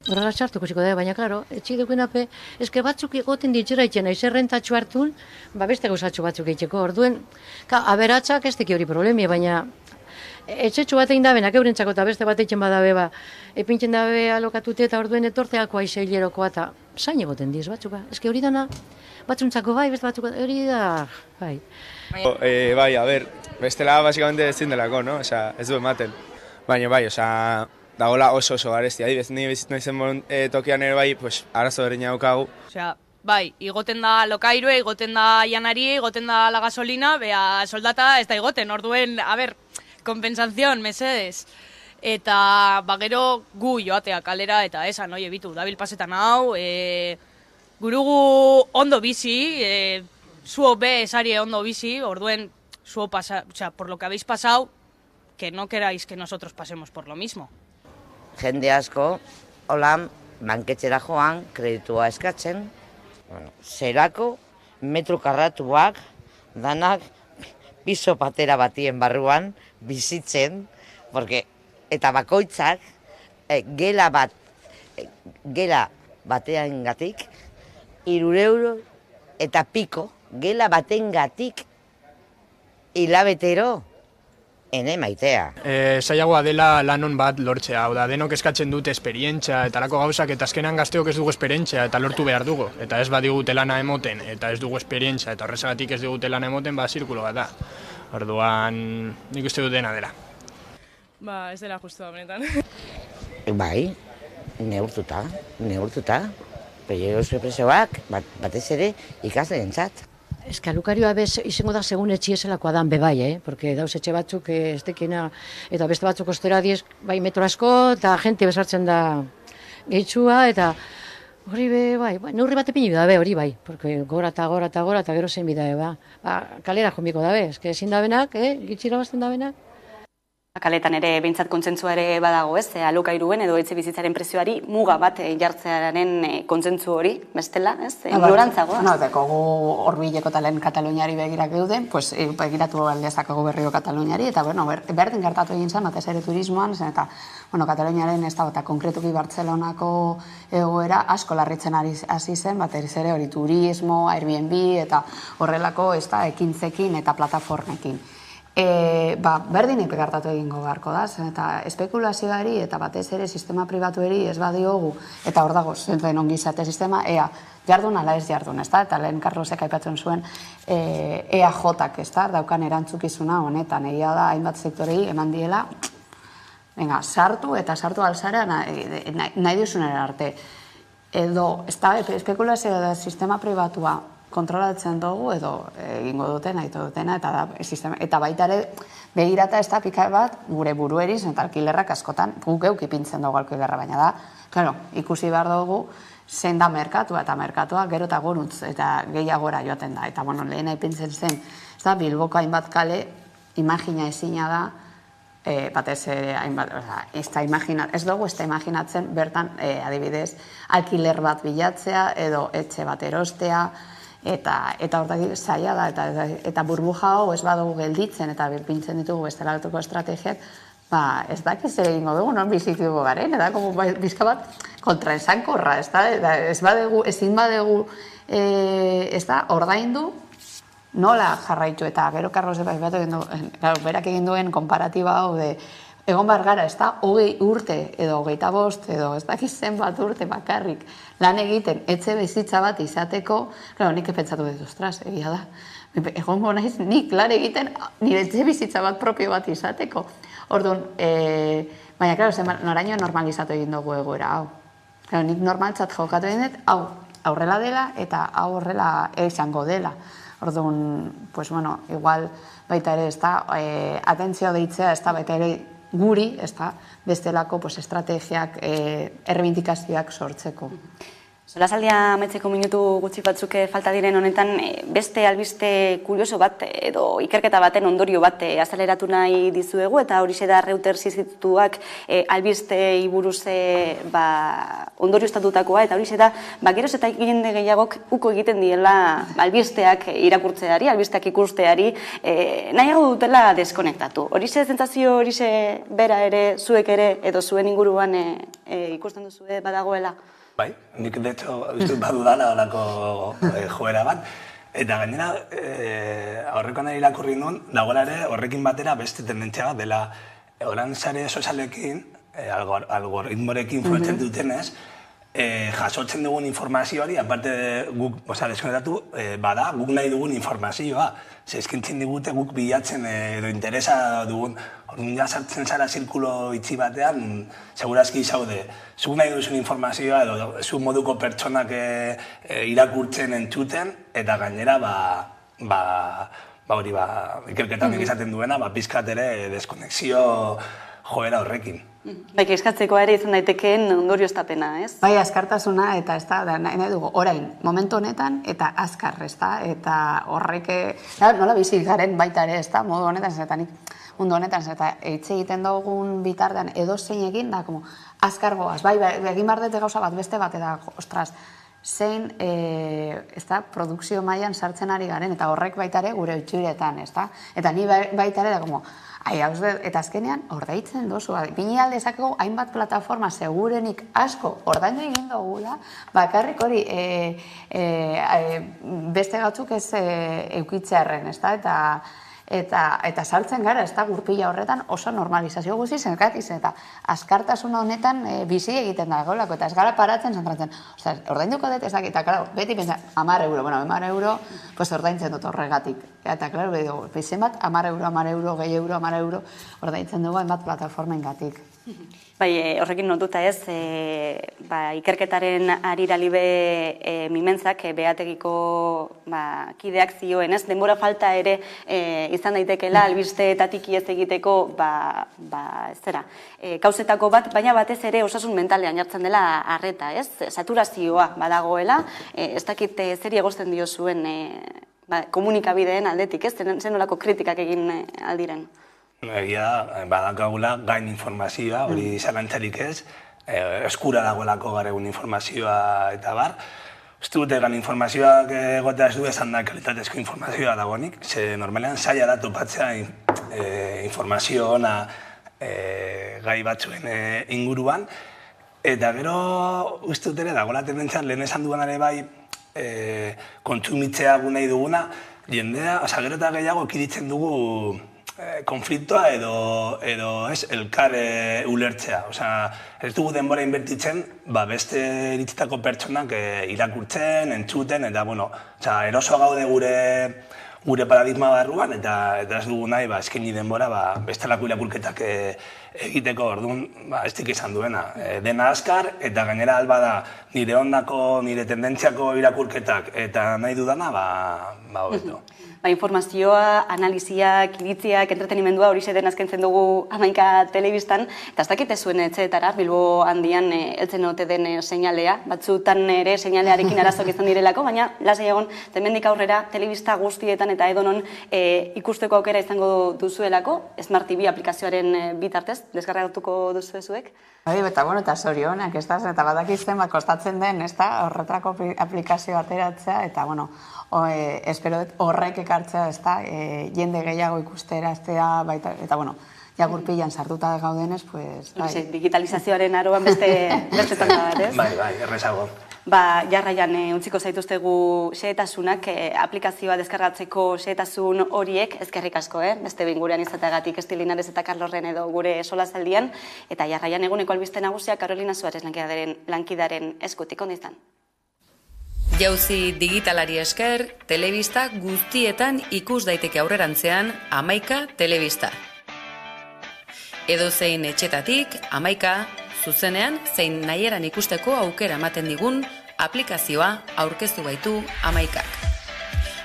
Horrela txartuko ziko da, baina, klaro, etxik dukenape, eske batzuk egoten ditxera itxena, izerrentatxo hartun, beste gauzatxo batzuk eitxeko. Orduen, aberatzak ez teki hori problemia, baina etxetxo bat egin dabenak eurentzako eta beste bat eitzen badabe, epintzen dabe alokatute eta orduen etorteako aizeilerokoa eta zain egoten diz batzuk, eske hori dana, batzuntzako bai, beste batzuk, hori da, bai. Bai, a ber, bestela basikamente ezin delako, no? Ez du ematen. Baina bai, dagoela oso garesti, adibidez, ni bizitzen naizen tokian ere bai, arazo berdina daukagu. Bai, igoten da alokairue, igoten da janari, igoten da la gasolina, bea soldata ez da igoten, orduen, kompensazion, mesedez. Eta, gero gu joatea kalera, eta esan, bitu, dabil pasetan hau, gurugu ondo bizi, zuo be esarie ondo bizi, orduen, zuo por lo que habéis pasado, que no queráis que nosotros pasemos por lo mismo. Jende asko, holan, banketxera joan, kreditua eskatzen, zerako, metro karratuak, danak, piso patera batien barruan, bizitzen, eta bakoitzak, gela batean gatik, 3 euro eta piko, gela baten gatik, hilabetero, ene maitea. Zailagoa dela lanon bat lortzea, hau da, denok eskatzen dute esperientzia eta lako gauzak, eta azkenan gazteok ez dugu esperientzia eta lortu behar dugu. Eta ez badigute lana emoten, eta ez dugu esperientzia, eta horrezagatik ez digute lana emoten, zirkulo bat da. Orduan, nik uste dut dena dela. Ez dela justu da, benetan. Bai, neurtuta. Peioso presoak, batez ere, ikasleentzat. Ez que alukarioa izango da segun etxieselakoa dan bebai, porque dauz etxe batzuk ez dekena, eta beste batzuk ostera diez, bai metro asko, eta jente besartzen da gehitxua, eta hori bai, neurri bat epini da hori bai, porque gora eta gero zein bida, kalera jombiko da ez que ezin da benak, gitxira bazten da benak. Kaletan ere behintzat kontsentzua ere badago, ez? Alokairuen edo etxe bizitzaren prezioari muga bat jartzearen kontsentsu hori, bestela, ez? Ignorantzagoa. Dekogu horbileko talen Kataluniari begirak geuden, pues begiratu aldezakegu berriro Kataluniari, eta berdin gertatu egin zen, batez ere turismoan, zen eta Kataluniaren ez da, eta konkretuki Bartzelonako egoera asko larritzen hasi zen, batez ere hori turismo, Airbnb, eta horrelako ekintzekin eta plataformekin. Berdin gertatu egingo beharko da, eta espekulazioari eta batez ere sistema pribatueri ez badiogu, eta hor dago, zentzen ongizate sistema, jardun ala ez jardun, eta lehen Carlosek aipatzen zuen EAJ-ak, daukan erantzukizuna honetan, egia da, hainbat sektorei eman diela, sartu eta sartu alzara nahi duzunera arte. Edo, espekulazioa da sistema pribatua kontrolatzen dugu edo egingo dutena, eta baita ere begirata ez da pika bat gure burueriz, eta alkilerrak askotan guk geuk ipintzen dugu alkilerra, baina da, ikusi behar dugu zein da merkatua, eta merkatua gero eta goruntz eta gehiagora joaten da, eta lehena ipintzen zen, Bilboko hainbat kale imagina ezina da, batez ere hainbat, ez dugu ez da imaginatzen bertan adibidez alkiler bat bilatzea edo etxe bat erostea, eta hortak zaila da, eta burbuja hau ez badugu gelditzen, eta pintzen ditugu bestelatoko estrategiak, ez dakiz ere egingo dugu, non bizitugu garen, eta bizka bat kontraesankorra, ezin badegu, ordaindu, nola jarraitu, eta gero Carlos berak egin duen konparatiba hau de, egon behar gara, ez da, 20 urte edo 25 edo ez dakiz zenbat urte bakarrik lan egiten etxe bizitza bat izateko, nik pentsatu dut, ostras, egia da, egongo naiz nik lan egiten nire etxe bizitza bat propio bat izateko. Orduan, baina, noraino normalizatu egin dugu egoera, hau. Nik normaltzat jokatu egin dut, hau aurrela dela eta hau horrela izango dela. Orduan, igual baita ere, ez da, atentzioa deitzea, ez da, baita ere, guri, bestelako estrategiak, errebindikazioak sortzeko. Solasaldia amaitzeko minutu gutxi batzuk falta diren honetan, beste albiste kurioso bat edo ikerketa baten ondorio bat azaleratu nahi dizuegu, eta horixe da Reuters institutuak albistei buruz ondorioztatutakoa, eta horixe da, geroz eta jende gehiagok uko egiten diela albisteak irakurtzeari, albisteak ikusteari, nahiago dutela deskonektatu. Horixe zentzazio, horixe bera ere, zuek ere, edo zuen inguruan ikusten duzue badagoela? Bai, nik de hecho badudala olako joera bat, eta gainera horrekoan irakurri nuen, dagoela ere horrekin batera beste tendentzia bat dela oran sare sozialekin, algoritmorekin influentzen dutenez, jasotzen dugun informazioari, aparte guk, deskonektatu, bada, guk nahi dugun informazioa, eskintzen digute guk bilatzen edo interesa dugun, orduan ja sartzen zara zirkulo itxi batean, segurazki izaude, zuk nahi duzun informazioa edo zu moduko pertsonak irakurtzen entzuten, eta gainera, ikerketan izaten duena, pizkat ere deskonexio joera horrekin. Baik, eskatzeko ere izan daitekeen ondorioztapena, ez? Bai, azkartasuna, eta ez da, nahi dugu, orain, momentu honetan, eta azkar, ez da, eta horrek, nola bizi garen baita ere, ez da, modu honetan, eta nik, mundu honetan, eta eitze egiten dugun bitartean edo zein egin, da, como, azkar goaz, bai, egin bardete gauza bat, beste bat, eta, ostras, zein, ez da, produkzio mailan sartzen ari garen, eta horrek baita ere gure itxuretan, ez da, eta ni baita ere, da, como, eta azkenean, ordaitzen dozu, bini aldezakegu hainbat plataforma segurenik asko ordaindu egin dugula, bakarrik hori beste batzuk ez eukitzearren, ez da, eta saltzen gara, ez da, gurpila horretan oso normalizazio guzti zergatiz, eta azkartasuna honetan bizi egiten da golako, eta ez gara paratzen zentratzen, ordainduko dut, ez da, eta, klaro, beti pentsa, 10 euro, bueno, 10 euro, pues ordaintzen dut horregatik, eta, klaro, bezen bat, 10 euro, 10 euro, 10 euro, 10 euro, ordaintzen dugu hainbat plataformen gatik. Bai, horrekin notuta ez, ikerketaren arira libe mimentzak behategiko kideak zioen, ez? Denbora falta ere izan daitekeela albisteetatik iez egiteko, kauzetako bat, baina batez ere osasun mentalean jartzen dela arreta, ez? Saturazioa badagoela, ez dakit zeri egozten dio zuen komunikabideen aldetik, ez? Zen nolako kritikak egin aldiren? Egia da, badakagula gain informazioa, hori zalantzarik ez, eskura dagoelako gaur egun informazioa eta bar. Uste dute gan informazioak egotea ez du esan da kalitatezko informazioa dagoenik, ze normalean zaila da topatzea informazio ona gai batzuen inguruan, eta gero uste dut ere dagoela tendentzia lehen esan duanare bai kontsumitzea nahi duguna, jendea, gero eta gehiago ekiditzen dugu konfliktoa edo elkar ulertzea. Ez dugu denbora inbertitzen beste iritzitako pertsonak irakurtzen, entzuten, eta eroso gaude gure paradigma barruan, eta ez dugu nahi eskaini denbora bestelako irakurketak egiteko, orduan ez dik izan duena. Dena azkar, eta gainera alba da nire ondako, nire tendentziako irakurketak, eta nahi dudana, hobeto. Informazioa, analiziak, iritziak, entretenimendua hori zeden azkentzen dugu Hamaika telebistan, eta ez dakite zuen etxeetara, Bilbo handian heltzen ote den seinalea, batzutan ere seinalearekin arazok izan direlako, baina lasai egon, hemendik aurrera telebista guztietan eta edonon ikusteko aukera izango duzuelako, Smart TV aplikazioaren bitartez, deskargatuko duzuezuek? Eta zorionak, eta badakizten kostatzen den, horretrako aplikazio ateratzea, eta espero dut horrek ekartzea, jende gehiago ikustera, eta jagurpilan sartuta gaudenez, digitalizazioaren aroan beste tanda bat, ez? Bai, errezago. Jarraian utziko zaituztegu xehetasunak, aplikazioa deskargatzeko xehetasun horiek, ezkerrik asko, beste behin gurean izateagatik Esti Linares eta Carlosren edo gure solasaldian, eta jarraian eguneko albiste nagusia Carolina Suárez lankidaren eskutik, ondo izan. Jauzi digitalari esker, telebista guztietan ikus daiteke aurrerantzean Hamaika telebista. Edozein etxetatik, Hamaika, zuzenean zein nahieran ikusteko aukera ematen digun aplikazioa aurkeztu baitu Hamaikak.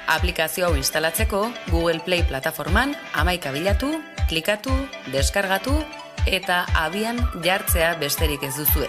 Aplikazio hau instalatzeko Google Play plataforman Hamaika bilatu, klikatu, deskargatu eta abian jartzea besterik ez duzue.